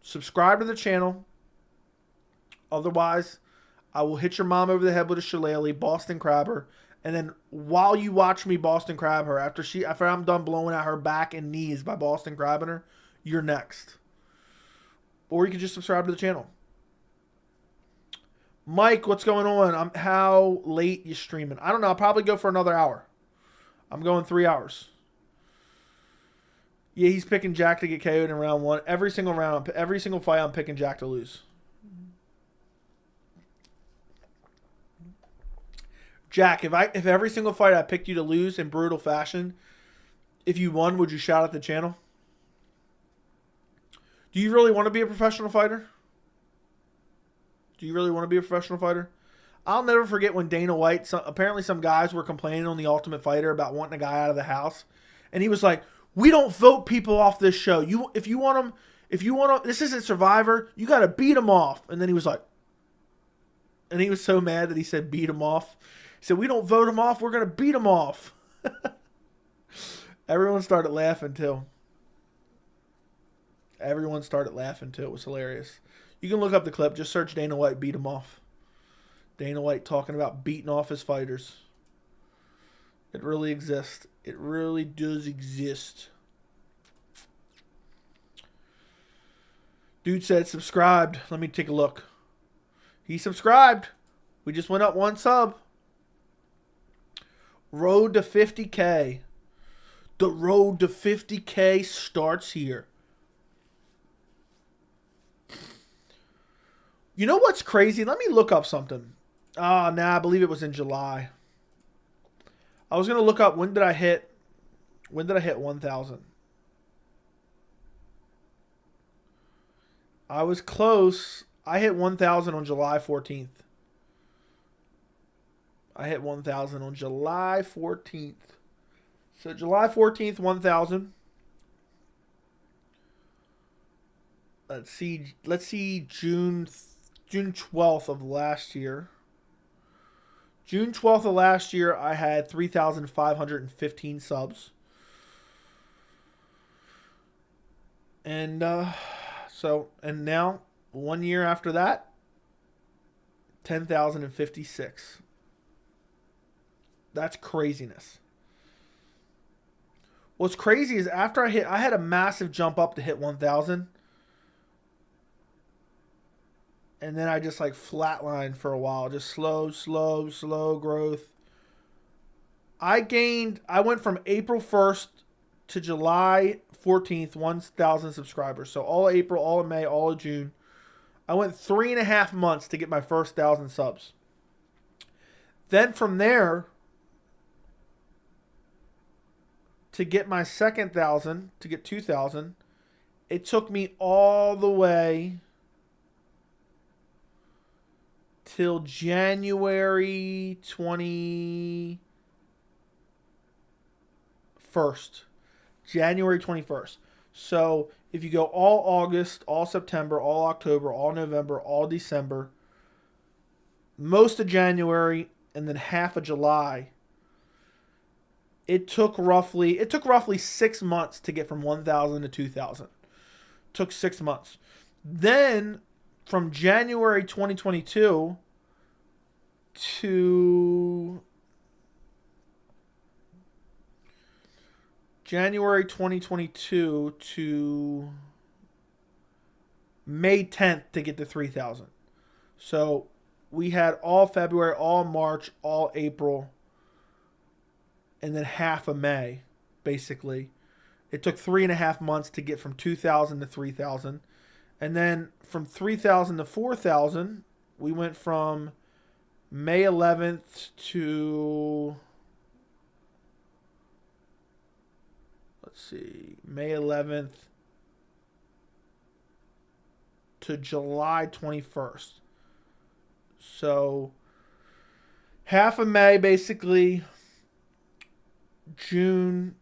subscribe to the channel. Otherwise, I will hit your mom over the head with a shillelagh, Boston Crab her, and then while you watch me Boston Crab her, after I'm done blowing out her back and knees by Boston Crabbing her, you're next. Or you can just subscribe to the channel. Mike, what's going on? How late you streaming? I don't know. I'll probably go for another hour. I'm going 3 hours. Yeah, he's picking Jack to get KO'd in round 1. Every single round, every single fight, I'm picking Jack to lose. Jack, if every single fight I picked you to lose in brutal fashion, if you won, would you shout at the channel? Do you really want to be a professional fighter? Do you really want to be a professional fighter? I'll never forget when Dana White, apparently some guys were complaining on The Ultimate Fighter about wanting a guy out of the house. And he was like, we don't vote people off this show. If you want them, this isn't Survivor, you got to beat them off. And then he was like, and he was so mad that he said beat them off. He said, we don't vote them off, we're going to beat them off. Everyone started laughing too. Everyone started laughing too. It was hilarious. You can look up the clip. Just search Dana White beat him off. Dana White talking about beating off his fighters. It really exists. It really does exist. Dude said subscribed. Let me take a look. He subscribed. We just went up 1 sub. Road to 50K. The road to 50K starts here. You know what's crazy? Let me look up something. I believe it was in July. I was going to look up when did I hit 1,000. I was close. I hit 1,000 on July 14th. I hit 1,000 on July 14th. So July 14th, 1,000. Let's see June 12th of last year. June 12th of last year, I had 3,515 subs. And and now 1 year after that, 10,056. That's craziness. What's crazy is after I had a massive jump up to hit 1,000. And then I just like flatlined for a while. Just slow growth. I went from April 1st to July 14th, 1,000 subscribers. So all of April, all of May, all of June. I went 3.5 months to get my first 1,000 subs. Then from there, to get my second 1,000, to get 2,000, it took me all the way till January 21st. January 21st. So if you go all August, all September, all October, all November, all December, most of January, and then half of July, it took roughly 6 months to get from 1,000 to 2,000. Took 6 months. Then from January 2022 to January 2022 to May 10th to get to 3,000. So we had all February, all March, all April, and then half of May, basically. It took 3.5 months to get from 2,000 to 3,000. And then from 3,000 to 4,000, we went from May 11th to, May 11th to July 21st. So half of May, basically. June.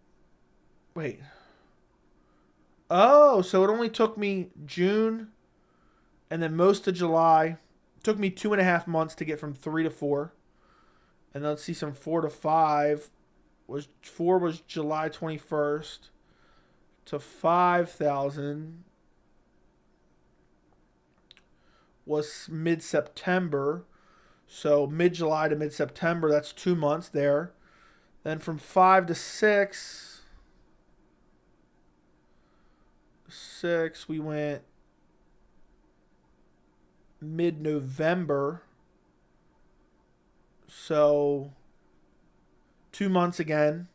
Wait. Oh, so it only took me June and then most of July. It took me 2.5 months to get from 3 to 4. And let's see, some 4 to 5. 4 was July 21st to 5,000 was mid-September. So mid-July to mid-September, that's 2 months there. Then from 5 to 6, we went mid-November. So 2 months again.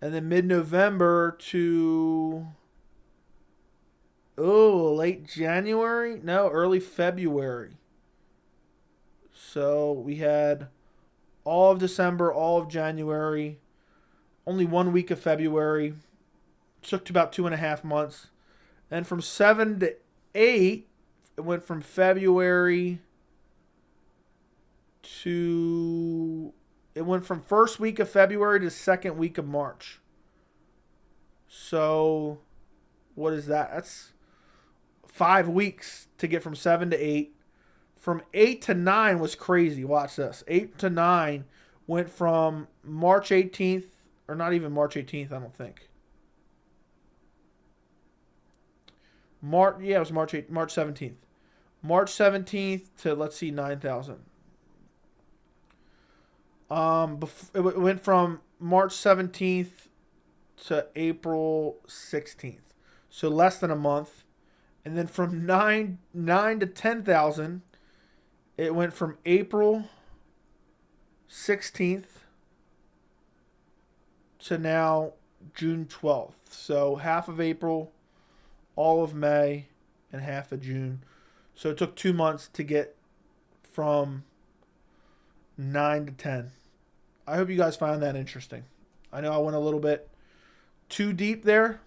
And then mid-November to late January? No, early February. So we had all of December, all of January, only 1 week of February. Took to about 2.5 months. And from 7 to 8, it went from February to... It went from first week of February to second week of March. So, what is that? That's 5 weeks to get from 7 to 8. From 8 to 9 was crazy. Watch this. 8 to 9 went from March 18th, or not even March 18th, I don't think. It was March 17th. March 17th to, let's see, 9,000. It went from March 17th to April 16th. So less than a month. And then from 9 to 10,000, it went from April 16th to now June 12th. So half of April, all of May, and half of June. So it took 2 months to get from 9 to 10. I hope you guys found that interesting. I know I went a little bit too deep there,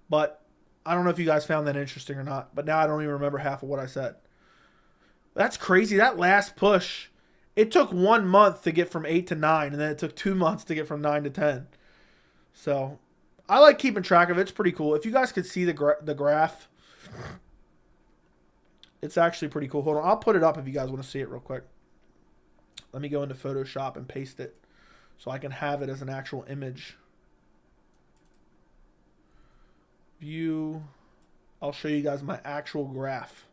but I don't know if you guys found that interesting or not. But now I don't even remember half of what I said. That's crazy. That last push, it took 1 month to get from 8 to 9, and then it took 2 months to get from 9 to 10. So I like keeping track of it. It's pretty cool. If you guys could see the graph, it's actually pretty cool. Hold on. I'll put it up if you guys want to see it real quick. Let me go into Photoshop and paste it so I can have it as an actual image. View. I'll show you guys my actual graph.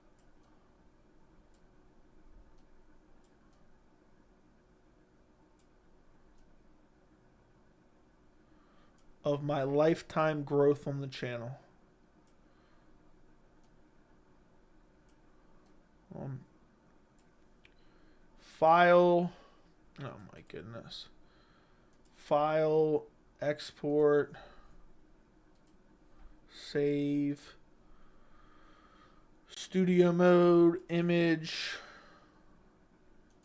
Of my lifetime growth on the channel. File. Oh my goodness. File. Export. Save. Studio mode. Image.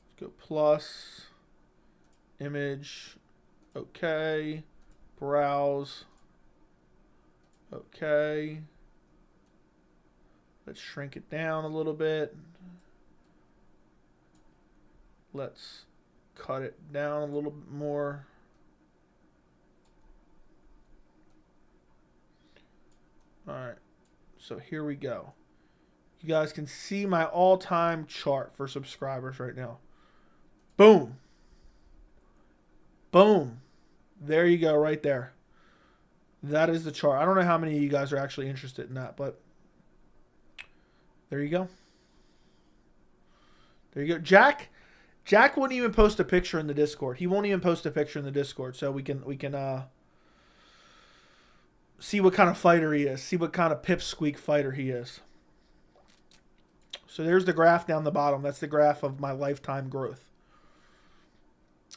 Let's go plus. Image. Okay. Browse. Okay. Let's shrink it down a little bit. Let's cut it down a little bit more. All right. So here we go. You guys can see my all-time chart for subscribers right now. Boom. Boom. There you go, right there. That is the chart. I don't know how many of you guys are actually interested in that, but there you go. There you go. Jack wouldn't even post a picture in the Discord. He won't even post a picture in the Discord, so we can see what kind of fighter he is. See what kind of pipsqueak fighter he is. So there's the graph down the bottom. That's the graph of my lifetime growth.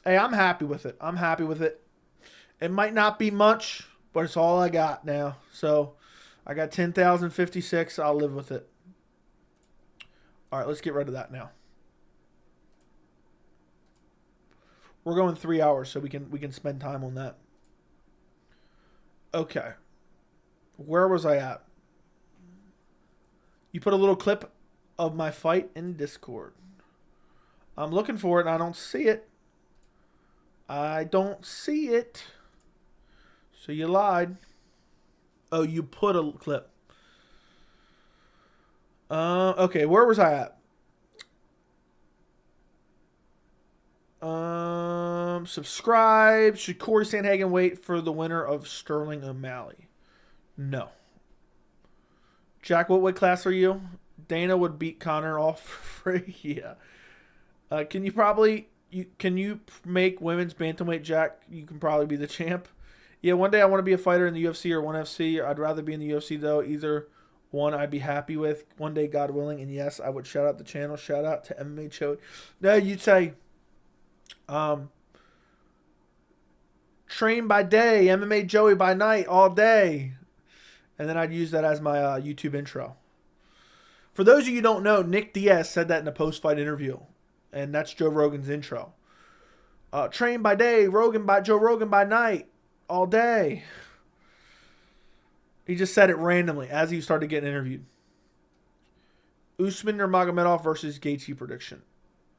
Hey, I'm happy with it. I'm happy with it. It might not be much, but it's all I got now. So I got 10,056. I'll live with it. All right, let's get rid of that now. We're going 3 hours, so we can spend time on that. Okay. Where was I at? You put a little clip of my fight in Discord. I'm looking for it, and I don't see it. I don't see it. So you lied. Oh, you put a clip. Okay, where was I at? Subscribe. Should Corey Sandhagen wait for the winner of Sterling O'Malley? No. Jack, what weight class are you? Dana would beat Connor off for free. Yeah. Can you make women's bantamweight, Jack? You can probably be the champ. Yeah, one day I want to be a fighter in the UFC or ONE FC. I'd rather be in the UFC though. Either one I'd be happy with. One day, God willing, and yes, I would shout out the channel. Shout out to MMA Joey. No, you'd say, train by day, MMA Joey by night, all day. And then I'd use that as my YouTube intro. For those of you who don't know, Nick Diaz said that in a post-fight interview. And that's Joe Rogan's intro. Train by day, Joe Rogan by night, all day. He just said it randomly as he started getting interviewed. Usman or Magomedov versus Gaethje prediction.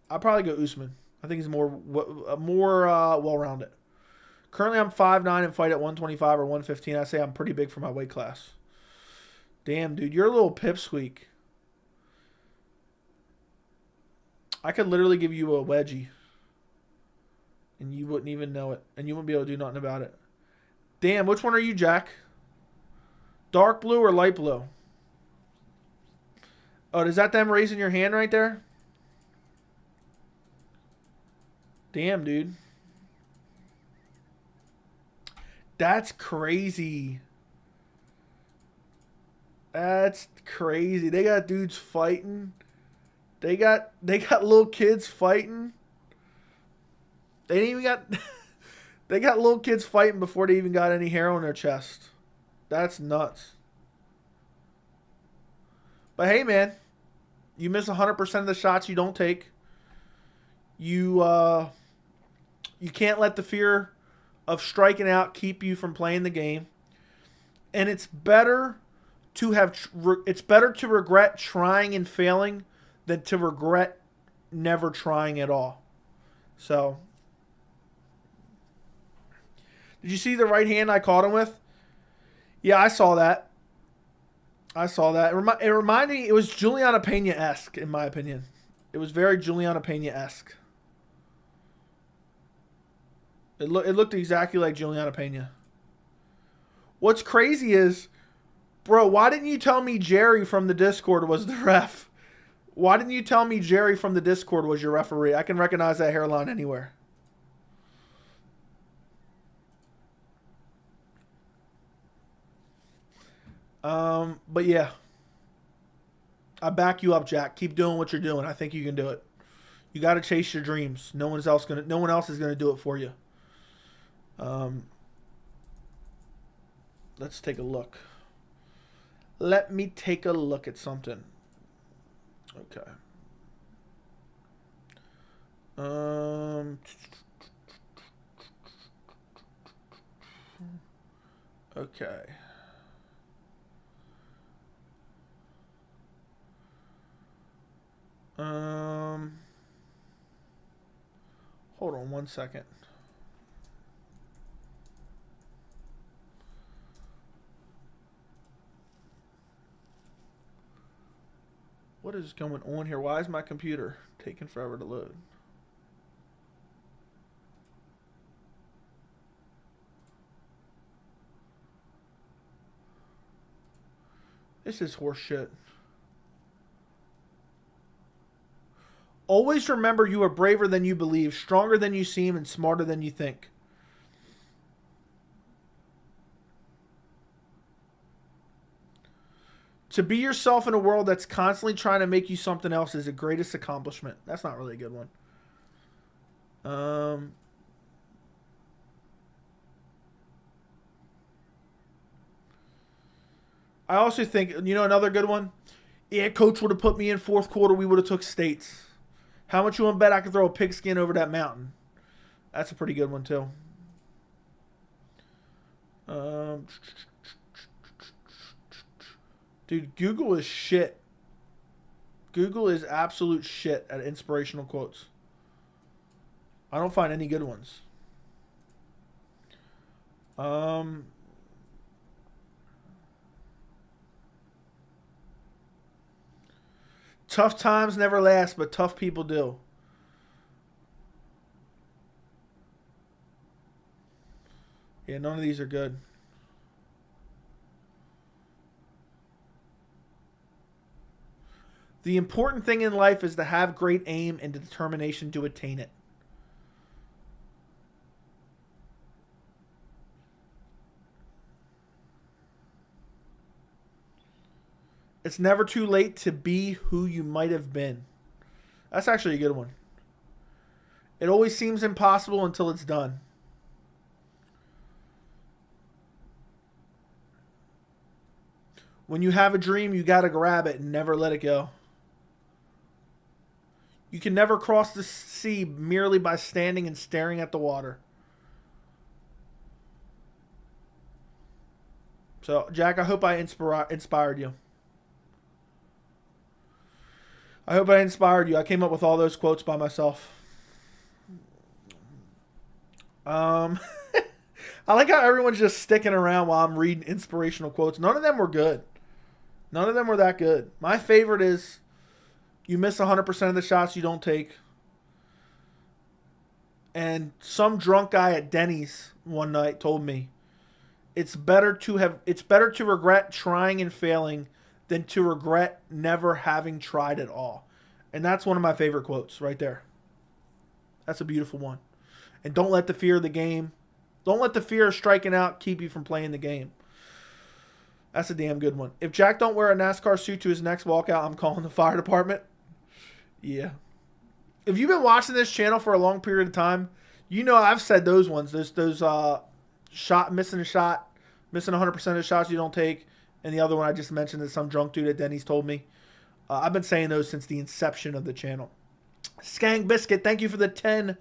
I'll probably go Usman. I think he's more well-rounded. Currently, I'm 5'9" and fight at 125 or 115. I say I'm pretty big for my weight class. Damn, dude, you're a little pipsqueak. I could literally give you a wedgie. And you wouldn't even know it. And you wouldn't be able to do nothing about it. Damn, which one are you, Jack? Dark blue or light blue? Oh, is that them raising your hand right there? Damn, dude. That's crazy. That's crazy. They got dudes fighting. They got little kids fighting. They ain't even got They got little kids fighting before they even got any hair on their chest. That's nuts. But hey, man, you miss 100% of the shots you don't take. You can't let the fear of striking out keep you from playing the game. And it's better to regret trying and failing than to regret never trying at all. So, did you see the right hand I caught him with? Yeah, I saw that. It reminded me, it was Julianna Pena-esque, in my opinion. It was very Julianna Pena-esque. It looked exactly like Julianna Pena. What's crazy is, bro, why didn't you tell me Jerry from the Discord was the ref? Why didn't you tell me Jerry from the Discord was your referee? I can recognize that hairline anywhere. But yeah. I back you up, Jack. Keep doing what you're doing. I think you can do it. You got to chase your dreams. No one else is going to do it for you. Let's take a look. Let me take a look at something. Okay. Okay. Hold on one second. What is going on here? Why is my computer taking forever to load? This is horse shit. Always remember you are braver than you believe, stronger than you seem, and smarter than you think. To be yourself in a world that's constantly trying to make you something else is the greatest accomplishment. That's not really a good one. I also think, another good one? Yeah, coach would have put me in fourth quarter. We would have took States. How much you want to bet I could throw a pigskin over that mountain? That's a pretty good one, too. Dude, Google is shit. Google is absolute shit at inspirational quotes. I don't find any good ones. Tough times never last, but tough people do. Yeah, none of these are good. The important thing in life is to have great aim and determination to attain it. It's never too late to be who you might have been. That's actually a good one. It always seems impossible until it's done. When you have a dream, you got to grab it and never let it go. You can never cross the sea merely by standing and staring at the water. So, Jack, I hope I inspired you. I hope I inspired you. I came up with all those quotes by myself. I like how everyone's just sticking around while I'm reading inspirational quotes. None of them were good. None of them were that good. My favorite is, you miss 100% of the shots you don't take. And some drunk guy at Denny's one night told me, it's better to regret trying and failing than to regret never having tried at all. And that's one of my favorite quotes right there. That's a beautiful one. And don't let the fear of the game, don't let the fear of striking out keep you from playing the game. That's a damn good one. If Jack don't wear a NASCAR suit to his next walkout, I'm calling the fire department. Yeah. If you've been watching this channel for a long period of time, You know, I've said those ones. Those missing 100% of the shots you don't take, and the other one I just mentioned that some drunk dude at Denny's told me. I've been saying those since the inception of the channel. Skang Biscuit, thank you for the 10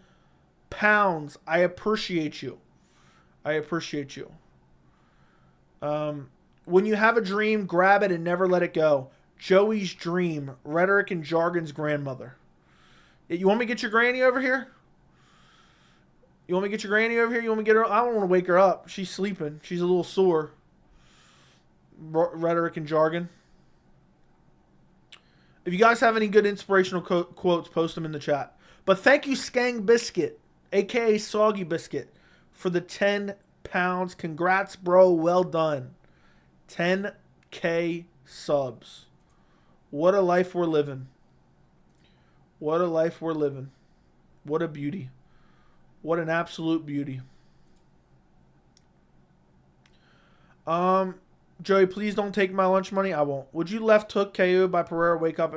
pounds. I appreciate you. I appreciate you. When you have a dream, grab it and never let it go. Joey's dream, rhetoric and jargon's grandmother. You want me to get your granny over here? You want me to get your granny over here? You want me to get her? I don't want to wake her up. She's sleeping. She's a little sore. Rhetoric and jargon. If you guys have any good inspirational quotes, post them in the chat. But thank you, Skang Biscuit, a.k.a. Soggy Biscuit, for the 10 pounds. Congrats, bro. Well done. 10K subs. What a life we're living. What a life we're living. What a beauty. What an absolute beauty. Joey, please don't take my lunch money. I won't. Would you left hook KO by Pereira wake up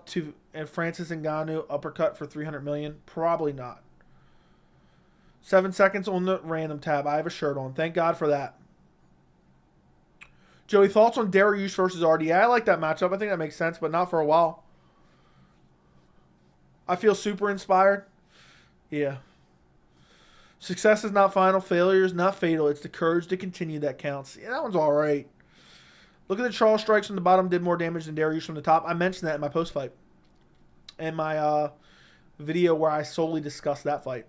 to Francis Ngannou uppercut for 300 million? Probably not. 7 seconds on the random tab. I have a shirt on. Thank God for that. Joey, thoughts on Dariush versus RDA? I like that matchup. I think that makes sense, but not for a while. I feel super inspired. Yeah. Success is not final. Failure is not fatal. It's the courage to continue that counts. Yeah, that one's all right. Look at the Charles strikes from the bottom did more damage than Dariush from the top. I mentioned that in my post-fight. And my video where I solely discussed that fight.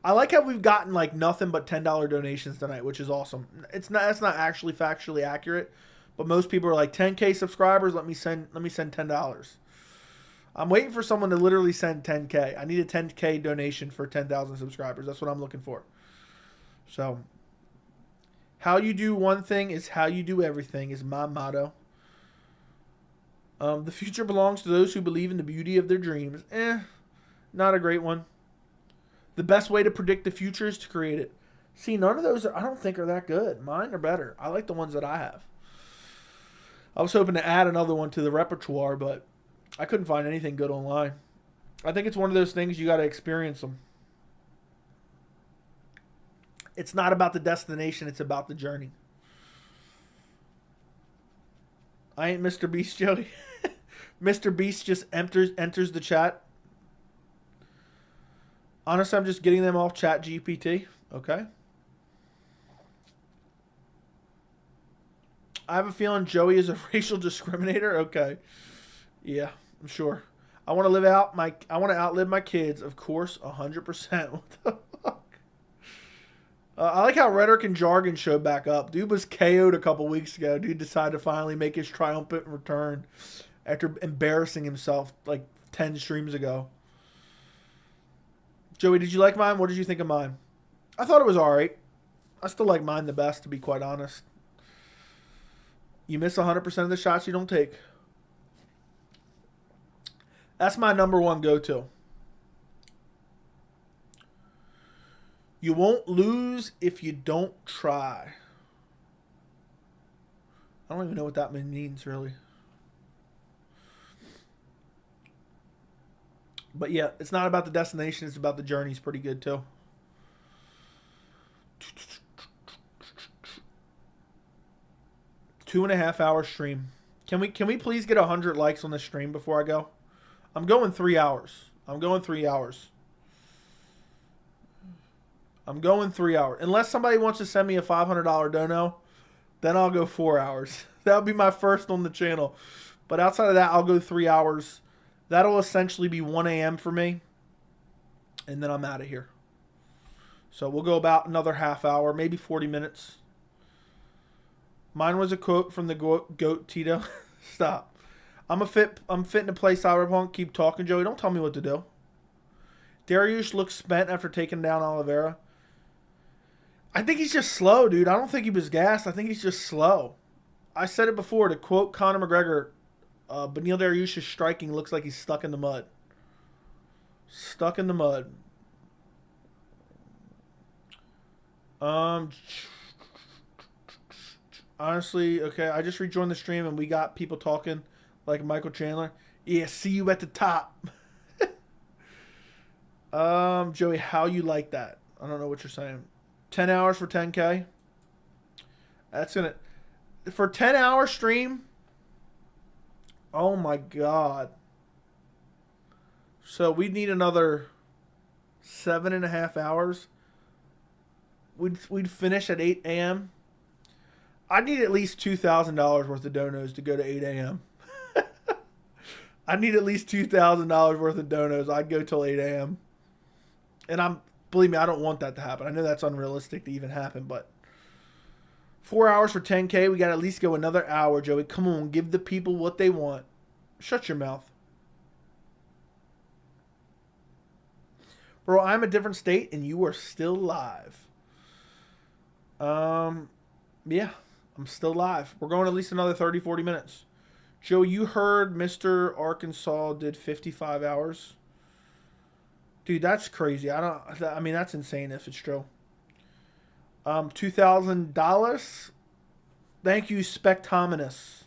I like how we've gotten like nothing but $10 donations tonight, which is awesome. That's not actually factually accurate, but most people are like 10K subscribers. Let me send $10. I'm waiting for someone to literally send 10K. I need a 10K donation for 10,000 subscribers. That's what I'm looking for. So, how you do one thing is how you do everything is my motto. The future belongs to those who believe in the beauty of their dreams. Not a great one. The best way to predict the future is to create it. See, none of those I don't think are that good. Mine are better. I like the ones that I have. I was hoping to add another one to the repertoire, but I couldn't find anything good online. I think it's one of those things you got to experience them. It's not about the destination. It's about the journey. I ain't Mr. Beast, Joey. Mr. Beast just enters the chat. Honestly, I'm just getting them off Chat GPT. Okay. I have a feeling Joey is a racial discriminator. Okay. Yeah, I'm sure. I want to outlive my kids, of course, 100%. What the fuck? I like how Rhetoric and Jargon showed back up. Dude was KO'd a couple weeks ago. Dude decided to finally make his triumphant return after embarrassing himself like 10 streams ago. Joey, did you like mine? What did you think of mine? I thought it was alright. I still like mine the best, to be quite honest. You miss 100% of the shots you don't take. That's my number one go-to. You won't lose if you don't try. I don't even know what that means, really. But yeah, it's not about the destination. It's about the journey. It's pretty good, too. Two-and-a-half hour stream. Can we please get 100 likes on this stream before I go? I'm going 3 hours. I'm going 3 hours. Unless somebody wants to send me a $500 dono, then I'll go 4 hours. That'll be my first on the channel. But outside of that, I'll go 3 hours. That'll essentially be 1 a.m. for me. And then I'm out of here. So we'll go about another half hour, maybe 40 minutes. Mine was a quote from the goat Tito. Stop. I'm fitting to play Cyberpunk. Keep talking, Joey. Don't tell me what to do. Dariush looks spent after taking down Oliveira. I think he's just slow, dude. I don't think he was gassed. I think he's just slow. I said it before. To quote Conor McGregor, Beneil Dariush's striking looks like he's stuck in the mud. Stuck in the mud. Honestly, okay, I just rejoined the stream and we got people talking like Michael Chandler. Yeah, see you at the top. Joey, how you like that? I don't know what you're saying. 10 hours for 10K? That's going to... For 10-hour stream? Oh, my God. So we'd need another 7.5 hours. We'd finish at 8 a.m. I'd need at least $2,000 worth of donos to go to 8 a.m. I need at least $2,000 worth of donos. I'd go till 8 a.m. And believe me, I don't want that to happen. I know that's unrealistic to even happen, but 4 hours for 10K, we got to at least go another hour, Joey. Come on, give the people what they want. Shut your mouth. Bro, I'm a different state and you are still live. Yeah, I'm still live. We're going at least another 30, 40 minutes. Joe, you heard Mr. Arkansas did 55 hours? Dude, that's crazy. I mean, that's insane if it's true. $2,000. Thank you, Spectominus.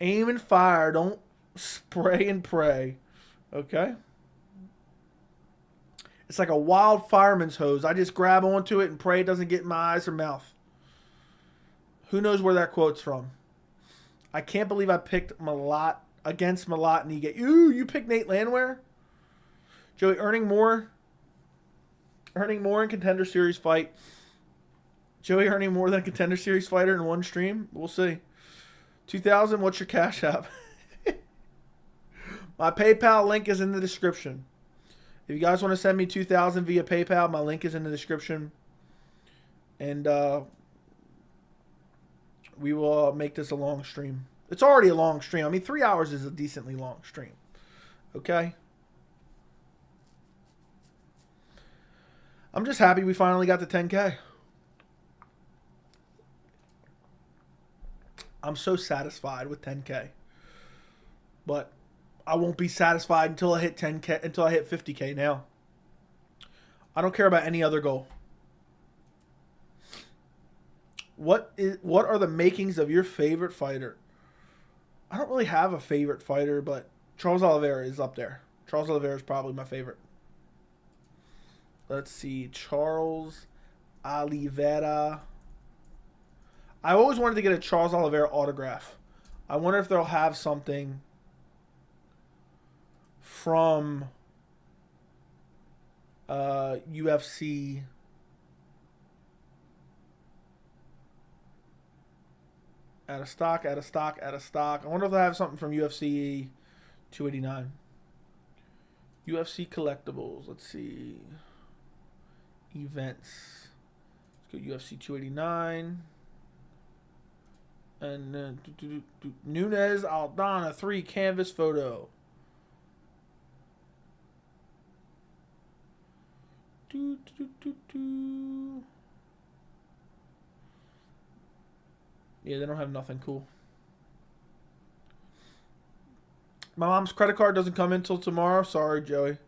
Aim and fire. Don't spray and pray. Okay? It's like a wild fireman's hose. I just grab onto it and pray it doesn't get in my eyes or mouth. Who knows where that quote's from? I can't believe I picked Malott against Malott and you picked Nate Landwehr? Joey, earning more in Contender Series fight. Joey earning more than a Contender Series fighter in one stream? We'll see. 2,000, what's your cash app? My PayPal link is in the description. If you guys want to send me 2,000 via PayPal, my link is in the description. And we will make this a long stream. It's already a long stream. I mean, 3 hours is a decently long stream. Okay? I'm just happy we finally got to 10K. I'm so satisfied with 10K. But I won't be satisfied until I hit 10K, until I hit 50K now. I don't care about any other goal. What are the makings of your favorite fighter? I don't really have a favorite fighter, but Charles Oliveira is up there. Charles Oliveira is probably my favorite. Let's see. Charles Oliveira. I always wanted to get a Charles Oliveira autograph. I wonder if they'll have something from UFC. Out of stock. I wonder if they have something from UFC 289. UFC collectibles. Let's see. Events. Let's go UFC 289. And then Nunes Aldana 3 canvas photo. Yeah, they don't have nothing cool. My mom's credit card doesn't come in till tomorrow. Sorry, Joey.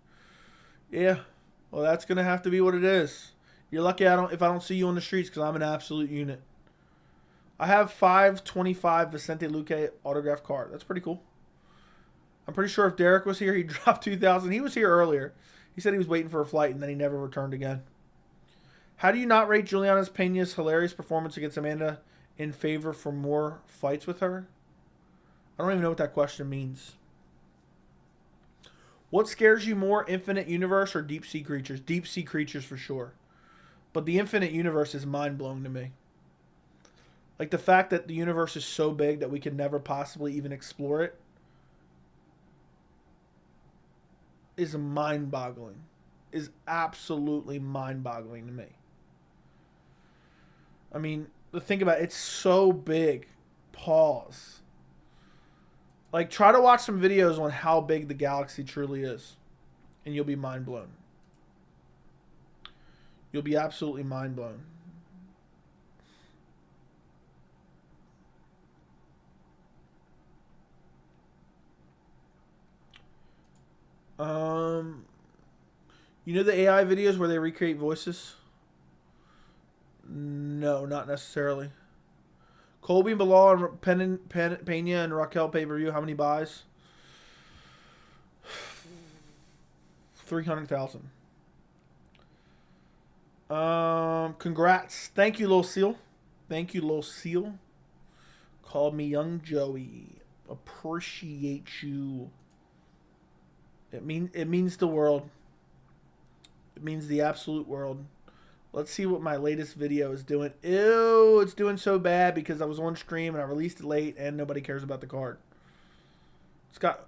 Yeah. Well, that's going to have to be what it is. You're lucky if I don't see you on the streets because I'm an absolute unit. I have 525 Vicente Luque autograph card. That's pretty cool. I'm pretty sure if Derek was here, he'd drop 2,000. He was here earlier. He said he was waiting for a flight and then he never returned again. How do you not rate Julianna Pena's hilarious performance against Amanda in favor for more fights with her? I don't even know what that question means. What scares you more, Infinite Universe or Deep Sea Creatures? Deep Sea Creatures for sure. But the Infinite Universe is mind-blowing to me. Like the fact that the universe is so big that we can never possibly even explore it is mind-boggling. Is absolutely mind-boggling to me. I mean, think about it. It's so big. Pause. Like, try to watch some videos on how big the galaxy truly is. And you'll be mind-blown. You'll be absolutely mind-blown. You know the AI videos where they recreate voices? No, not necessarily. Colby and Bilal and Pena and Raquel pay-per-view. How many buys? 300,000. Congrats. Thank you, Lil Seal. Thank you, Lil Seal. Called me Young Joey. Appreciate you. It means the world. It means the absolute world. Let's see what my latest video is doing. Ew, it's doing so bad because I was on stream and I released it late and nobody cares about the card.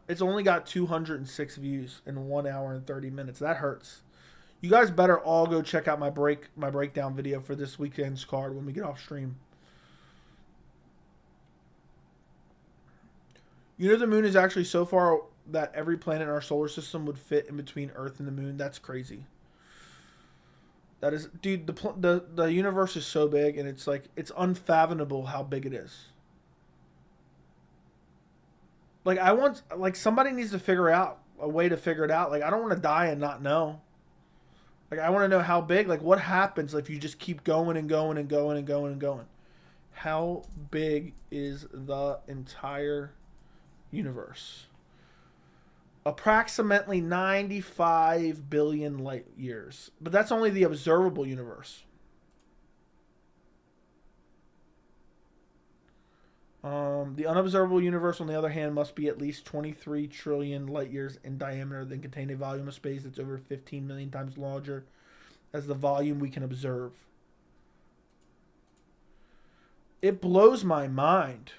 It's only got 206 views in 1 hour and 30 minutes. That hurts. You guys better all go check out my breakdown video for this weekend's card when we get off stream. You know the moon is actually so far that every planet in our solar system would fit in between Earth and the moon. That's crazy. That is, dude, the universe is so big and it's like, it's unfathomable how big it is. Like somebody needs to figure out a way to figure it out. Like I don't want to die and not know. Like I want to know how big, like what happens if you just keep going and going and going and going and going. How big is the entire universe? Approximately 95 billion light years. But that's only the observable universe. The unobservable universe, on the other hand, must be at least 23 trillion light years in diameter, then contain a volume of space that's over 15 million times larger as the volume we can observe. It blows my mind.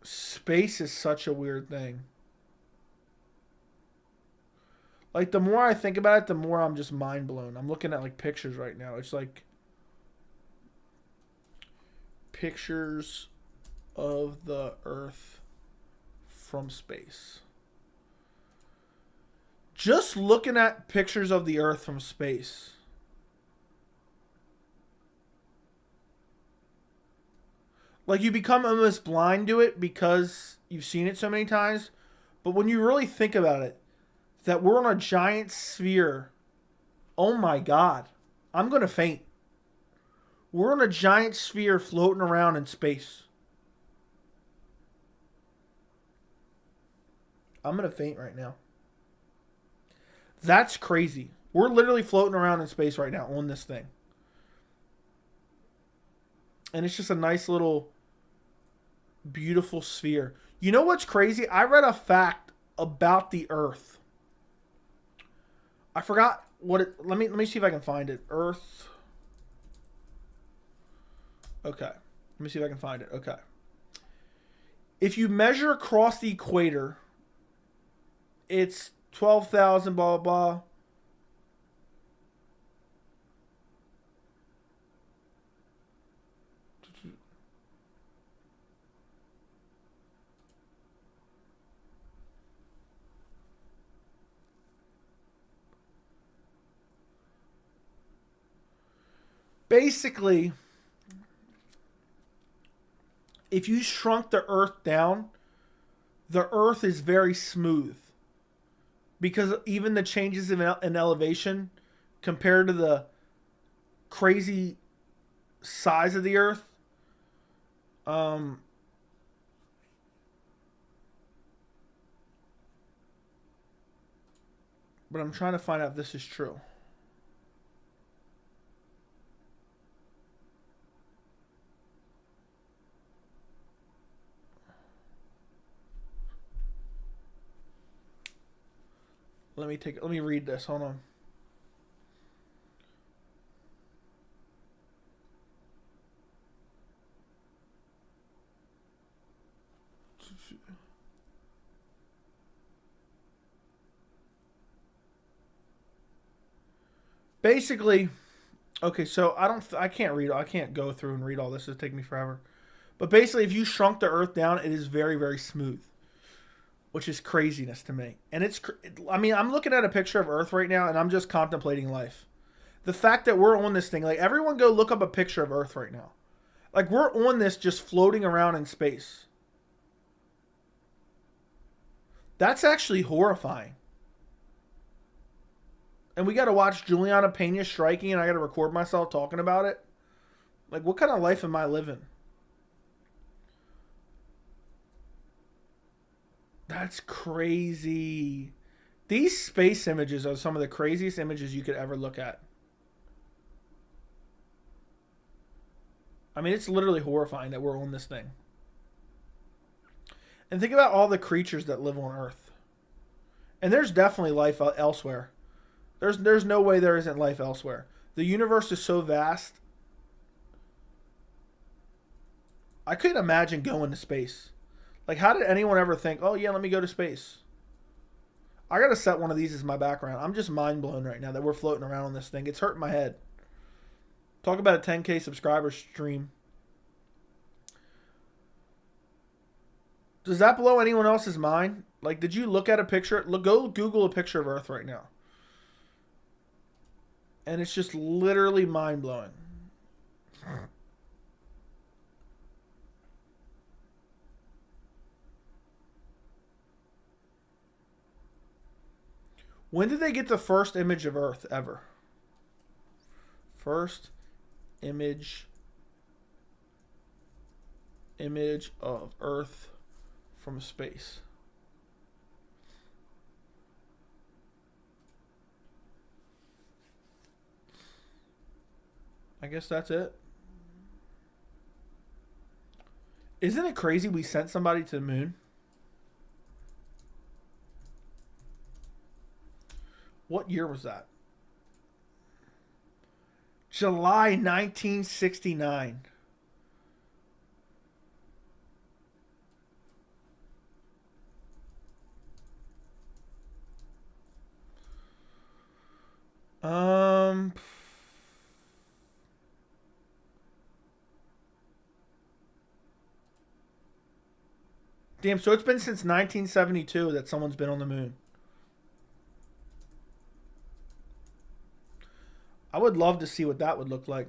Space is such a weird thing. Like, the more I think about it, the more I'm just mind blown. I'm looking at, like, pictures right now. It's like pictures of the Earth from space. Just looking at pictures of the Earth from space. Like, you become almost blind to it because you've seen it so many times. But when you really think about it, that we're on a giant sphere. Oh my God. I'm going to faint. We're on a giant sphere floating around in space. I'm going to faint right now. That's crazy. We're literally floating around in space right now on this thing. And it's just a nice little beautiful sphere. You know what's crazy? I read a fact about the Earth. I forgot what it... Let me see if I can find it. Earth. Okay. Let me see if I can find it. Okay. If you measure across the equator, it's 12,000 blah, blah, blah. Basically, if you shrunk the Earth down, the Earth is very smooth. Because even the changes in elevation compared to the crazy size of the Earth, but I'm trying to find out if this is true. Let me read this. Hold on. Basically, okay, so I can't go through and read all this. It'd take me forever. But basically, if you shrunk the Earth down, it is very, very smooth. Which is craziness to me. And I'm looking at a picture of Earth right now and I'm just contemplating life. The fact that we're on this thing, like everyone go look up a picture of Earth right now. Like we're on this just floating around in space. That's actually horrifying. And we got to watch Julianna Pena striking and I got to record myself talking about it. Like what kind of life am I living? That's crazy. These space images are some of the craziest images you could ever look at. I mean, it's literally horrifying that we're on this thing. And think about all the creatures that live on Earth. And there's definitely life elsewhere. There's no way there isn't life elsewhere. The universe is so vast. I couldn't imagine going to space. Like, how did anyone ever think, oh, yeah, let me go to space? I got to set one of these as my background. I'm just mind blown right now that we're floating around on this thing. It's hurting my head. Talk about a 10K subscriber stream. Does that blow anyone else's mind? Like, did you look at a picture? Go Google a picture of Earth right now. And it's just literally mind blowing. When did they get the first image of Earth ever? First image of Earth from space. I guess that's it. Isn't it crazy we sent somebody to the moon? What year was that? July 1969. Damn, so it's been since 1972 that someone's been on the moon. I would love to see what that would look like.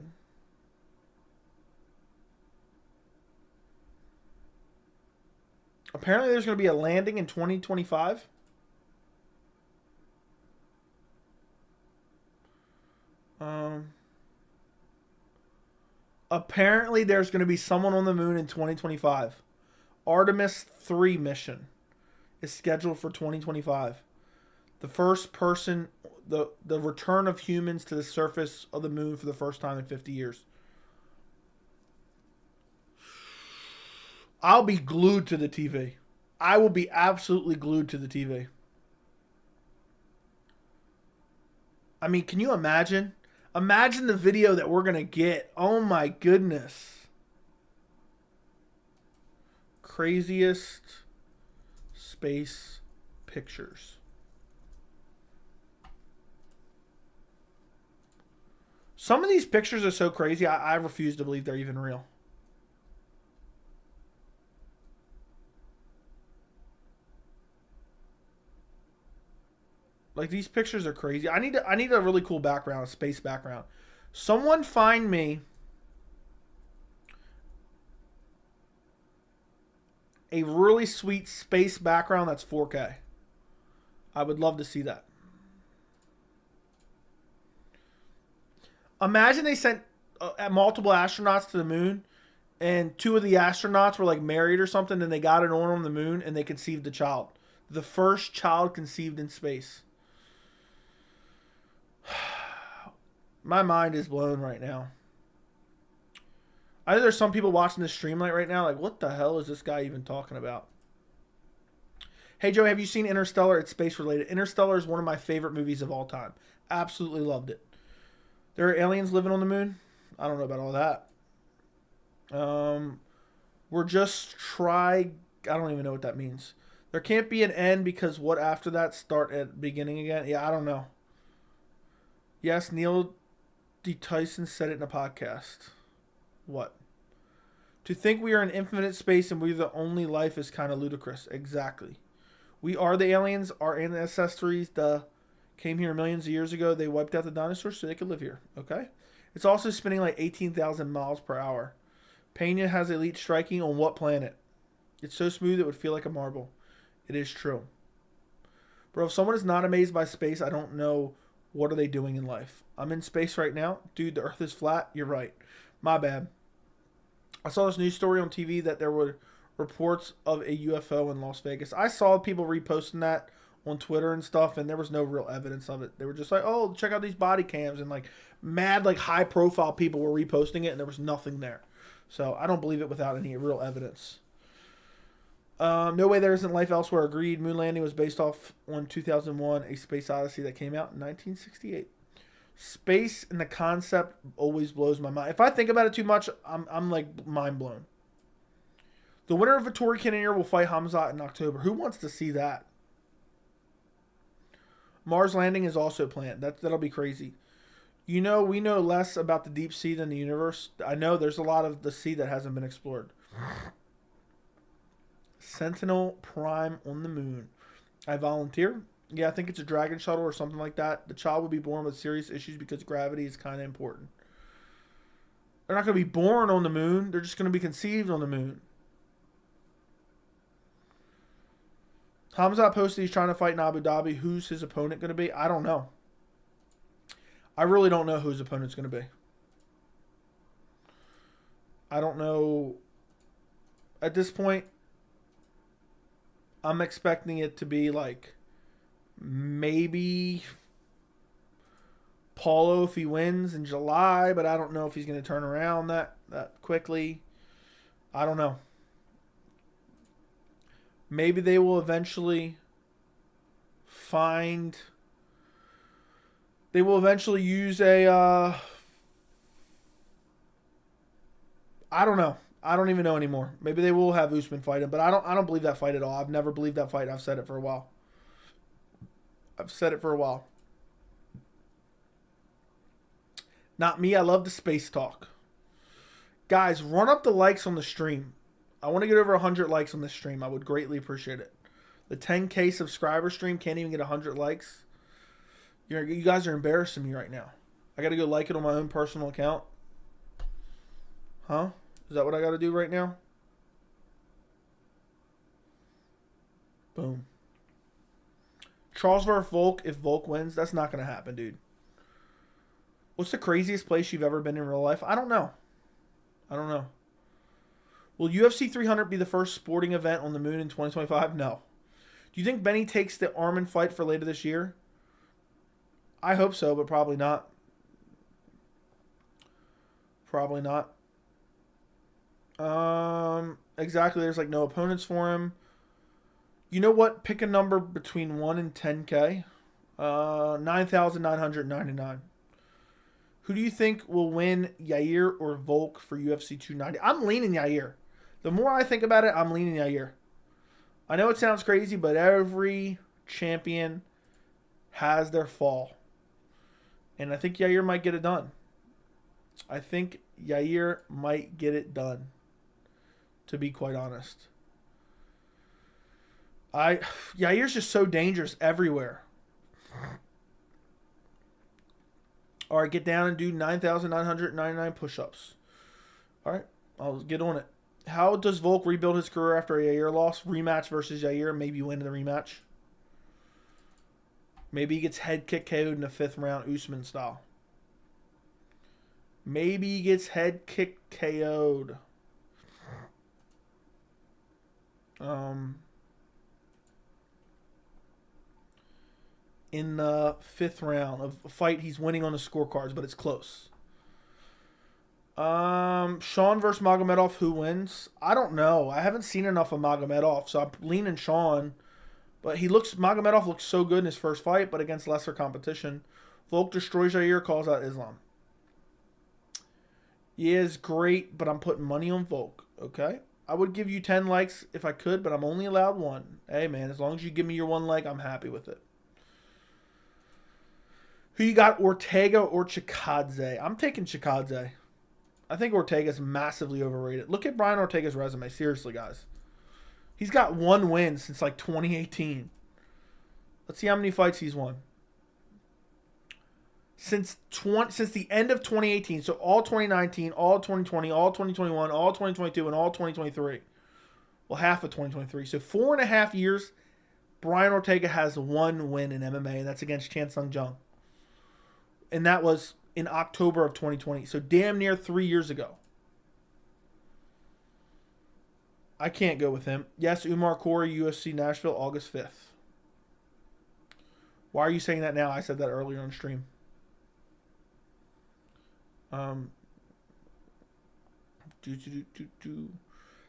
Apparently there's going to be a landing in 2025. Apparently there's going to be someone on the moon in 2025. Artemis 3 mission is scheduled for 2025. The first person, the return of humans to the surface of the moon for the first time in 50 years. I'll be glued to the TV. I will be absolutely glued to the TV. I mean, can you imagine? Imagine the video that we're going to get. Oh my goodness. Craziest space pictures. Some of these pictures are so crazy, I refuse to believe they're even real. Like, these pictures are crazy. I need a really cool background, a space background. Someone find me a really sweet space background that's 4K. I would love to see that. Imagine they sent multiple astronauts to the moon, and 2 of the astronauts were like married or something, and they got it on the moon, and they conceived a child. The first child conceived in space. My mind is blown right now. I know there's some people watching this stream right now, like, what the hell is this guy even talking about? Hey, Joe, have you seen Interstellar? It's space related. Interstellar is one of my favorite movies of all time. Absolutely loved it. There are aliens living on the moon? I don't know about all that. We're just I don't even know what that means. There can't be an end because what after that start at beginning again? Yeah, I don't know. Yes, Neil D. Tyson said it in a podcast. What? To think we are in infinite space and we're the only life is kind of ludicrous. Exactly. We are the aliens. Our ancestors came here millions of years ago. They wiped out the dinosaurs so they could live here. Okay? It's also spinning like 18,000 miles per hour. Pena has elite striking on what planet? It's so smooth it would feel like a marble. It is true. Bro, if someone is not amazed by space, I don't know what are they doing in life. I'm in space right now. Dude, the earth is flat. You're right. My bad. I saw this news story on TV that there were reports of a UFO in Las Vegas. I saw people reposting that on Twitter and stuff, and there was no real evidence of it. They were just like, "Oh, check out these body cams," and like mad, like high profile people were reposting it, and there was nothing there. So I don't believe it without any real evidence. No way there isn't life elsewhere. Agreed. Moon landing was based off on 2001, A Space Odyssey that came out in 1968. Space and the concept always blows my mind. If I think about it too much, I'm like mind blown. The winner of Vittori Cannonier will fight Hamzat in October. Who wants to see that? Mars landing is also planned. That'll be crazy. We know less about the deep sea than the universe. I know there's a lot of the sea that hasn't been explored. Sentinel Prime on the moon. I volunteer. Yeah, I think it's a Dragon shuttle or something like that. The child will be born with serious issues because gravity is kind of important. They're not going to be born on the moon. They're just going to be conceived on the moon. Hamzat posted he's trying to fight in Abu Dhabi. Who's his opponent going to be? I don't know. I really don't know who his opponent's going to be. I don't know. At this point, I'm expecting it to be like maybe Paulo if he wins in July, but I don't know if he's going to turn around that quickly. I don't know. Maybe they will eventually use a I don't know. I don't even know anymore. Maybe they will have Usman fight him, but I don't believe that fight at all. I've never believed that fight. I've said it for a while. Not me. I love the space talk. Guys, run up the likes on the stream. I want to get over 100 likes on this stream. I would greatly appreciate it. The 10K subscriber stream can't even get 100 likes. You guys are embarrassing me right now. I got to go like it on my own personal account. Huh? Is that what I got to do right now? Boom. Charles vs. Volk, if Volk wins, that's not going to happen, dude. What's the craziest place you've ever been in real life? I don't know. Will UFC 300 be the first sporting event on the moon in 2025? No. Do you think Benny takes the Arman fight for later this year? I hope so, but probably not. Exactly. There's like no opponents for him. You know what? Pick a number between 1 and 10K. 9,999. Who do you think will win, Yair or Volk for UFC 290? I'm leaning Yair. The more I think about it, I'm leaning Yair. I know it sounds crazy, but every champion has their fall. And I think Yair might get it done. To be quite honest. Yair's just so dangerous everywhere. All right, get down and do 9,999 push-ups. All right, I'll get on it. How does Volk rebuild his career after a Yair loss? Rematch versus Yair, maybe win the rematch. Maybe he gets head kick KO'd in the 5th round, Usman style. Maybe he gets head kick KO'd. In the 5th round of a fight he's winning on the scorecards, but it's close. Sean versus Magomedov, who wins? I don't know. I haven't seen enough of Magomedov, so I'm leaning Sean. But Magomedov looks so good in his first fight, but against lesser competition. Volk destroys Jair, calls out Islam. Yeah, it's great, but I'm putting money on Volk. Okay? I would give you 10 likes if I could, but I'm only allowed 1. Hey, man, as long as you give me your 1 like, I'm happy with it. Who you got, Ortega or Chikadze? I'm taking Chikadze. I think Ortega's massively overrated. Look at Brian Ortega's resume. Seriously, guys. He's got 1 win since like 2018. Let's see how many fights he's won. Since the end of 2018, so all 2019, all 2020, all 2021, all 2022, and all 2023. Well, half of 2023. So 4.5 years, Brian Ortega has 1 win in MMA, and that's against Chan Sung Jung. And that was in October of 2020. So damn near 3 years ago. I can't go with him. Yes, Umar Corey, UFC Nashville, August 5th. Why are you saying that now? I said that earlier on stream.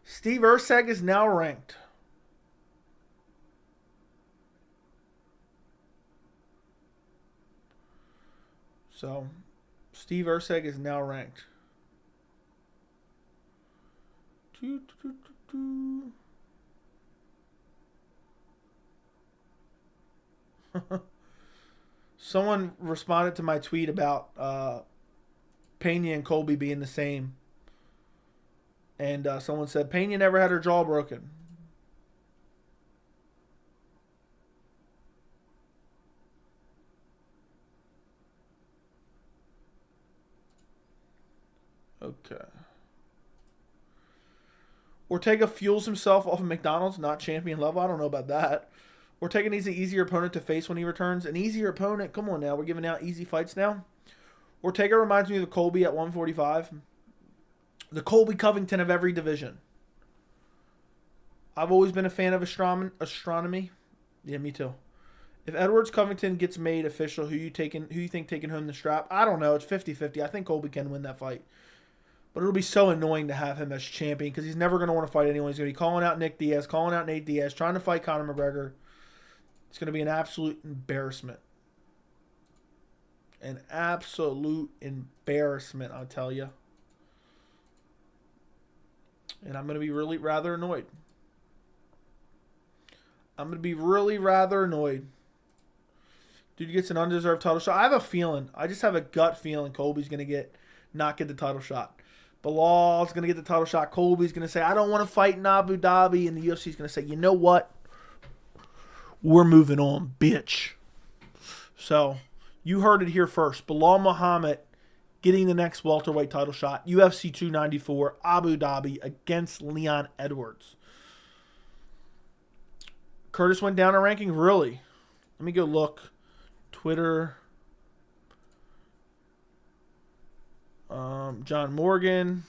Steve Erceg is now ranked. So, Steve Erceg is now ranked. Someone responded to my tweet about Pena and Colby being the same. And someone said, Pena never had her jaw broken. Okay. Ortega fuels himself off of McDonald's, not champion level. I don't know about that. Ortega needs an easier opponent to face when he returns. An easier opponent? Come on now. We're giving out easy fights now. Ortega reminds me of the Colby at 145. The Colby Covington of every division. I've always been a fan of astronomy. Yeah, me too. If Edwards Covington gets made official, who you think taking home the strap? I don't know. It's 50-50. I think Colby can win that fight. But it'll be so annoying to have him as champion because he's never going to want to fight anyone. He's going to be calling out Nick Diaz, calling out Nate Diaz, trying to fight Conor McGregor. It's going to be an absolute embarrassment. An absolute embarrassment, I'll tell you. And I'm going to be really rather annoyed. I'm going to be really rather annoyed. Dude gets an undeserved title shot. I have a feeling. I just have a gut feeling Colby's going to not get the title shot. Bilal's going to get the title shot. Colby's going to say, I don't want to fight in Abu Dhabi. And the UFC's going to say, you know what? We're moving on, bitch. So, you heard it here first. Belal Muhammad getting the next welterweight title shot. UFC 294, Abu Dhabi against Leon Edwards. Curtis went down in ranking? Really? Let me go look. Twitter. John Morgan.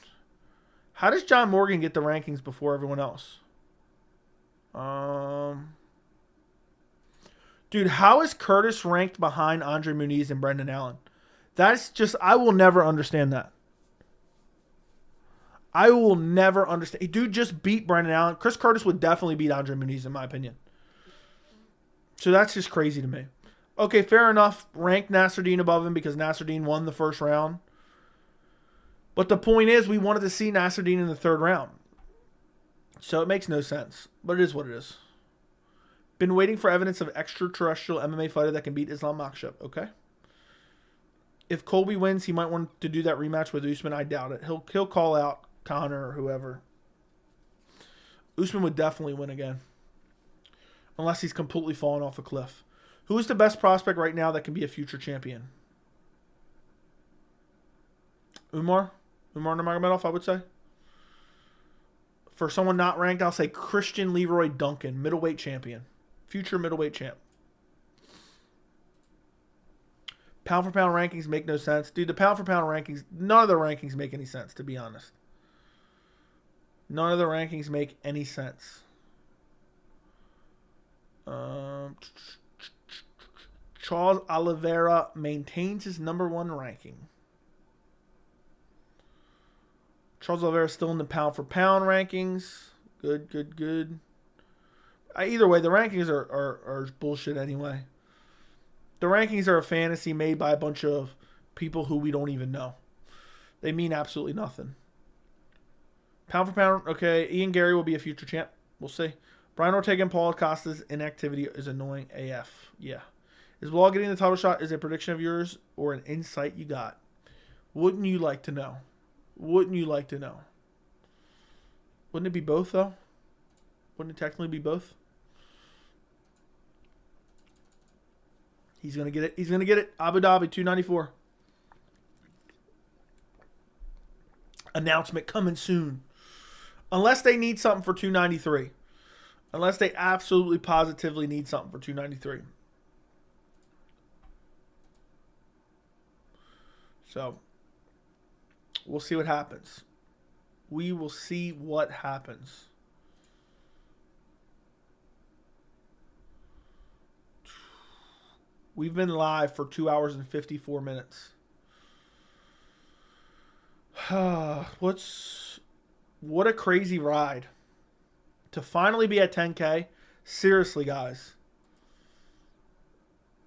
How does John Morgan get the rankings before everyone else? Dude, how is Curtis ranked behind Andre Muniz and Brendan Allen? That's just, I will never understand that. I will never understand. Dude just beat Brendan Allen. Chris Curtis would definitely beat Andre Muniz in my opinion. So that's just crazy to me. Okay, fair enough. Rank Nasruddin above him because Nasruddin won the first round. But the point is, we wanted to see Nasruddin in the third round. So it makes no sense. But it is what it is. Been waiting for evidence of extraterrestrial MMA fighter that can beat Islam Makhachev. Okay. If Colby wins, he might want to do that rematch with Usman. I doubt it. He'll call out Conor or whoever. Usman would definitely win again. Unless he's completely fallen off a cliff. Who is the best prospect right now that can be a future champion? Umar Nurmagomedov, I would say. For someone not ranked, I'll say Christian Leroy Duncan, middleweight champion. Future middleweight champ. Pound for pound rankings make no sense. Dude, the pound for pound rankings, none of the rankings make any sense, to be honest. None of the rankings make any sense. Charles Oliveira maintains his number one ranking. Charles Oliveira is still in the pound for pound rankings. Good. Either way, the rankings are bullshit anyway. The rankings are a fantasy made by a bunch of people who we don't even know. They mean absolutely nothing. Pound for pound, okay. Ian Gary will be a future champ. We'll see. Brian Ortega and Paul Acosta's inactivity is annoying AF. Yeah. Is Bilal getting the title shot is a prediction of yours or an insight you got? Wouldn't you like to know? Wouldn't you like to know? Wouldn't it be both, though? Wouldn't it technically be both? He's going to get it. He's going to get it. Abu Dhabi, 294. Announcement coming soon. Unless they need something for 293. Unless they absolutely positively need something for 293. So, we'll see what happens. We will see what happens. We've been live for 2 hours and 54 minutes. What a crazy ride. To finally be at 10K. Seriously, guys.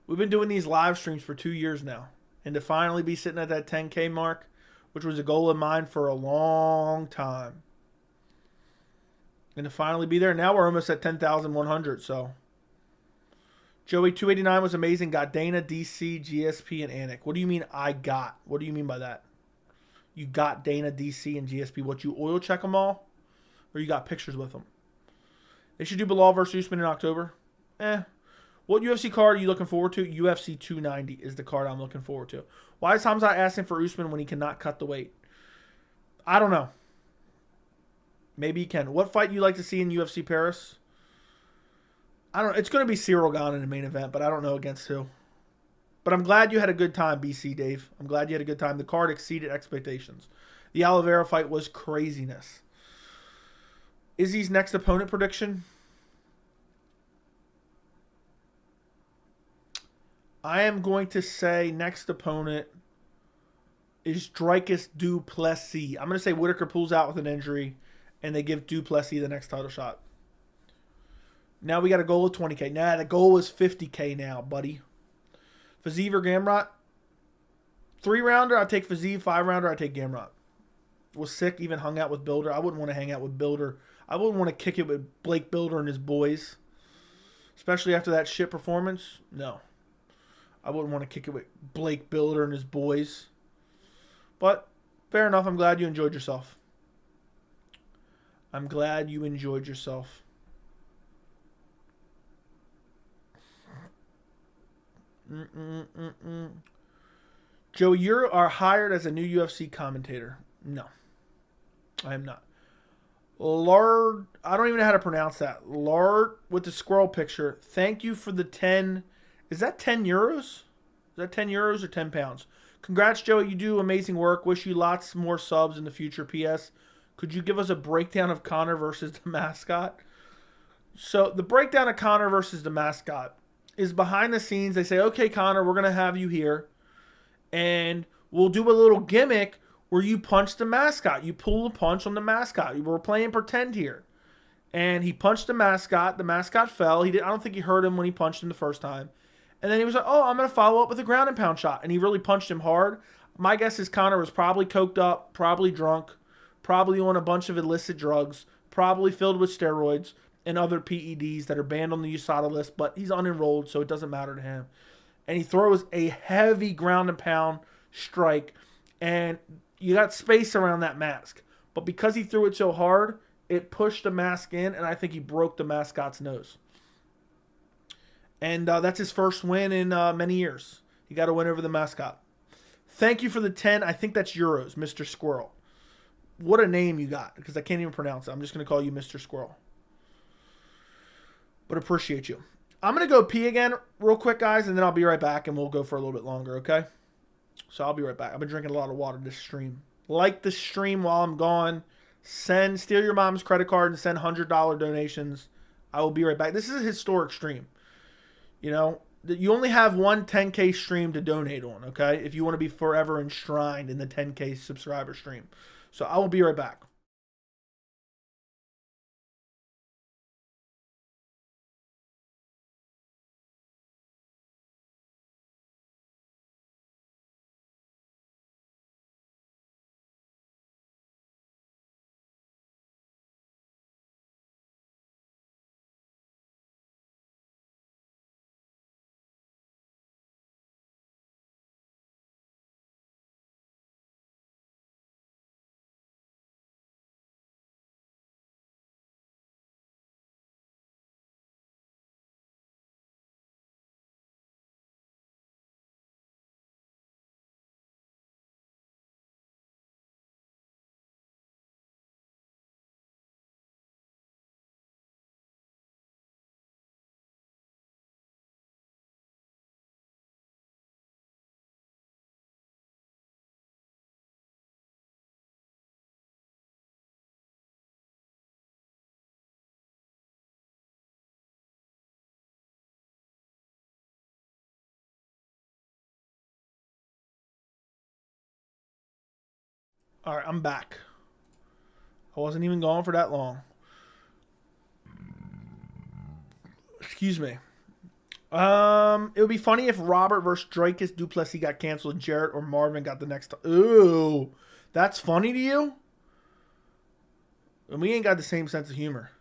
We've been doing these live streams for 2 years now. And to finally be sitting at that 10K mark, which was a goal of mine for a long time. And to finally be there. Now we're almost at 10,100, so. Joey, 289 was amazing. Got Dana, DC, GSP, and Anik. What do you mean I got? What do you mean by that? You got Dana, DC, and GSP. What, you oil check them all? Or you got pictures with them? They should do Bilal versus Usman in October. What UFC card are you looking forward to? UFC 290 is the card I'm looking forward to. Why is Hamza asking for Usman when he cannot cut the weight? I don't know. Maybe he can. What fight you like to see in UFC Paris? I don't know. It's going to be Cyril Gane in the main event, but I don't know against who. But I'm glad you had a good time, BC Dave. I'm glad you had a good time. The card exceeded expectations. The Oliveira fight was craziness. Izzy's next opponent prediction? I am going to say next opponent is Dricus Du Plessis. I'm going to say Whitaker pulls out with an injury, and they give Du Plessis the next title shot. Now we got a goal of 20K. Nah, the goal is 50K now, buddy. Fiziev or Gamrot? 3-rounder, I take Fiziev. 5-rounder, I take Gamrot. Was sick, even hung out with Builder. I wouldn't want to hang out with Builder. I wouldn't want to kick it with Blake Builder and his boys. Especially after that shit performance. No. I wouldn't want to kick it with Blake Builder and his boys. But, fair enough. I'm glad you enjoyed yourself. I'm glad you enjoyed yourself. Joe, you are hired as a new UFC commentator. No, I am not. Lard, I don't even know how to pronounce that. Lard with the squirrel picture. Thank you for the 10. Is that 10 euros? Is that 10 euros or 10 pounds? Congrats, Joe. You do amazing work. Wish you lots more subs in the future. P.S. Could you give us a breakdown of Conor versus the mascot? So the breakdown of Conor versus the mascot is behind the scenes. They say, okay, Conor, we're going to have you here. And we'll do a little gimmick where you punch the mascot. You pull a punch on the mascot. We're playing pretend here. And he punched the mascot. The mascot fell. I don't think he hurt him when he punched him the first time. And then he was like, oh, I'm going to follow up with a ground and pound shot. And he really punched him hard. My guess is Conor was probably coked up, probably drunk, probably on a bunch of illicit drugs, probably filled with steroids and other PEDs that are banned on the USADA list, but he's unenrolled, so it doesn't matter to him. And he throws a heavy ground and pound strike, and you got space around that mask. But because he threw it so hard, it pushed the mask in, and I think he broke the mascot's nose. And that's his first win in many years. He got a win over the mascot. Thank you for the 10. I think that's euros, Mr. Squirrel. What a name you got, because I can't even pronounce it. I'm just going to call you Mr. Squirrel. But appreciate you. I'm going to go pee again real quick, guys, and then I'll be right back, and we'll go for a little bit longer, okay? So I'll be right back. I've been drinking a lot of water this stream. Like the stream while I'm gone. Steal your mom's credit card and send $100 donations. I will be right back. This is a historic stream. You know, you only have one 10K stream to donate on, okay? If you want to be forever enshrined in the 10K subscriber stream. So I will be right back. All right, I'm back. I wasn't even gone for that long. Excuse me. It would be funny if Robert versus Dracus Duplessis got canceled and Jarrett or Marvin got the next. Ooh, that's funny to you? And we ain't got the same sense of humor.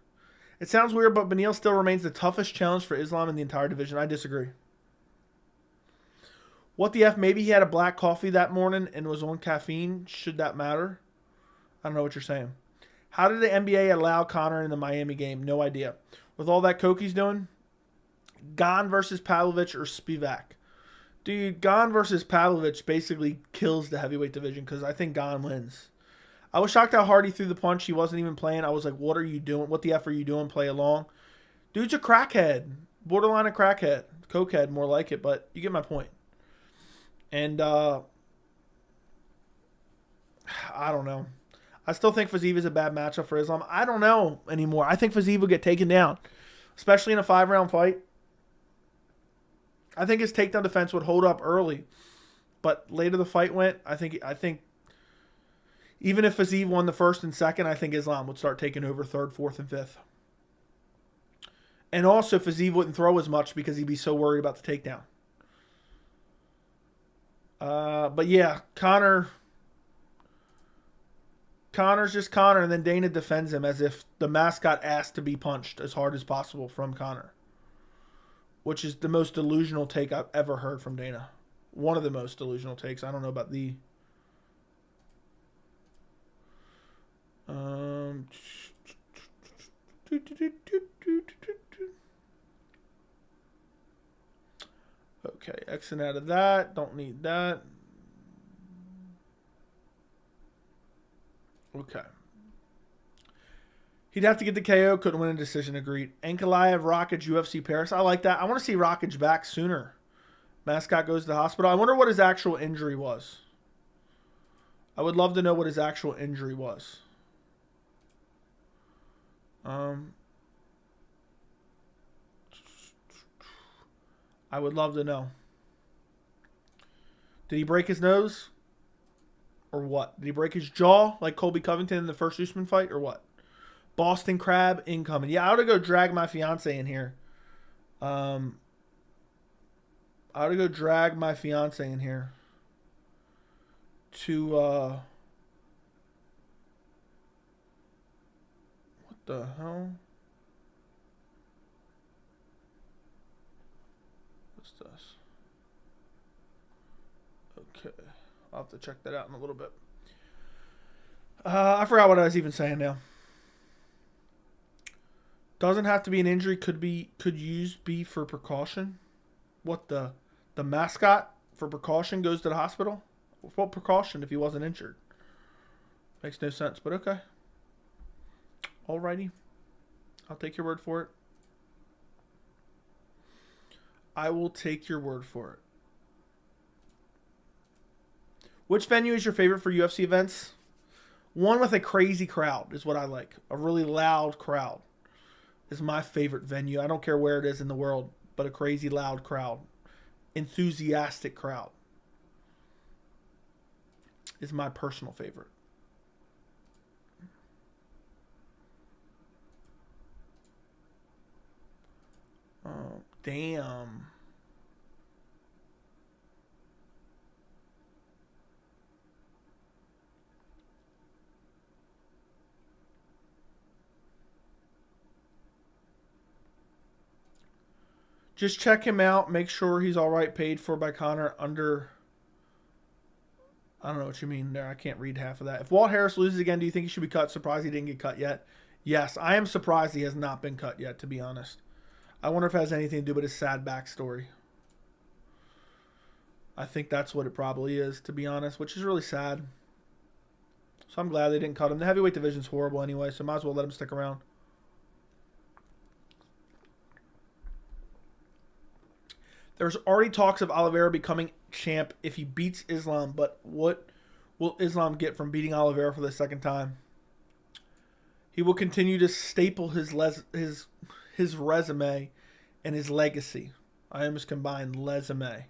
It sounds weird, but Beneil still remains the toughest challenge for Islam in the entire division. I disagree. What the F? Maybe he had a black coffee that morning and was on caffeine. Should that matter? I don't know what you're saying. How did the NBA allow Conor in the Miami game? No idea. With all that coke he's doing? Gon versus Pavlovich or Spivak? Dude, Gon versus Pavlovich basically kills the heavyweight division because I think Gon wins. I was shocked how hard he threw the punch. He wasn't even playing. I was like, what are you doing? What the F are you doing? Play along. Dude's a crackhead. Borderline a crackhead. Cokehead, more like it, but you get my point. And I don't know. I still think Fiziev is a bad matchup for Islam. I don't know anymore. I think Fiziev will get taken down, especially in a 5-round fight. I think his takedown defense would hold up early, but later the fight went. I think even if Fiziev won the first and second, I think Islam would start taking over third, fourth, and fifth. And also, Fiziev wouldn't throw as much because he'd be so worried about the takedown. But yeah, Conor's just Conor, and then Dana defends him as if the mascot asked to be punched as hard as possible from Conor, which is the most delusional take I've ever heard from Dana. One of the most delusional takes. I don't know about the... Okay, Xing out of that. Don't need that. Okay. He'd have to get the KO. Couldn't win a decision. Agreed. Ankalaev, Rockage, UFC Paris. I like that. I want to see Rockage back sooner. Mascot goes to the hospital. I wonder what his actual injury was. I would love to know what his actual injury was. I would love to know. Did he break his nose? Or what? Did he break his jaw like Colby Covington in the first Usman fight? Or what? Boston Crab incoming. Yeah, I ought to go drag my fiance in here. I ought to go drag my fiance in here. To, what the hell? What's this? Okay. I'll have to check that out in a little bit. I forgot what I was even saying now. Doesn't have to be an injury. Could be for precaution. What the mascot for precaution goes to the hospital? What precaution if he wasn't injured? Makes no sense, but okay. Alrighty. I'll take your word for it. I will take your word for it. Which venue is your favorite for UFC events? One with a crazy crowd is what I like. A really loud crowd is my favorite venue. I don't care where it is in the world, but a crazy loud crowd. Enthusiastic crowd is my personal favorite. Oh, damn. Just check him out. Make sure he's all right. Paid for by Conor under... I don't know what you mean there. I can't read half of that. If Walt Harris loses again, do you think he should be cut? Surprised he didn't get cut yet. Yes, I am surprised he has not been cut yet, to be honest. I wonder if it has anything to do with his sad backstory. I think that's what it probably is, to be honest, which is really sad. So I'm glad they didn't cut him. The heavyweight division's horrible anyway, so might as well let him stick around. There's already talks of Oliveira becoming champ if he beats Islam, but what will Islam get from beating Oliveira for the second time? He will continue to staple his resume and his legacy. I almost combined resume.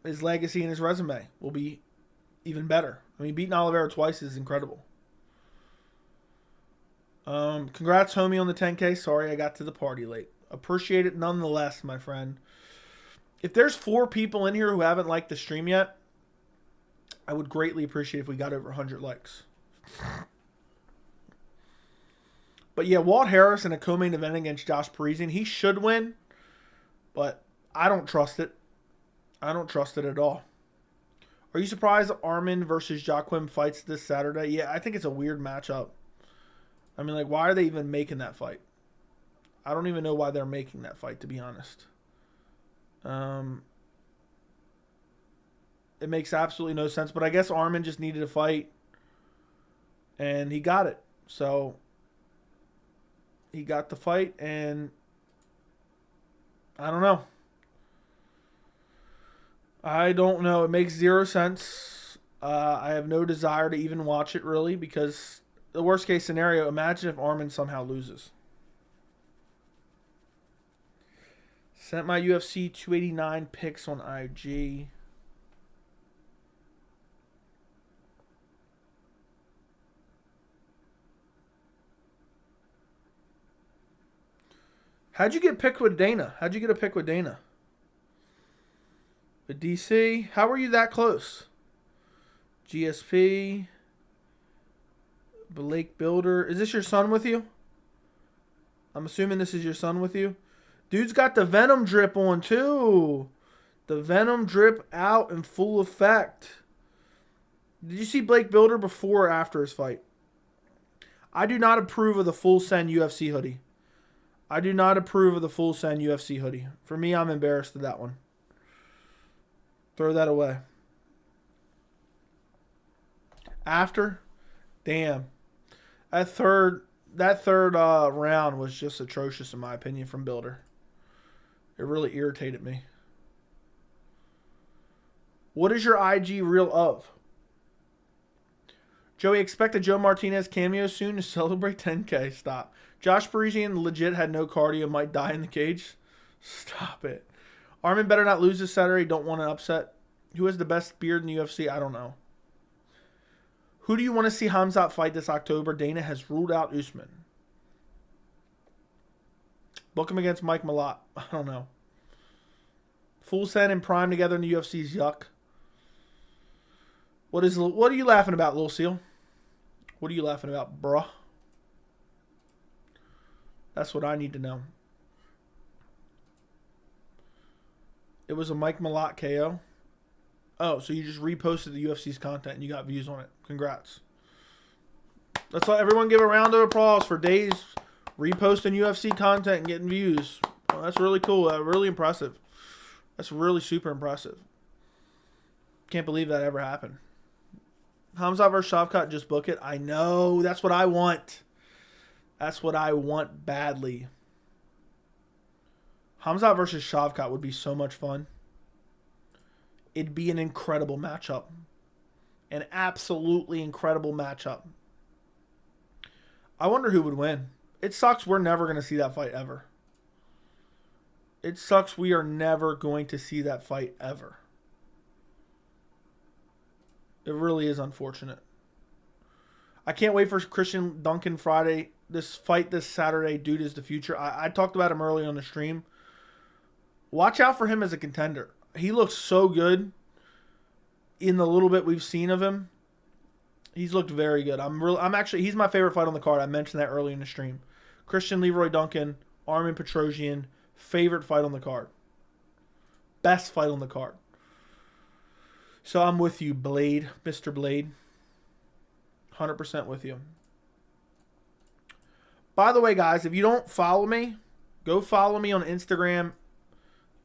His legacy and his resume will be even better. I mean, beating Oliveira twice is incredible. Congrats, homie, on the 10K. Sorry I got to the party late. Appreciate it nonetheless, my friend. If there's 4 people in here who haven't liked the stream yet, I would greatly appreciate if we got over 100 likes. But yeah, Walt Harris in a co-main event against Josh Parisian. He should win, but I don't trust it. I don't trust it at all. Are you surprised Armin versus Joaquim fights this Saturday? Yeah, I think it's a weird matchup. I mean, like, why are they even making that fight? I don't even know why they're making that fight, to be honest. It makes absolutely no sense. But I guess Armin just needed a fight, and he got it. So he got the fight, and I don't know. I don't know. It makes zero sense. I have no desire to even watch it, really, because the worst case scenario, imagine if Armin somehow loses. Sent my UFC 289 picks on IG. How'd you get picked with Dana? How'd you get a pick with Dana? With DC? How were you that close? GSP. Blake Builder. Is this your son with you? I'm assuming this is your son with you. Dude's got the Venom drip on too. The Venom drip out in full effect. Did you see Blake Builder before or after his fight? I do not approve of the full send UFC hoodie. I do not approve of the full send UFC hoodie. For me, I'm embarrassed of that one. Throw that away. After? Damn. That third round was just atrocious in my opinion from Builder. It really irritated me. What is your IG reel of? Joey, expect a Joe Martinez cameo soon to celebrate 10K. Stop. Josh Parisian legit had no cardio, might die in the cage. Stop it. Armin better not lose this Saturday. Don't want an upset. Who has the best beard in the UFC? I don't know. Who do you want to see Hamzat fight this October? Dana has ruled out Usman. Book him against Mike Malott. I don't know. Full send and Prime together in the UFC is yuck. What are you laughing about, Lil Seal? What are you laughing about, bruh? That's what I need to know. It was a Mike Malott KO. Oh, so you just reposted the UFC's content and you got views on it. Congrats. Let's let everyone give a round of applause for Days reposting UFC content and getting views. Well, that's really cool. Really impressive. That's really super impressive. Can't believe that ever happened. Hamza versus Shavkat, just book it. I know. That's what I want. That's what I want badly. Hamza versus Shavkat would be so much fun. It'd be an incredible matchup. An absolutely incredible matchup. I wonder who would win. It sucks we're never going to see that fight ever. It sucks we are never going to see that fight ever. It really is unfortunate. I can't wait for Christian Duncan Friday. This fight this Saturday, dude, is the future. I talked about him earlier on the stream. Watch out for him as a contender. He looks so good in the little bit we've seen of him. He's looked very good. He's my favorite fight on the card. I mentioned that earlier in the stream. Christian Leroy Duncan, Armin Petrosian, favorite fight on the card. Best fight on the card. So I'm with you, Blade, Mr. Blade. 100% with you. By the way, guys, if you don't follow me, go follow me on Instagram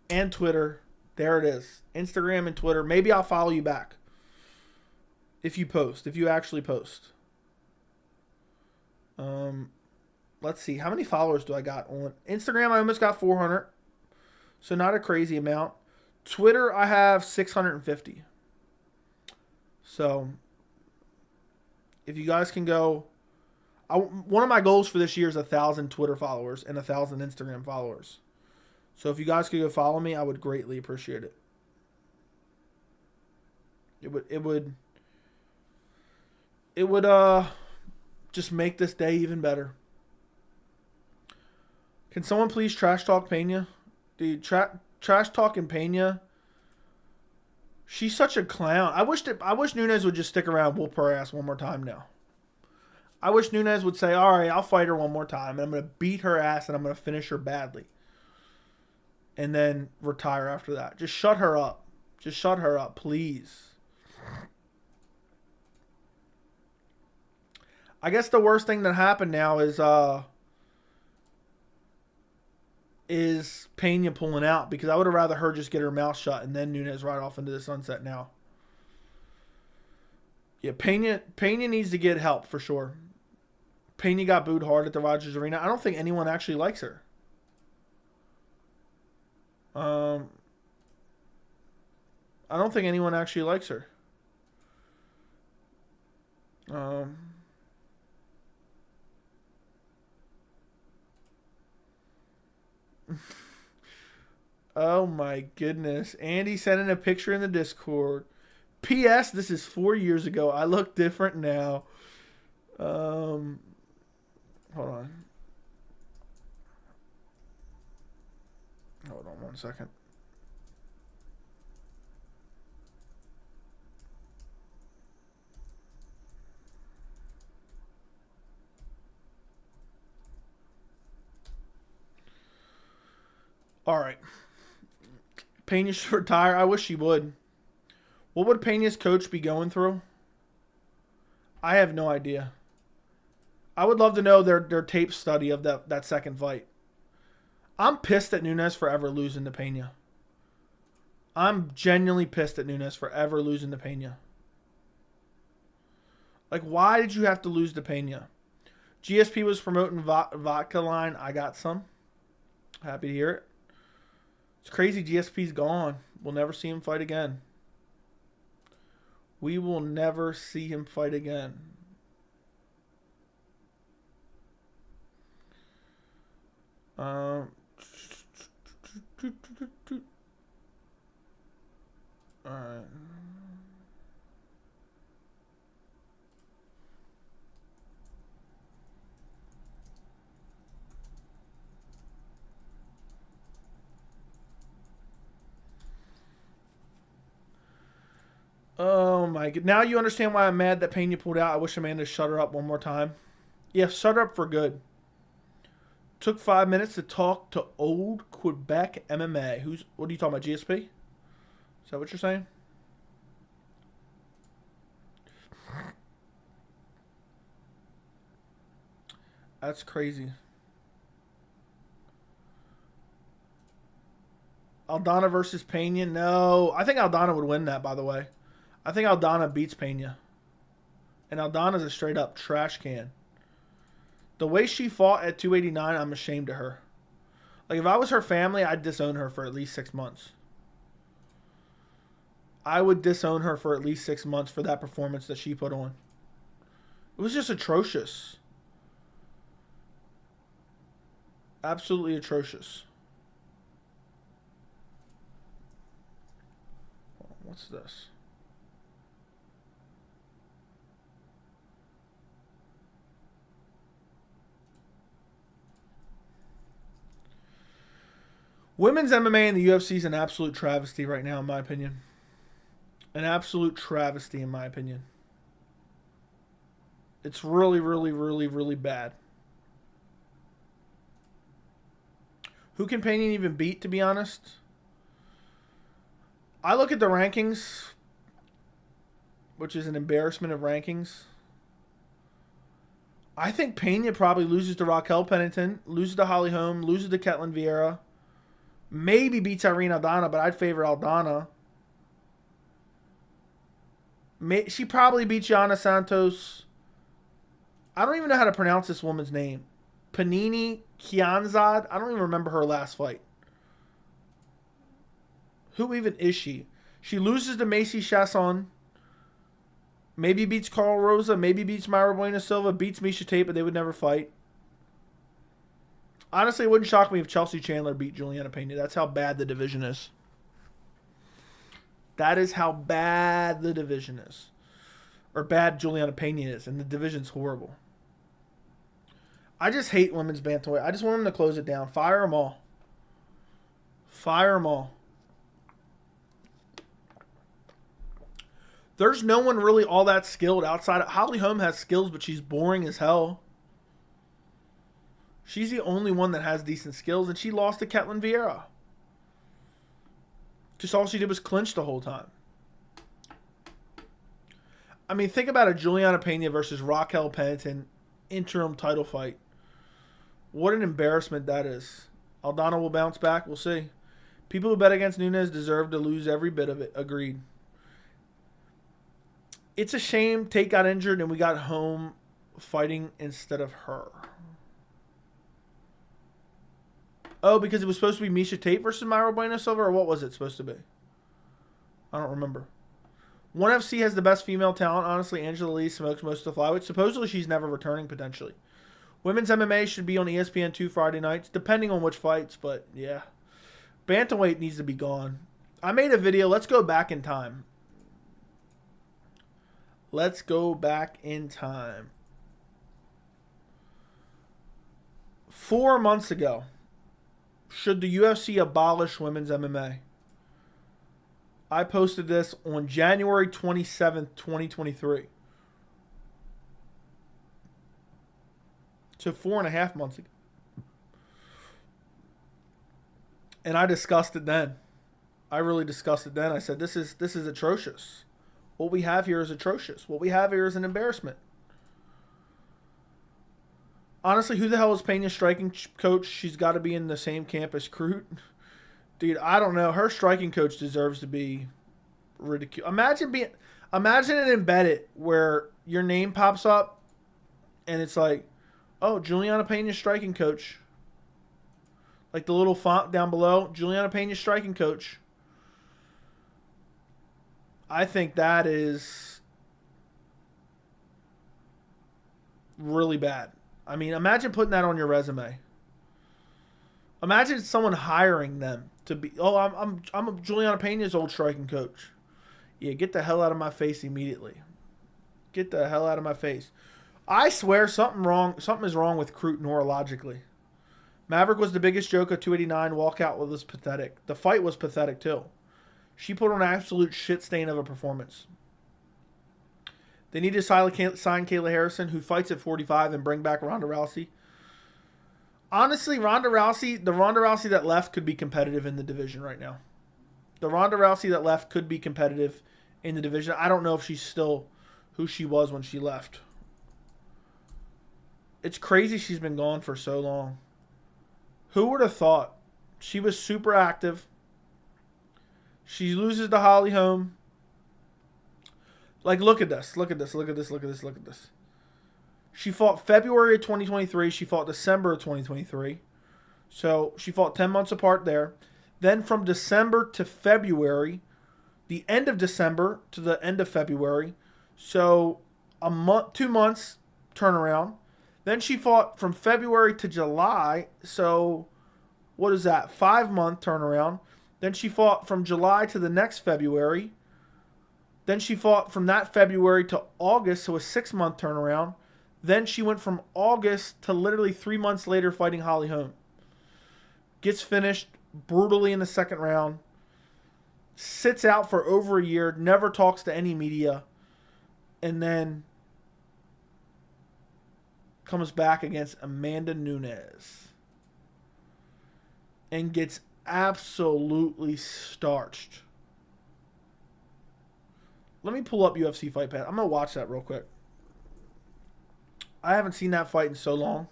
and Twitter. There it is. Instagram and Twitter. Maybe I'll follow you back. If you post. If you actually post. Let's see. How many followers do I got on Instagram? I almost got 400. So not a crazy amount. Twitter, I have 650. So if you guys can go. One of my goals for this year is 1,000 Twitter followers and 1,000 Instagram followers. So if you guys could go follow me, I would greatly appreciate it. It would it would just make this day even better. Can someone please trash talk Pena? Dude, trash talking Pena. She's such a clown. I wish Nunes would just stick around and whoop her ass one more time now. I wish Nunes would say, all right, I'll fight her one more time, and I'm going to beat her ass, and I'm going to finish her badly. And then retire after that. Just shut her up. Just shut her up, please. I guess the worst thing that happened now is Pena pulling out, because I would have rather her just get her mouth shut and then Nunes ride off into the sunset now. Yeah, Pena needs to get help for sure. Pena got booed hard at the Rogers Arena. I don't think anyone actually likes her. I don't think anyone actually likes her. Oh my goodness. Andy sent in a picture in the Discord. P.S. This is 4 years ago. I look different now. Hold on. Hold on 1 second. All right. Pena should retire. I wish she would. What would Pena's coach be going through? I have no idea. I would love to know their tape study of that second fight. I'm pissed at Nunes for ever losing to Pena. I'm genuinely pissed at Nunes for ever losing to Pena. Like, why did you have to lose to Pena? GSP was promoting vodka line. I got some. Happy to hear it. It's crazy GSP's gone. We'll never see him fight again. We will never see him fight again. All right. Oh my god. Now you understand why I'm mad that Pena pulled out. I wish Amanda shut her up one more time. Yeah, shut her up for good. Took 5 minutes to talk to old Quebec MMA. What are you talking about, GSP? Is that what you're saying? That's crazy. Aldana versus Pena? No. I think Aldana would win that, by the way. I think Aldana beats Pena. And Aldana's a straight up trash can. The way she fought at 289, I'm ashamed of her. Like, if I was her family, I'd disown her for at least 6 months. I would disown her for at least 6 months for that performance that she put on. It was just atrocious. Absolutely atrocious. What's this? Women's MMA in the UFC is an absolute travesty right now, in my opinion. An absolute travesty, in my opinion. It's really, really, really, really bad. Who can Pena even beat, to be honest? I look at the rankings, which is an embarrassment of rankings. I think Pena probably loses to Raquel Pennington, loses to Holly Holm, loses to Ketlin Vieira. Maybe beats Irene Aldana, but I'd favor Aldana. She probably beats Yana Santos. I don't even know how to pronounce this woman's name. Panini Kianzad. I don't even remember her last fight. Who even is she? She loses to Macy Chasson. Maybe beats Carl Rosa. Maybe beats Myra Buena Silva. Beats Misha Tate, but they would never fight. Honestly, it wouldn't shock me if Chelsea Chandler beat Julianna Pena. That's how bad the division is. That is how bad the division is. or bad Julianna Pena is, and the division's horrible. I just hate women's bantamweight. I just want them to close it down. Fire them all. Fire them all. There's no one really all that skilled outside of... Holly Holm has skills, but she's boring as hell. She's the only one that has decent skills, and she lost to Ketlin Vieira. Just all she did was clinch the whole time. I mean, think about a Julianna Pena versus Raquel Pennington interim title fight. What an embarrassment that is. Aldana will bounce back. We'll see. People who bet against Nunes deserve to lose every bit of it. Agreed. It's a shame Tate got injured and we got home fighting instead of her. Oh, because it was supposed to be Miesha Tate versus Mayra Bueno Silva, or what was it supposed to be? I don't remember. ONE FC has the best female talent. Honestly, Angela Lee smokes most of the flyweights. Supposedly, she's never returning, potentially. Women's MMA should be on ESPN2 Friday nights, depending on which fights, but yeah. Bantamweight needs to be gone. I made a video. Let's go back in time. Let's go back in time. 4 months ago, should the UFC abolish women's MMA? I posted this on January 27th, 2023. So 4.5 months ago. And I discussed it then. I really discussed it then. I said, this is atrocious. What we have here is atrocious. What we have here is an embarrassment. Honestly, who the hell is Pena's striking coach? She's got to be in the same camp as Crute. Dude, I don't know. Her striking coach deserves to be ridiculed. Imagine it embedded where your name pops up and it's like, oh, Julianna Pena's striking coach. Like the little font down below, Julianna Pena's striking coach. I think that is really bad. I mean, imagine putting that on your resume. Imagine someone hiring them to be, oh, I'm Julianna Pena's old striking coach. Yeah, get the hell out of my face immediately. Get the hell out of my face. I swear something is wrong with Crute neurologically. Maverick was the biggest joke of 289. Walkout was pathetic. The fight was pathetic too. She put on an absolute shit stain of a performance. They need to sign Kayla Harrison, who fights at 45, and bring back Ronda Rousey. Honestly, the Ronda Rousey that left could be competitive in the division right now. The Ronda Rousey that left could be competitive in the division. I don't know if she's still who she was when she left. It's crazy she's been gone for so long. Who would have thought? She was super active. She loses to Holly Holm. Like, look at this. Look at this. Look at this. Look at this. Look at this. She fought February of 2023. She fought December of 2023. So she fought 10 months apart there. Then from December to February, the end of December to the end of February. So a month, 2 months turnaround. Then she fought from February to July. So what is that? 5-month turnaround. Then she fought from July to the next February. Then she fought from that February to August, so a 6-month turnaround. Then she went from August to literally 3 months later fighting Holly Holm. Gets finished brutally in the second round. Sits out for over a year. Never talks to any media. And then comes back against Amanda Nunes. And gets absolutely starched. Let me pull up UFC Fight Pass. I'm going to watch that real quick. I haven't seen that fight in so long.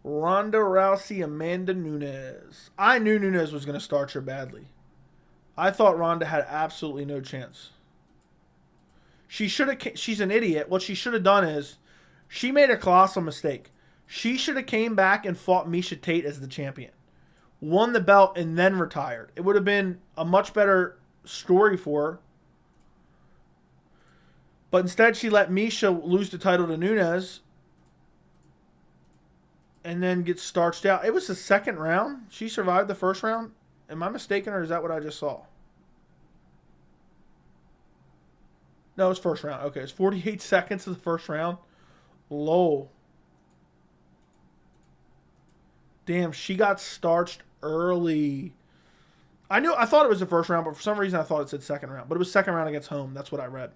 Ronda Rousey, Amanda Nunes. I knew Nunes was going to starch her badly. I thought Ronda had absolutely no chance. She's an idiot. What she should have done is, she made a colossal mistake. She should have came back and fought Miesha Tate as the champion. Won the belt and then retired. It would have been a much better story for her. But instead she let Miesha lose the title to Nunes. And then get starched out. It was the second round. She survived the first round. Am I mistaken or is that what I just saw? No, it's first round. Okay, it's 48 seconds of the first round. Lol. Damn, she got starched early. I thought it was the first round, but for some reason I thought it said second round. But it was second round against Home. That's what I read.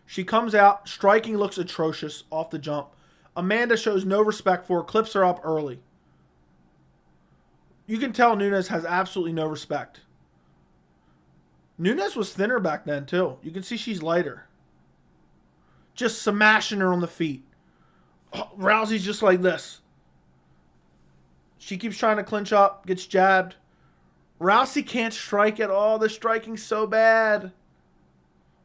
She comes out. Striking looks atrocious off the jump. Amanda shows no respect for her. Clips her up early. You can tell Nunes has absolutely no respect. Nunes was thinner back then, too. You can see she's lighter. Just smashing her on the feet. Oh, Rousey's just like this. She keeps trying to clinch up. Gets jabbed. Rousey can't strike at all. The striking's so bad.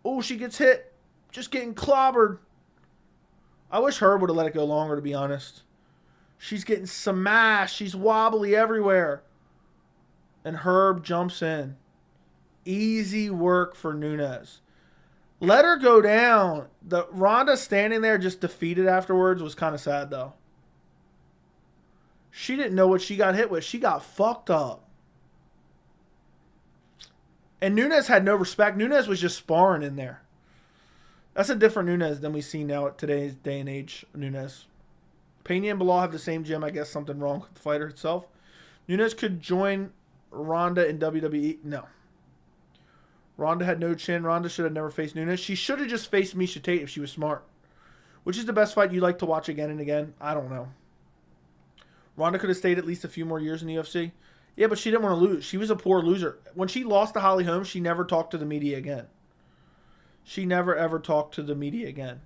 Oh, she gets hit. Just getting clobbered. I wish Herb would have let it go longer, to be honest. She's getting smashed. She's wobbly everywhere. And Herb jumps in. Easy work for Nunes. Let her go down. The Ronda standing there just defeated afterwards was kind of sad, though. She didn't know what she got hit with. She got fucked up. And Nunes had no respect. Nunes was just sparring in there. That's a different Nunes than we see now at today's day and age Nunes. Pena and Bilal have the same gym. I guess something wrong with the fighter itself. Nunes could join Ronda in WWE. No. Ronda had no chin. Ronda should have never faced Nunes. She should have just faced Miesha Tate if she was smart. Which is the best fight you like to watch again and again? I don't know. Ronda could have stayed at least a few more years in the UFC. Yeah, but she didn't want to lose. She was a poor loser. When she lost to Holly Holm, she never talked to the media again. She never, ever talked to the media again.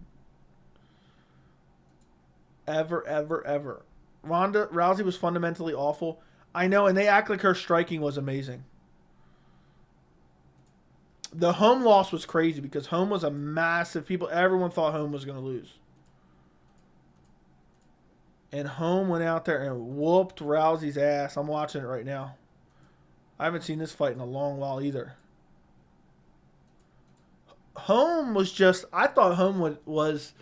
Ever, ever, ever. Ronda Rousey was fundamentally awful. I know, and they act like her striking was amazing. The Holm loss was crazy because Holm was a massive... Everyone thought Holm was going to lose. And Holm went out there and whooped Rousey's ass. I'm watching it right now. I haven't seen this fight in a long while either. Holm was just... I thought Holm was...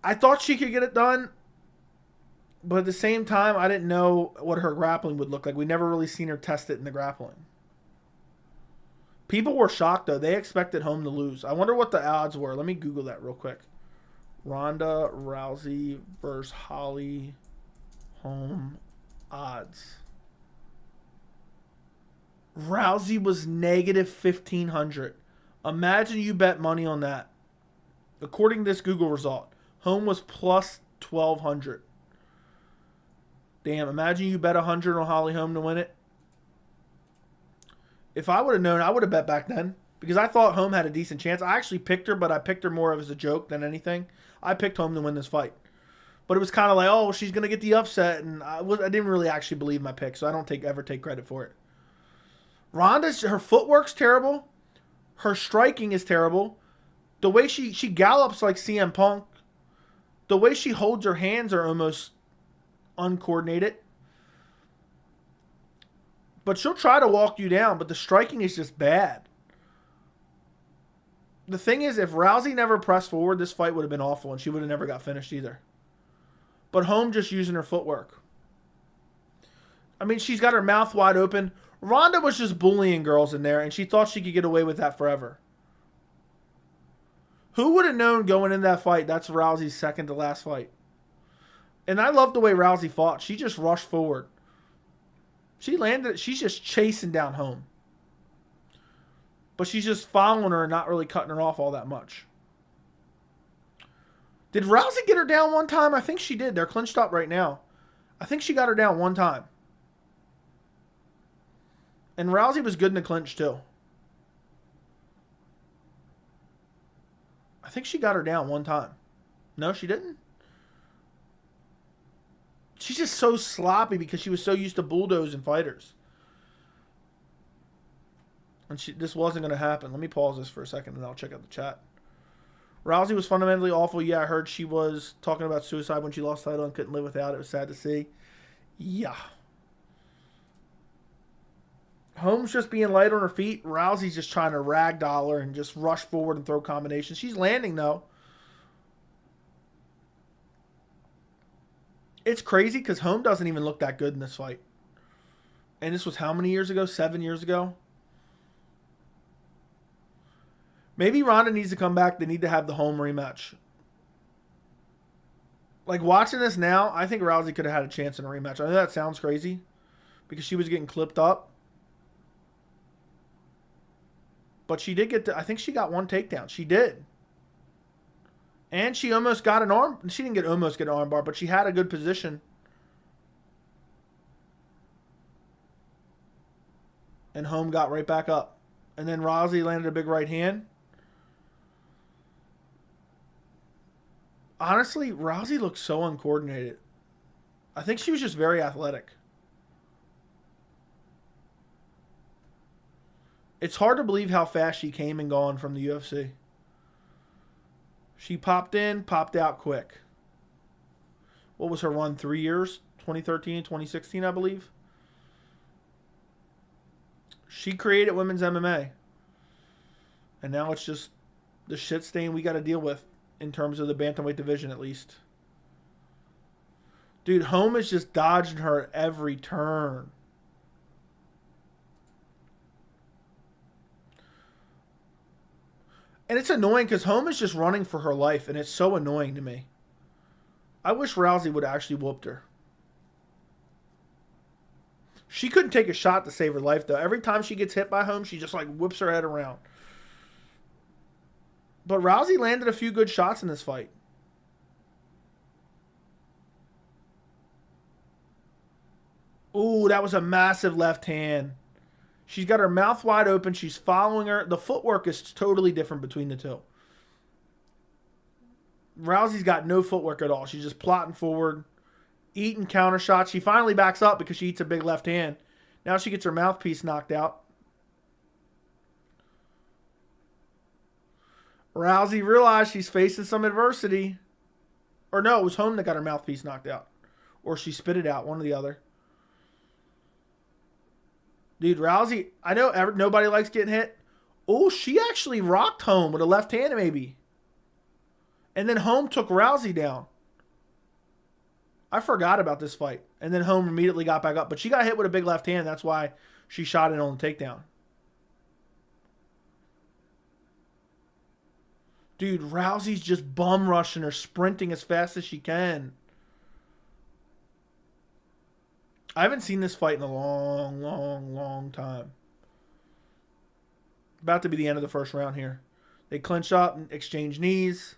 I thought she could get it done. But at the same time, I didn't know what her grappling would look like. We never really seen her test it in the grappling. People were shocked, though. They expected Holm to lose. I wonder what the odds were. Let me Google that real quick. Ronda Rousey versus Holly Holm odds. Rousey was negative 1,500. Imagine you bet money on that. According to this Google result, Holm was plus 1,200. Damn, imagine you bet 100 on Holly Holm to win it. If I would have known, I would have bet back then. Because I thought Holm had a decent chance. I actually picked her, but I picked her more as a joke than anything. I picked Holm to win this fight. But it was kind of like, oh, she's going to get the upset. And I didn't really actually believe my pick, so I don't ever take credit for it. Ronda's, her footwork's terrible. Her striking is terrible. The way she gallops like CM Punk. The way she holds her hands are almost uncoordinated. But she'll try to walk you down, but the striking is just bad. The thing is, if Rousey never pressed forward, this fight would have been awful, and she would have never got finished either. But Holm just using her footwork. I mean, she's got her mouth wide open. Ronda was just bullying girls in there, and she thought she could get away with that forever. Who would have known going in that fight that's Rousey's second to last fight? And I love the way Rousey fought. She just rushed forward. She landed. She's just chasing down Holm. But she's just following her and not really cutting her off all that much. Did Rousey get her down one time? I think she did. They're clinched up right now. I think she got her down one time. And Rousey was good in the clinch too. I think she got her down one time. No, she didn't. She's just so sloppy because she was so used to bulldozing fighters. And this wasn't going to happen. Let me pause this for a second and I'll check out the chat. Rousey was fundamentally awful. Yeah, I heard she was talking about suicide when she lost the title and couldn't live without it. It was sad to see. Yeah. Holm's just being light on her feet. Rousey's just trying to ragdoll her and just rush forward and throw combinations. She's landing, though. It's crazy because Holm doesn't even look that good in this fight. And this was how many years ago? 7 years ago? Maybe Ronda needs to come back. They need to have the home rematch. Like, watching this now, I think Rousey could have had a chance in a rematch. I know that sounds crazy because she was getting clipped up. But she did I think she got one takedown. She did. And she almost got an arm. She didn't almost get an arm bar, but she had a good position. And Home got right back up. And then Rousey landed a big right hand. Honestly, Rousey looked so uncoordinated. I think she was just very athletic. It's hard to believe how fast she came and gone from the UFC. She popped in, popped out quick. What was her run? 3 years? 2013, 2016, I believe. She created women's MMA. And now it's just the shit stain we got to deal with in terms of the bantamweight division, at least. Dude, Home is just dodging her at every turn. And it's annoying because Home is just running for her life, and it's so annoying to me. I wish Rousey would have actually whooped her. She couldn't take a shot to save her life, though. Every time she gets hit by Home, she just, like, whips her head around. But Rousey landed a few good shots in this fight. Ooh, that was a massive left hand. She's got her mouth wide open. She's following her. The footwork is totally different between the two. Rousey's got no footwork at all. She's just plotting forward, eating counter shots. She finally backs up because she eats a big left hand. Now she gets her mouthpiece knocked out. Rousey realized she's facing some adversity. Or no, it was Home that got her mouthpiece knocked out. Or she spit it out, one or the other. Dude, Rousey, I know nobody likes getting hit. Oh, she actually rocked Home with a left hand maybe. And then Home took Rousey down. I forgot about this fight. And then Home immediately got back up. But she got hit with a big left hand. That's why she shot it on the takedown. Dude, Rousey's just bum rushing her, sprinting as fast as she can. I haven't seen this fight in a long, long, long time. About to be the end of the first round here. They clinch up and exchange knees.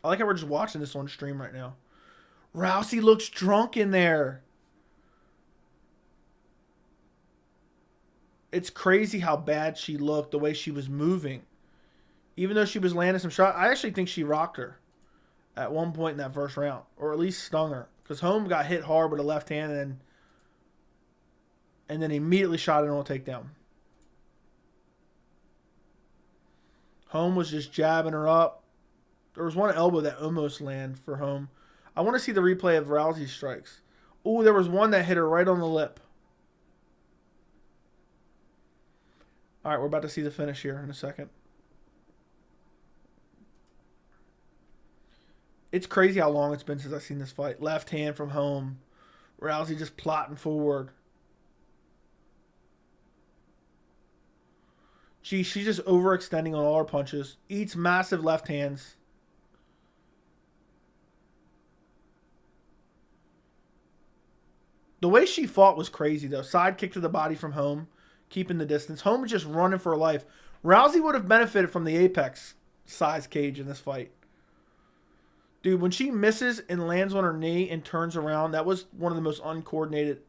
I like how we're just watching this on stream right now. Rousey looks drunk in there. It's crazy how bad she looked, the way she was moving. Even though she was landing some shots, I actually think she rocked her at one point in that first round. Or at least stung her. Because Home got hit hard with a left hand and then immediately shot it on a takedown. Home was just jabbing her up. There was one elbow that almost landed for Home. I want to see the replay of Rousey's strikes. Oh, there was one that hit her right on the lip. All right, we're about to see the finish here in a second. It's crazy how long it's been since I've seen this fight. Left hand from Home. Rousey just plotting forward. She's just overextending on all her punches. Eats massive left hands. The way she fought was crazy, though. Side kick to the body from Home. Keeping the distance. Home was just running for her life. Rousey would have benefited from the Apex size cage in this fight. Dude, when she misses and lands on her knee and turns around, that was one of the most uncoordinated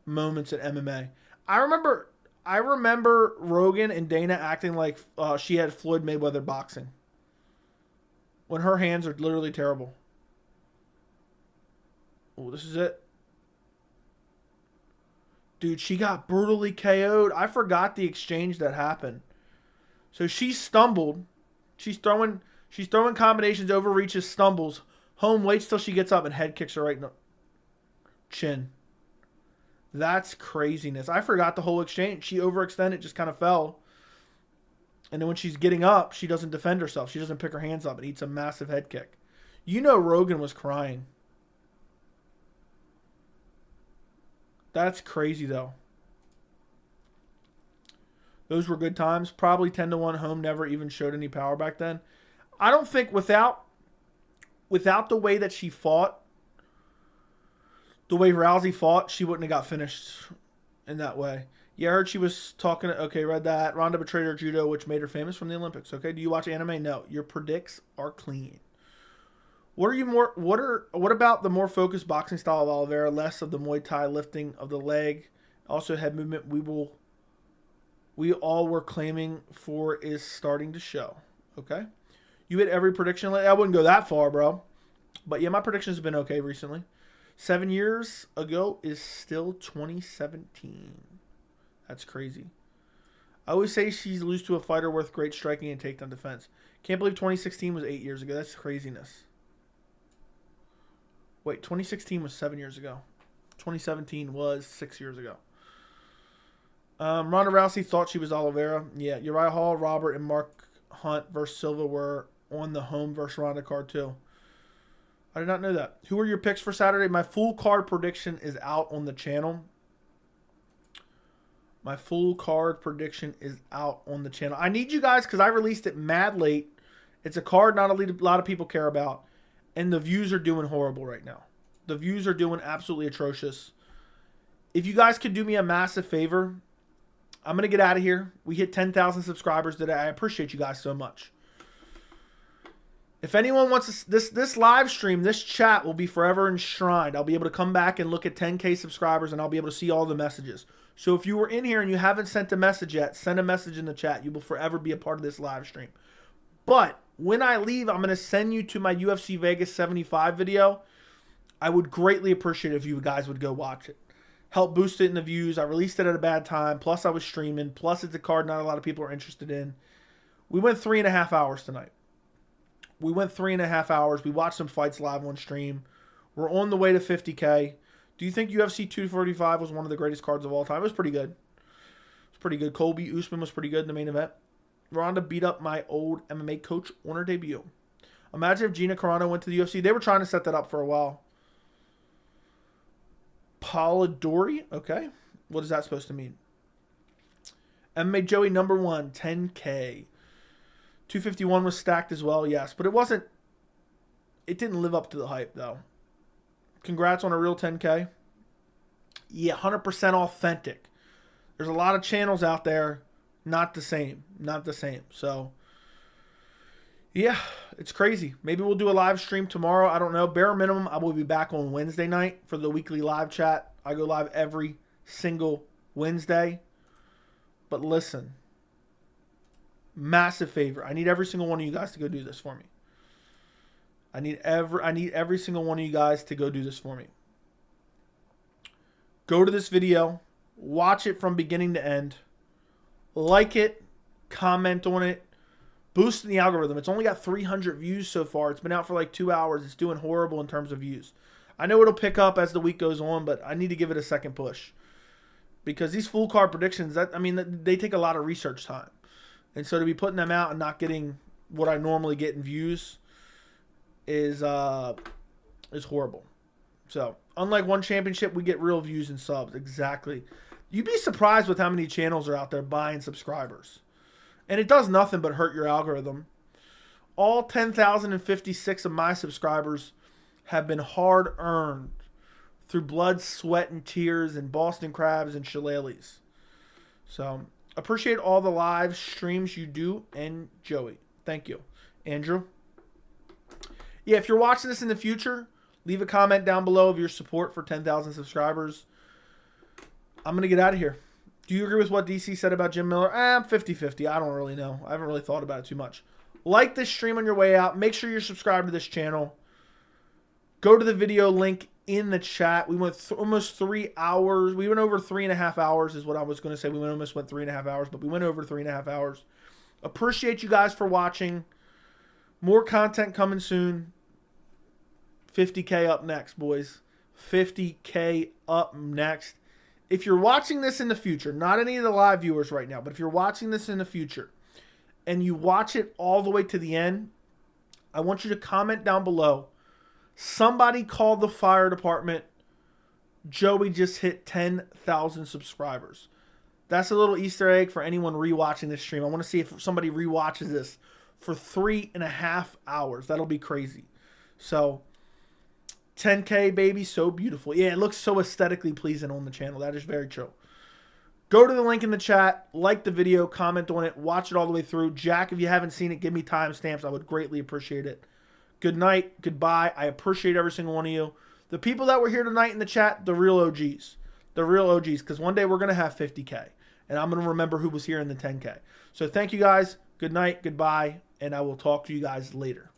moments at MMA. I remember Rogan and Dana acting like she had Floyd Mayweather boxing. When her hands are literally terrible. Oh, this is it. Dude, she got brutally KO'd. I forgot the exchange that happened. So she stumbled. She's throwing combinations, overreaches, stumbles. Home waits till she gets up and head kicks her right in the chin. That's craziness. I forgot the whole exchange. She overextended, just kind of fell. And then when she's getting up, she doesn't defend herself. She doesn't pick her hands up and eats a massive head kick. You know Rogan was crying. That's crazy, though. Those were good times. Probably 10-1 home never even showed any power back then. I don't think without the way that she fought, the way Rousey fought, she wouldn't have got finished in that way. Yeah, I heard she was talking. Okay, read that. Ronda betrayed her judo, which made her famous from the Olympics. Okay, do you watch anime? No. Your predicts are clean. What about the more focused boxing style of Oliveira, less of the Muay Thai lifting of the leg, also head movement we all were claiming for is starting to show. Okay? You hit every prediction. I wouldn't go that far, bro. But yeah, my predictions have been okay recently. 7 years ago is still 2017. That's crazy. I always say she's lose to a fighter worth great striking and takedown defense. Can't believe 2016 was 8 years ago. That's craziness. Wait, 2016 was 7 years ago. 2017 was 6 years ago. Ronda Rousey thought she was Oliveira. Yeah, Uriah Hall, Robert, and Mark Hunt versus Silva were on the home versus Ronda card too. I did not know that. Who are your picks for Saturday? My full card prediction is out on the channel. My full card prediction is out on the channel. I need you guys, because I released it mad late. It's a card not a lot of people care about. And the views are doing horrible right now. The views are doing absolutely atrocious. If you guys could do me a massive favor, I'm going to get out of here. We hit 10,000 subscribers today. I appreciate you guys so much. If anyone wants this live stream, this chat will be forever enshrined. I'll be able to come back and look at 10K subscribers, and I'll be able to see all the messages. So if you were in here and you haven't sent a message yet, send a message in the chat. You will forever be a part of this live stream. But when I leave, I'm going to send you to my UFC Vegas 75 video. I would greatly appreciate it if you guys would go watch it. Help boost it in the views. I released it at a bad time. Plus, I was streaming. Plus, it's a card not a lot of people are interested in. We went 3.5 hours tonight. We went 3.5 hours. We watched some fights live on stream. We're on the way to 50K. Do you think UFC 245 was one of the greatest cards of all time? It was pretty good. It was pretty good. Colby Usman was pretty good in the main event. Ronda beat up my old MMA coach on her debut. Imagine if Gina Carano went to the UFC. They were trying to set that up for a while. Polidori? Okay. What is that supposed to mean? MMA Joey number 1, 10K. 251 was stacked as well, yes. But it didn't live up to the hype, though. Congrats on a real 10K. Yeah, 100% authentic. There's a lot of channels out there. Not the same. Not the same. So, yeah, it's crazy. Maybe we'll do a live stream tomorrow. I don't know. Bare minimum, I will be back on Wednesday night for the weekly live chat. I go live every single Wednesday. But listen, massive favor. I need every single one of you guys to go do this for me. I need every single one of you guys to go do this for me. Go to this video. Watch it from beginning to end. Like it. Comment on it. Boost the algorithm. It's only got 300 views so far. It's been out for like 2 hours. It's doing horrible in terms of views. I know it'll pick up as the week goes on, but I need to give it a second push. Because these full card predictions, they take a lot of research time. And so to be putting them out and not getting what I normally get in views is horrible. So, unlike one championship, we get real views and subs. Exactly. You'd be surprised with how many channels are out there buying subscribers. And it does nothing but hurt your algorithm. All 10,056 of my subscribers have been hard-earned through blood, sweat, and tears and Boston crabs and shillelaghs. So, appreciate all the live streams you do. And Joey, thank you. Andrew? Yeah, if you're watching this in the future, leave a comment down below of your support for 10,000 subscribers. I'm going to get out of here. Do you agree with what DC said about Jim Miller? I'm 50-50. I don't really know. I haven't really thought about it too much. Like this stream on your way out. Make sure you're subscribed to this channel. Go to the video link in the chat. We went almost 3 hours. We went over 3.5 hours is what I was going to say. We almost went 3.5 hours, but we went over 3.5 hours. Appreciate you guys for watching. More content coming soon. 50K up next, boys. 50K up next. If you're watching this in the future, not any of the live viewers right now, but if you're watching this in the future and you watch it all the way to the end, I want you to comment down below. Somebody call the fire department. Joey just hit 10,000 subscribers. That's a little Easter egg for anyone rewatching this stream. I want to see if somebody rewatches this for 3.5 hours. That'll be crazy. So 10K, baby, so beautiful. Yeah, it looks so aesthetically pleasing on the channel. That is very true. Go to the link in the chat, like the video, comment on it, watch it all the way through. Jack, if you haven't seen it, give me timestamps. I would greatly appreciate it. Good night. Goodbye. I appreciate every single one of you. The people that were here tonight in the chat, the real OGs. The real OGs, because one day we're going to have 50K, and I'm going to remember who was here in the 10K. So thank you guys. Good night. Goodbye, and I will talk to you guys later.